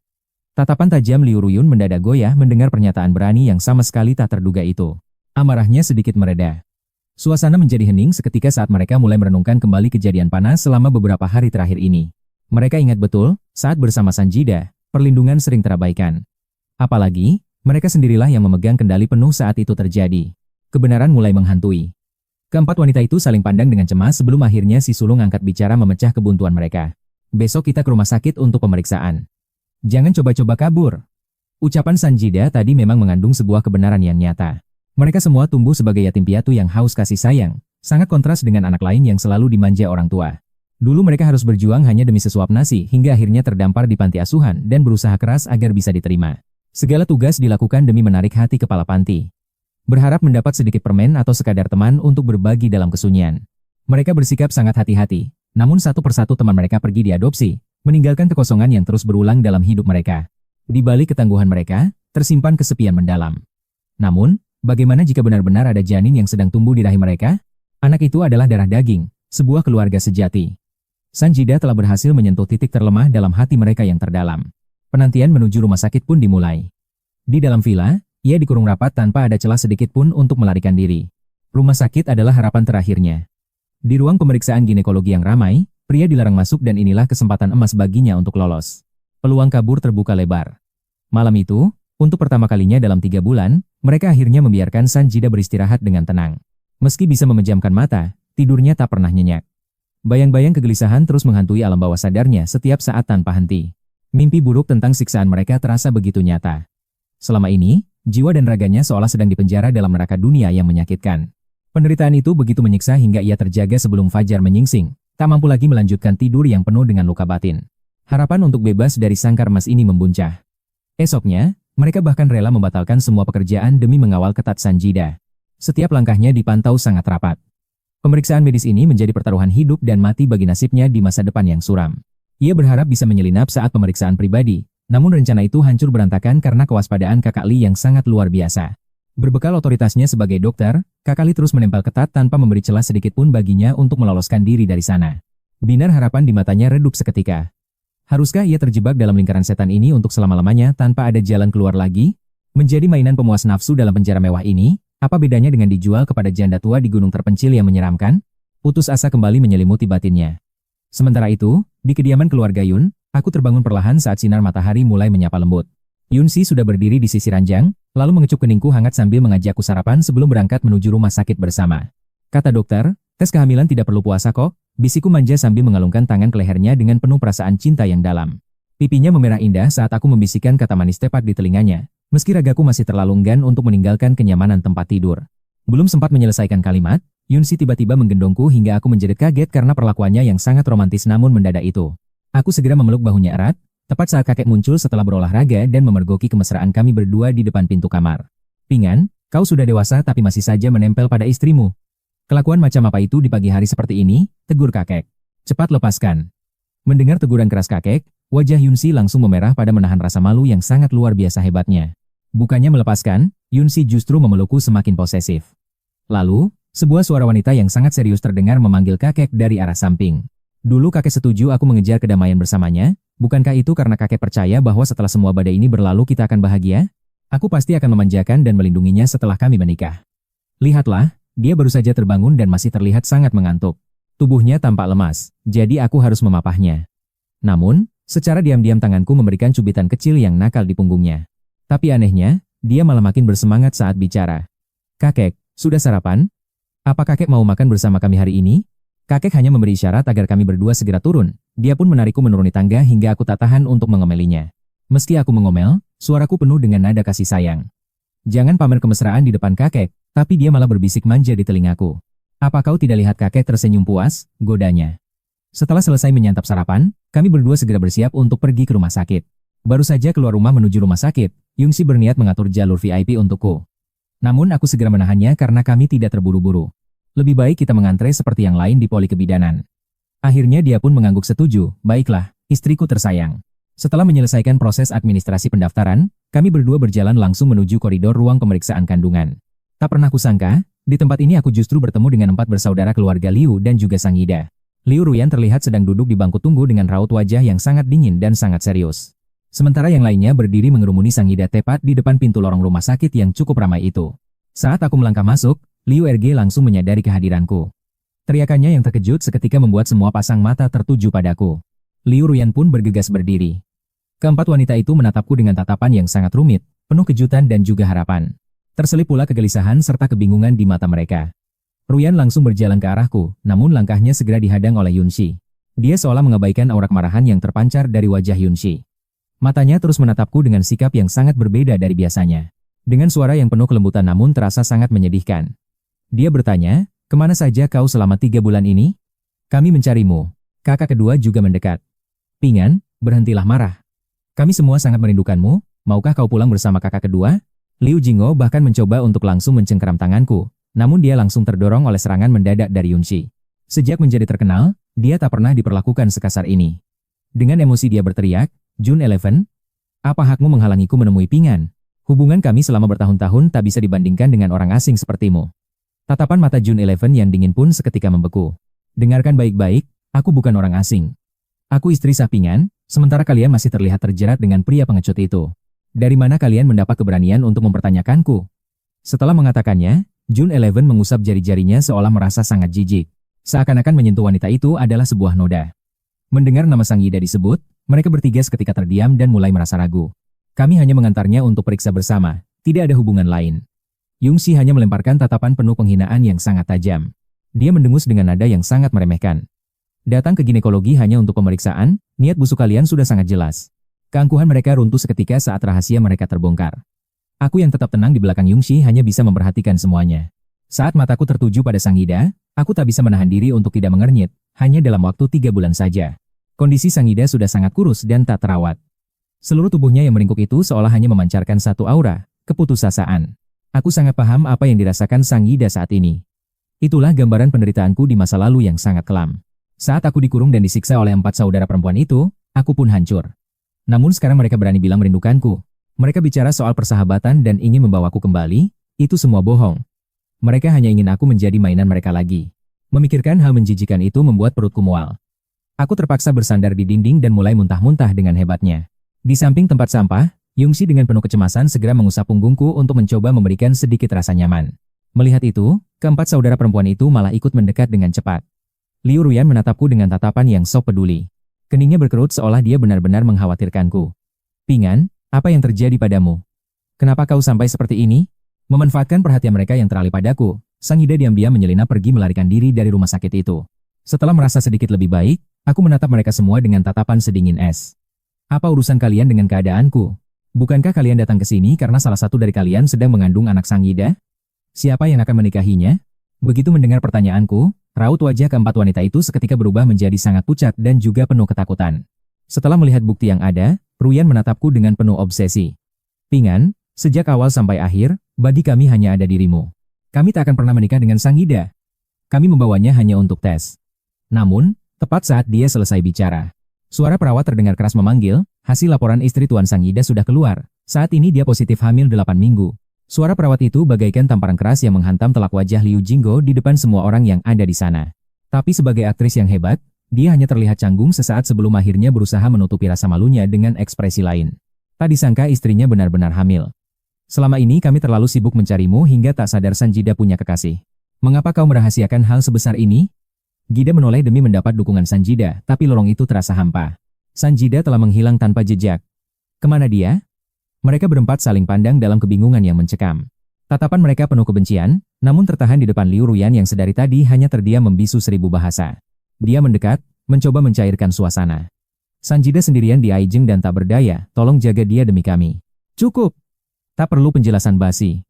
Tatapan tajam Liu Ruyun mendadak goyah mendengar pernyataan berani yang sama sekali tak terduga itu. Amarahnya sedikit mereda. Suasana menjadi hening seketika saat mereka mulai merenungkan kembali kejadian panas selama beberapa hari terakhir ini. Mereka ingat betul, saat bersama Sanjida, perlindungan sering terabaikan. Apalagi, mereka sendirilah yang memegang kendali penuh saat itu terjadi. Kebenaran mulai menghantui. Keempat wanita itu saling pandang dengan cemas sebelum akhirnya si sulung angkat bicara memecah kebuntuan mereka. Besok kita ke rumah sakit untuk pemeriksaan. Jangan coba-coba kabur. Ucapan Sanjida tadi memang mengandung sebuah kebenaran yang nyata. Mereka semua tumbuh sebagai yatim piatu yang haus kasih sayang, sangat kontras dengan anak lain yang selalu dimanja orang tua. Dulu mereka harus berjuang hanya demi sesuap nasi hingga akhirnya terdampar di panti asuhan dan berusaha keras agar bisa diterima. Segala tugas dilakukan demi menarik hati kepala panti. Berharap mendapat sedikit permen atau sekadar teman untuk berbagi dalam kesunyian. Mereka bersikap sangat hati-hati, namun satu persatu teman mereka pergi diadopsi, meninggalkan kekosongan yang terus berulang dalam hidup mereka. Di balik ketangguhan mereka, tersimpan kesepian mendalam. Namun, bagaimana jika benar-benar ada janin yang sedang tumbuh di rahim mereka? Anak itu adalah darah daging, sebuah keluarga sejati. Sanjida telah berhasil menyentuh titik terlemah dalam hati mereka yang terdalam. Penantian menuju rumah sakit pun dimulai. Di dalam villa, ia dikurung rapat tanpa ada celah sedikit pun untuk melarikan diri. Rumah sakit adalah harapan terakhirnya. Di ruang pemeriksaan ginekologi yang ramai, pria dilarang masuk dan inilah kesempatan emas baginya untuk lolos. Peluang kabur terbuka lebar. Malam itu, untuk pertama kalinya dalam 3 bulan, mereka akhirnya membiarkan Sanjida beristirahat dengan tenang. Meski bisa memejamkan mata, tidurnya tak pernah nyenyak. Bayang-bayang kegelisahan terus menghantui alam bawah sadarnya setiap saat tanpa henti. Mimpi buruk tentang siksaan mereka terasa begitu nyata. Selama ini, jiwa dan raganya seolah sedang dipenjara dalam neraka dunia yang menyakitkan. Penderitaan itu begitu menyiksa hingga ia terjaga sebelum fajar menyingsing, tak mampu lagi melanjutkan tidur yang penuh dengan luka batin. Harapan untuk bebas dari sangkar emas ini membuncah. Esoknya, mereka bahkan rela membatalkan semua pekerjaan demi mengawal ketat Sanjida. Setiap langkahnya dipantau sangat rapat. Pemeriksaan medis ini menjadi pertaruhan hidup dan mati bagi nasibnya di masa depan yang suram. Ia berharap bisa menyelinap saat pemeriksaan pribadi, namun rencana itu hancur berantakan karena kewaspadaan Kakak Li yang sangat luar biasa. Berbekal otoritasnya sebagai dokter, Kakak Li terus menempel ketat tanpa memberi celah sedikit pun baginya untuk meloloskan diri dari sana. Binar harapan di matanya redup seketika. Haruskah ia terjebak dalam lingkaran setan ini untuk selama-lamanya tanpa ada jalan keluar lagi? Menjadi mainan pemuas nafsu dalam penjara mewah ini? Apa bedanya dengan dijual kepada janda tua di gunung terpencil yang menyeramkan? Putus asa kembali menyelimuti batinnya. Sementara itu, di kediaman keluarga Yun, aku terbangun perlahan saat sinar matahari mulai menyapa lembut. Yunsi sudah berdiri di sisi ranjang, lalu mengecup keningku hangat sambil mengajakku sarapan sebelum berangkat menuju rumah sakit bersama. Kata dokter, tes kehamilan tidak perlu puasa kok, bisiku manja sambil mengalungkan tangan ke lehernya dengan penuh perasaan cinta yang dalam. Pipinya memerah indah saat aku membisikkan kata manis tepat di telinganya. Meski ragaku masih terlalu enggan untuk meninggalkan kenyamanan tempat tidur. Belum sempat menyelesaikan kalimat, Yunsi tiba-tiba menggendongku hingga aku menjerit kaget karena perlakuannya yang sangat romantis namun mendadak itu. Aku segera memeluk bahunya erat, tepat saat kakek muncul setelah berolahraga dan memergoki kemesraan kami berdua di depan pintu kamar. Pingan, kau sudah dewasa tapi masih saja menempel pada istrimu. Kelakuan macam apa itu di pagi hari seperti ini? Tegur kakek. Cepat lepaskan. Mendengar teguran keras kakek, wajah Yunsi langsung memerah pada menahan rasa malu yang sangat luar biasa hebatnya. Bukannya melepaskan, Yunsi justru memelukku semakin posesif. Lalu, sebuah suara wanita yang sangat serius terdengar memanggil kakek dari arah samping. Dulu kakek setuju aku mengejar kedamaian bersamanya, bukankah itu karena kakek percaya bahwa setelah semua badai ini berlalu kita akan bahagia? Aku pasti akan memanjakan dan melindunginya setelah kami menikah. Lihatlah, dia baru saja terbangun dan masih terlihat sangat mengantuk. Tubuhnya tampak lemas, jadi aku harus memapahnya. Namun, secara diam-diam tanganku memberikan cubitan kecil yang nakal di punggungnya. Tapi anehnya, dia malah makin bersemangat saat bicara. Kakek, sudah sarapan? Apa kakek mau makan bersama kami hari ini? Kakek hanya memberi isyarat agar kami berdua segera turun. Dia pun menarikku menuruni tangga hingga aku tak tahan untuk mengomelinya. Meski aku mengomel, suaraku penuh dengan nada kasih sayang. Jangan pamer kemesraan di depan kakek, tapi dia malah berbisik manja di telingaku. Apa kau tidak lihat kakek tersenyum puas? Godanya. Setelah selesai menyantap sarapan, kami berdua segera bersiap untuk pergi ke rumah sakit. Baru saja keluar rumah menuju rumah sakit, Yungsi berniat mengatur jalur VIP untukku. Namun aku segera menahannya karena kami tidak terburu-buru. Lebih baik kita mengantre seperti yang lain di poli kebidanan. Akhirnya dia pun mengangguk setuju, baiklah, istriku tersayang. Setelah menyelesaikan proses administrasi pendaftaran, kami berdua berjalan langsung menuju koridor ruang pemeriksaan kandungan. Tak pernah kusangka, di tempat ini aku justru bertemu dengan 4 bersaudara keluarga Liu dan juga Sang Ida. Liu Ruyan terlihat sedang duduk di bangku tunggu dengan raut wajah yang sangat dingin dan sangat serius. Sementara yang lainnya berdiri mengerumuni Sang Ida tepat di depan pintu lorong rumah sakit yang cukup ramai itu. Saat aku melangkah masuk, Liu RG langsung menyadari kehadiranku. Teriakannya yang terkejut seketika membuat semua pasang mata tertuju padaku. Liu Ruyan pun bergegas berdiri. Keempat wanita itu menatapku dengan tatapan yang sangat rumit, penuh kejutan dan juga harapan. Terselip pula kegelisahan serta kebingungan di mata mereka. Ruyan langsung berjalan ke arahku, namun langkahnya segera dihadang oleh Yunsi. Dia seolah mengabaikan aura kemarahan yang terpancar dari wajah Yunshi. Matanya terus menatapku dengan sikap yang sangat berbeda dari biasanya. Dengan suara yang penuh kelembutan namun terasa sangat menyedihkan. Dia bertanya, "Kemana saja kau selama 3 bulan ini?" "Kami mencarimu." Kakak kedua juga mendekat. "Pingan, berhentilah marah. Kami semua sangat merindukanmu, maukah kau pulang bersama kakak kedua?" Liu Jinggo bahkan mencoba untuk langsung mencengkeram tanganku, namun dia langsung terdorong oleh serangan mendadak dari Yunshi. Sejak menjadi terkenal, dia tak pernah diperlakukan sekasar ini. Dengan emosi dia berteriak, "Jun 11, apa hakmu menghalangiku menemui Pingan? Hubungan kami selama bertahun-tahun tak bisa dibandingkan dengan orang asing sepertimu." Tatapan mata Jun 11 yang dingin pun seketika membeku. "Dengarkan baik-baik, aku bukan orang asing. Aku istri sah Pingan, sementara kalian masih terlihat terjerat dengan pria pengecut itu. Dari mana kalian mendapat keberanian untuk mempertanyakanku?" Setelah mengatakannya, Jun 11 mengusap jari-jarinya seolah merasa sangat jijik. Seakan-akan menyentuh wanita itu adalah sebuah noda. Mendengar nama Sang Yida disebut, mereka bertiga seketika terdiam dan mulai merasa ragu. "Kami hanya mengantarnya untuk periksa bersama, tidak ada hubungan lain." Yungshi hanya melemparkan tatapan penuh penghinaan yang sangat tajam. Dia mendengus dengan nada yang sangat meremehkan. "Datang ke ginekologi hanya untuk pemeriksaan, niat busuk kalian sudah sangat jelas." Keangkuhan mereka runtuh seketika saat rahasia mereka terbongkar. Aku yang tetap tenang di belakang Yungshi hanya bisa memperhatikan semuanya. Saat mataku tertuju pada Sang Yida, aku tak bisa menahan diri untuk tidak mengernyit, hanya dalam waktu 3 bulan saja. Kondisi Sang Yida sudah sangat kurus dan tak terawat. Seluruh tubuhnya yang meringkuk itu seolah hanya memancarkan satu aura, keputusasaan. Aku sangat paham apa yang dirasakan Sang Yida saat ini. Itulah gambaran penderitaanku di masa lalu yang sangat kelam. Saat aku dikurung dan disiksa oleh 4 saudara perempuan itu, aku pun hancur. Namun sekarang mereka berani bilang merindukanku. Mereka bicara soal persahabatan dan ingin membawaku kembali, itu semua bohong. Mereka hanya ingin aku menjadi mainan mereka lagi. Memikirkan hal menjijikan itu membuat perutku mual. Aku terpaksa bersandar di dinding dan mulai muntah-muntah dengan hebatnya. Di samping tempat sampah, Yungshi dengan penuh kecemasan segera mengusap punggungku untuk mencoba memberikan sedikit rasa nyaman. Melihat itu, keempat saudara perempuan itu malah ikut mendekat dengan cepat. Liu Ruyan menatapku dengan tatapan yang sok peduli. Keningnya berkerut seolah dia benar-benar mengkhawatirkanku. "Pingan, apa yang terjadi padamu? Kenapa kau sampai seperti ini?" Memanfaatkan perhatian mereka yang teralih padaku, Sang Yida diam-diam menyelinap pergi melarikan diri dari rumah sakit itu. Setelah merasa sedikit lebih baik, aku menatap mereka semua dengan tatapan sedingin es. "Apa urusan kalian dengan keadaanku? Bukankah kalian datang ke sini karena salah satu dari kalian sedang mengandung anak Sang Yida? Siapa yang akan menikahinya?" Begitu mendengar pertanyaanku, raut wajah keempat wanita itu seketika berubah menjadi sangat pucat dan juga penuh ketakutan. Setelah melihat bukti yang ada, Ruyan menatapku dengan penuh obsesi. "Pingan, sejak awal sampai akhir, bagi kami hanya ada dirimu. Kami tak akan pernah menikah dengan Sang Yida. Kami membawanya hanya untuk tes." Namun, tepat saat dia selesai bicara, suara perawat terdengar keras memanggil, "Hasil laporan istri Tuan Sang Yida sudah keluar. Saat ini dia positif hamil 8 minggu. Suara perawat itu bagaikan tamparan keras yang menghantam telak wajah Liu Jinggo di depan semua orang yang ada di sana. Tapi sebagai aktris yang hebat, dia hanya terlihat canggung sesaat sebelum akhirnya berusaha menutupi rasa malunya dengan ekspresi lain. Tak disangka istrinya benar-benar hamil. "Selama ini kami terlalu sibuk mencarimu hingga tak sadar Sanjida punya kekasih. Mengapa kau merahasiakan hal sebesar ini?" Gida menoleh demi mendapat dukungan Sanjida, tapi lorong itu terasa hampa. Sanjida telah menghilang tanpa jejak. Kemana dia? Mereka berempat saling pandang dalam kebingungan yang mencekam. Tatapan mereka penuh kebencian, namun tertahan di depan Liu Ruyan yang sedari tadi hanya terdiam membisu 1000 bahasa. Dia mendekat, mencoba mencairkan suasana. "Sanjida sendirian di Aijing dan tak berdaya, tolong jaga dia demi kami." "Cukup. Tak perlu penjelasan basi.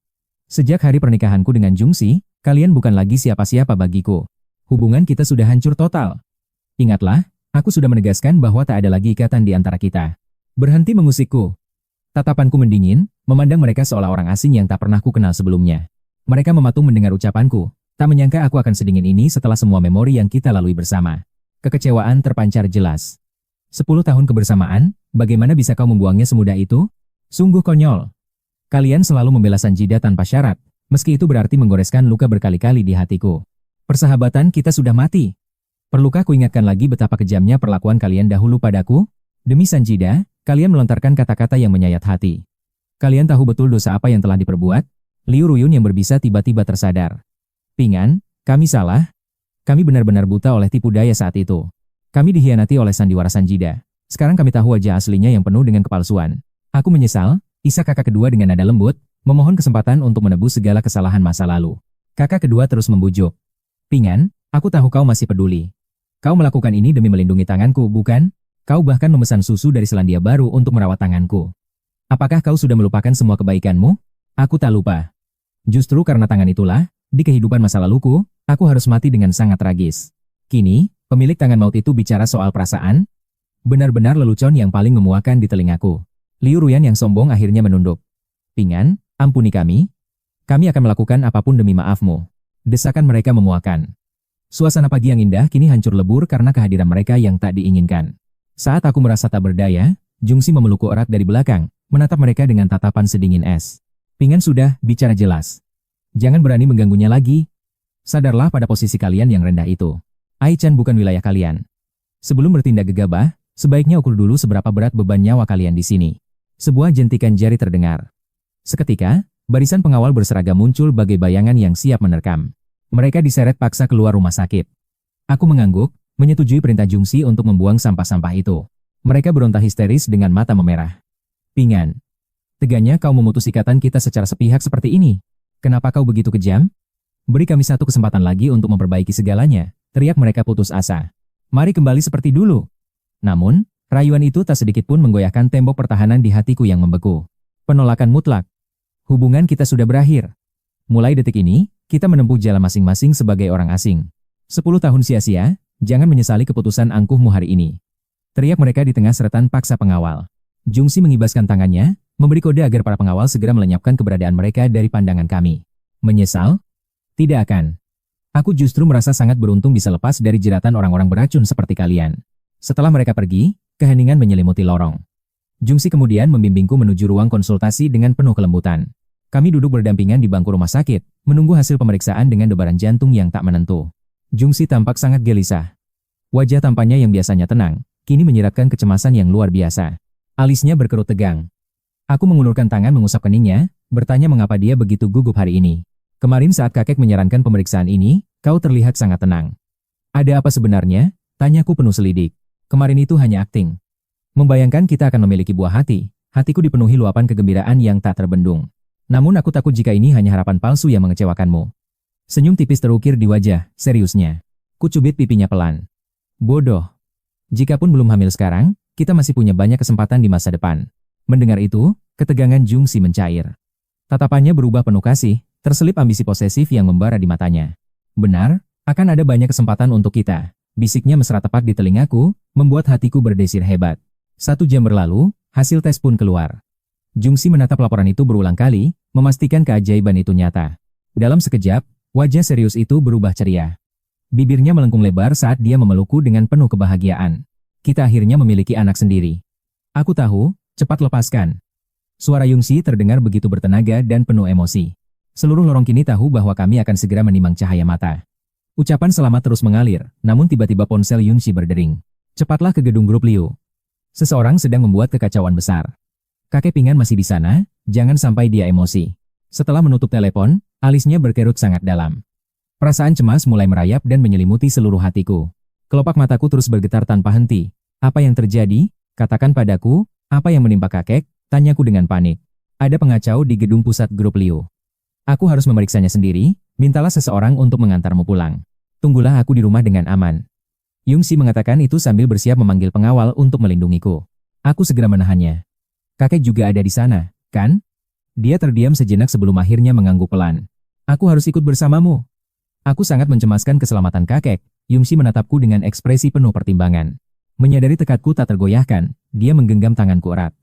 Sejak hari pernikahanku dengan Jungsi, kalian bukan lagi siapa-siapa bagiku. Hubungan kita sudah hancur total. Ingatlah, aku sudah menegaskan bahwa tak ada lagi ikatan di antara kita. Berhenti mengusikku." Tatapanku mendingin, memandang mereka seolah orang asing yang tak pernah ku kenal sebelumnya. Mereka mematung mendengar ucapanku, tak menyangka aku akan sedingin ini setelah semua memori yang kita lalui bersama. Kekecewaan terpancar jelas. 10 tahun kebersamaan, bagaimana bisa kau membuangnya semudah itu? Sungguh konyol. Kalian selalu membela Sanjida tanpa syarat, meski itu berarti menggoreskan luka berkali-kali di hatiku. Persahabatan kita sudah mati. Perlukah ku ingatkan lagi betapa kejamnya perlakuan kalian dahulu padaku? Demi Sanjida, kalian melontarkan kata-kata yang menyayat hati. Kalian tahu betul dosa apa yang telah diperbuat? Liu Ruyun yang berbisa tiba-tiba tersadar. "Pingan, kami salah. Kami benar-benar buta oleh tipu daya saat itu. Kami dikhianati oleh sandiwara Sanjida. Sekarang kami tahu wajah aslinya yang penuh dengan kepalsuan. Aku menyesal," isak kakak kedua dengan nada lembut, memohon kesempatan untuk menebus segala kesalahan masa lalu. Kakak kedua terus membujuk. "Pingan, aku tahu kau masih peduli. Kau melakukan ini demi melindungi tanganku, bukan? Kau bahkan memesan susu dari Selandia Baru untuk merawat tanganku. Apakah kau sudah melupakan semua kebaikanmu? Aku tak lupa. Justru karena tangan itulah, di kehidupan masa laluku, aku harus mati dengan sangat tragis. Kini, pemilik tangan maut itu bicara soal perasaan? Benar-benar lelucon yang paling memuakan di telingaku. Liu Ruyan yang sombong akhirnya menunduk. Pingan, ampuni kami. Kami akan melakukan apapun demi maafmu. Desakan mereka memuakan. Suasana pagi yang indah kini hancur lebur karena kehadiran mereka yang tak diinginkan. Saat aku merasa tak berdaya, Jungsi memelukku erat dari belakang, menatap mereka dengan tatapan sedingin es. Pingan sudah, bicara jelas. Jangan berani mengganggunya lagi. Sadarlah pada posisi kalian yang rendah itu. Ai-chan bukan wilayah kalian. Sebelum bertindak gegabah, sebaiknya ukur dulu seberapa berat beban nyawa kalian di sini. Sebuah jentikan jari terdengar. Seketika, barisan pengawal berseragam muncul bagai bayangan yang siap menerkam. Mereka diseret paksa keluar rumah sakit. Aku mengangguk, menyetujui perintah Jungsi untuk membuang sampah-sampah itu. Mereka berontak histeris dengan mata memerah. Pingan. Teganya kau memutus ikatan kita secara sepihak seperti ini. Kenapa kau begitu kejam? Beri kami satu kesempatan lagi untuk memperbaiki segalanya, teriak mereka putus asa. Mari kembali seperti dulu. Namun, rayuan itu tak sedikit pun menggoyahkan tembok pertahanan di hatiku yang membeku. Penolakan mutlak. Hubungan kita sudah berakhir. Mulai detik ini, kita menempuh jalan masing-masing sebagai orang asing. 10 tahun sia-sia, jangan menyesali keputusan angkuhmu hari ini. Teriak mereka di tengah seretan paksa pengawal. Jungsi mengibaskan tangannya, memberi kode agar para pengawal segera melenyapkan keberadaan mereka dari pandangan kami. Menyesal? Tidak akan. Aku justru merasa sangat beruntung bisa lepas dari jeratan orang-orang beracun seperti kalian. Setelah mereka pergi, keheningan menyelimuti lorong. Jungsi kemudian membimbingku menuju ruang konsultasi dengan penuh kelembutan. Kami duduk berdampingan di bangku rumah sakit, menunggu hasil pemeriksaan dengan debaran jantung yang tak menentu. Jungsi tampak sangat gelisah. Wajah tampannya yang biasanya tenang, kini menyiratkan kecemasan yang luar biasa. Alisnya berkerut tegang. Aku mengulurkan tangan mengusap keningnya, bertanya mengapa dia begitu gugup hari ini. Kemarin saat kakek menyarankan pemeriksaan ini, kau terlihat sangat tenang. Ada apa sebenarnya? Tanyaku penuh selidik. Kemarin itu hanya akting. Membayangkan kita akan memiliki buah hati, hatiku dipenuhi luapan kegembiraan yang tak terbendung. Namun aku takut jika ini hanya harapan palsu yang mengecewakanmu. Senyum tipis terukir di wajah, seriusnya. Ku cubit pipinya pelan. Bodoh. Jikapun belum hamil sekarang, kita masih punya banyak kesempatan di masa depan. Mendengar itu, ketegangan Jungsi mencair. Tatapannya berubah penuh kasih, terselip ambisi posesif yang membara di matanya. Benar, akan ada banyak kesempatan untuk kita. Bisiknya mesra tepat di telingaku, membuat hatiku berdesir hebat. 1 jam berlalu, hasil tes pun keluar. Jungsi menatap laporan itu berulang kali, memastikan keajaiban itu nyata. Dalam sekejap, wajah serius itu berubah ceria. Bibirnya melengkung lebar saat dia memelukku dengan penuh kebahagiaan. Kita akhirnya memiliki anak sendiri. Aku tahu, cepat lepaskan. Suara Jungsi terdengar begitu bertenaga dan penuh emosi. Seluruh lorong kini tahu bahwa kami akan segera menimang cahaya mata. Ucapan selamat terus mengalir, namun tiba-tiba ponsel Jungsi berdering. Cepatlah ke gedung grup Liu. Seseorang sedang membuat kekacauan besar. Kakek Pingan masih di sana, jangan sampai dia emosi. Setelah menutup telepon, alisnya berkerut sangat dalam. Perasaan cemas mulai merayap dan menyelimuti seluruh hatiku. Kelopak mataku terus bergetar tanpa henti. Apa yang terjadi? Katakan padaku, apa yang menimpa kakek? Tanyaku dengan panik. Ada pengacau di gedung pusat grup Liu. Aku harus memeriksanya sendiri, mintalah seseorang untuk mengantarmu pulang. Tunggulah aku di rumah dengan aman. Jungsi mengatakan itu sambil bersiap memanggil pengawal untuk melindungiku. Aku segera menahannya. Kakek juga ada di sana, kan? Dia terdiam sejenak sebelum akhirnya mengangguk pelan. Aku harus ikut bersamamu. Aku sangat mencemaskan keselamatan kakek. Jungsi menatapku dengan ekspresi penuh pertimbangan. Menyadari tekadku tak tergoyahkan, dia menggenggam tanganku erat.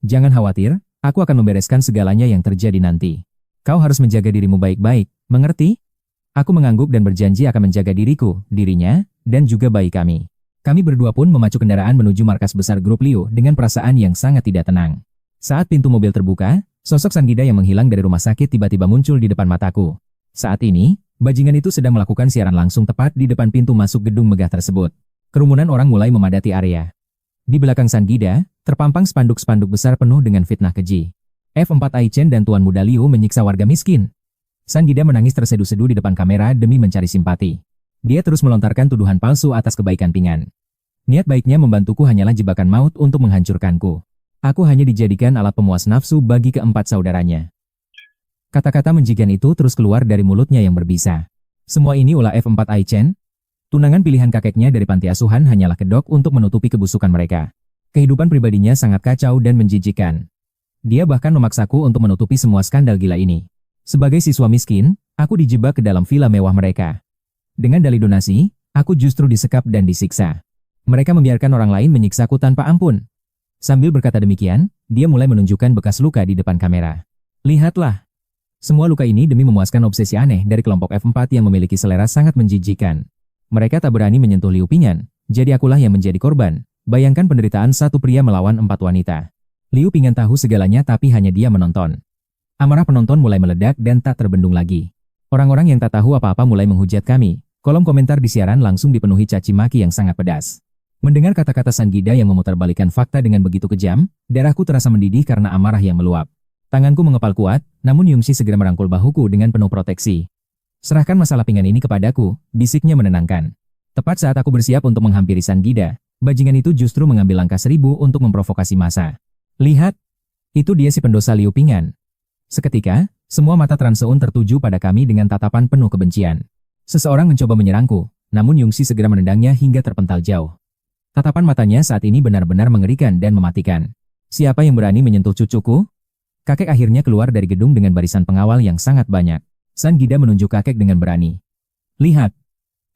Jangan khawatir, aku akan membereskan segalanya yang terjadi nanti. Kau harus menjaga dirimu baik-baik, mengerti? Aku mengangguk dan berjanji akan menjaga diriku, dirinya, dan juga bayi kami. Kami berdua pun memacu kendaraan menuju markas besar grup Liu dengan perasaan yang sangat tidak tenang. Saat pintu mobil terbuka, sosok Sangida yang menghilang dari rumah sakit tiba-tiba muncul di depan mataku. Saat ini, bajingan itu sedang melakukan siaran langsung tepat di depan pintu masuk gedung megah tersebut. Kerumunan orang mulai memadati area. Di belakang Sangida, terpampang spanduk-spanduk besar penuh dengan fitnah keji. F4 Ai-chen dan Tuan Muda Liu menyiksa warga miskin. Sangida menangis terseduh-seduh di depan kamera demi mencari simpati. Dia terus melontarkan tuduhan palsu atas kebaikan Pingan. Niat baiknya membantuku hanyalah jebakan maut untuk menghancurkanku. Aku hanya dijadikan alat pemuas nafsu bagi keempat saudaranya. Kata-kata menjigan itu terus keluar dari mulutnya yang berbisa. Semua ini ulah F4 Ai-chen? Tunangan pilihan kakeknya dari panti asuhan hanyalah kedok untuk menutupi kebusukan mereka. Kehidupan pribadinya sangat kacau dan menjijikkan. Dia bahkan memaksaku untuk menutupi semua skandal gila ini. Sebagai siswa miskin, aku dijebak ke dalam villa mewah mereka. Dengan dalih donasi, aku justru disekap dan disiksa. Mereka membiarkan orang lain menyiksaku tanpa ampun. Sambil berkata demikian, dia mulai menunjukkan bekas luka di depan kamera. Lihatlah. Semua luka ini demi memuaskan obsesi aneh dari kelompok F4 yang memiliki selera sangat menjijikan. Mereka tak berani menyentuh Liu Ping'an, jadi akulah yang menjadi korban. Bayangkan penderitaan satu pria melawan 4 wanita. Liu Ping'an tahu segalanya tapi hanya dia menonton. Amarah penonton mulai meledak dan tak terbendung lagi. Orang-orang yang tak tahu apa-apa mulai menghujat kami. Kolom komentar di siaran langsung dipenuhi caci maki yang sangat pedas. Mendengar kata-kata San Gida yang memutarbalikkan fakta dengan begitu kejam, darahku terasa mendidih karena amarah yang meluap. Tanganku mengepal kuat, namun Yumshi segera merangkul bahuku dengan penuh proteksi. Serahkan masalah pinggan ini kepadaku, bisiknya menenangkan. Tepat saat aku bersiap untuk menghampiri San Gida, bajingan itu justru mengambil langkah 1000 untuk memprovokasi massa. Lihat, itu dia si pendosa Liu Ping'an. Seketika, semua mata Transeun tertuju pada kami dengan tatapan penuh kebencian. Seseorang mencoba menyerangku, namun Yumshi segera menendangnya hingga terpental jauh. Tatapan matanya saat ini benar-benar mengerikan dan mematikan. Siapa yang berani menyentuh cucuku? Kakek akhirnya keluar dari gedung dengan barisan pengawal yang sangat banyak. San Gida menunjuk kakek dengan berani. Lihat,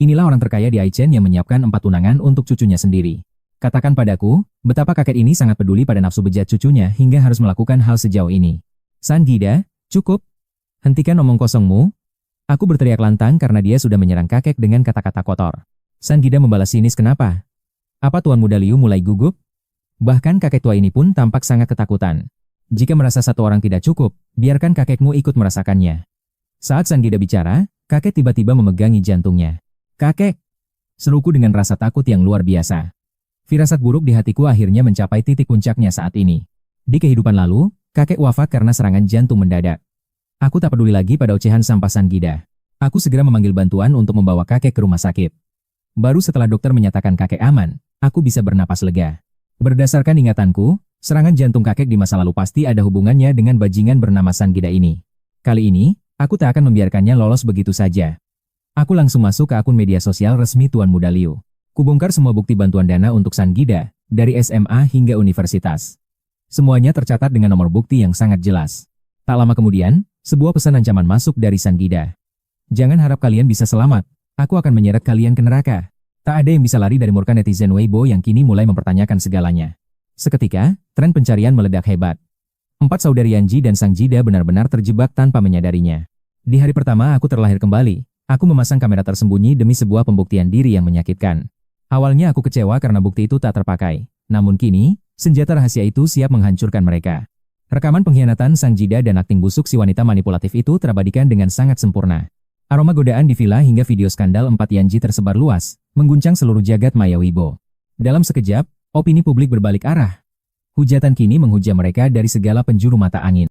inilah orang terkaya di Aichen yang menyiapkan 4 tunangan untuk cucunya sendiri. Katakan padaku, betapa kakek ini sangat peduli pada nafsu bejat cucunya hingga harus melakukan hal sejauh ini. San Gida, cukup. Hentikan omong kosongmu. Aku berteriak lantang karena dia sudah menyerang kakek dengan kata-kata kotor. San Gida membalas sinis kenapa? Apa Tuan Muda Liu mulai gugup? Bahkan kakek tua ini pun tampak sangat ketakutan. Jika merasa satu orang tidak cukup, biarkan kakekmu ikut merasakannya. Saat San Gida bicara, kakek tiba-tiba memegangi jantungnya. Kakek! Seruku dengan rasa takut yang luar biasa. Firasat buruk di hatiku akhirnya mencapai titik puncaknya saat ini. Di kehidupan lalu, kakek wafat karena serangan jantung mendadak. Aku tak peduli lagi pada ocehan sampah San Gida. Aku segera memanggil bantuan untuk membawa kakek ke rumah sakit. Baru setelah dokter menyatakan kakek aman, aku bisa bernapas lega. Berdasarkan ingatanku, serangan jantung kakek di masa lalu pasti ada hubungannya dengan bajingan bernama San Gida ini. Kali ini, aku tak akan membiarkannya lolos begitu saja. Aku langsung masuk ke akun media sosial resmi Tuan Muda Liu. Kubongkar semua bukti bantuan dana untuk San Gida, dari SMA hingga universitas. Semuanya tercatat dengan nomor bukti yang sangat jelas. Tak lama kemudian, sebuah pesan ancaman masuk dari San Gida. Jangan harap kalian bisa selamat, aku akan menyeret kalian ke neraka. Tak ada yang bisa lari dari murka netizen Weibo yang kini mulai mempertanyakan segalanya. Seketika, tren pencarian meledak hebat. 4 saudari Yanji dan Sang Jida benar-benar terjebak tanpa menyadarinya. Di hari pertama aku terlahir kembali, aku memasang kamera tersembunyi demi sebuah pembuktian diri yang menyakitkan. Awalnya aku kecewa karena bukti itu tak terpakai. Namun kini, senjata rahasia itu siap menghancurkan mereka. Rekaman pengkhianatan Sang Jida dan akting busuk si wanita manipulatif itu terabadikan dengan sangat sempurna. Aroma godaan di villa hingga video skandal 4 Yanji tersebar luas, mengguncang seluruh jagat maya Weibo. Dalam sekejap, opini publik berbalik arah. Hujatan kini menghujam mereka dari segala penjuru mata angin.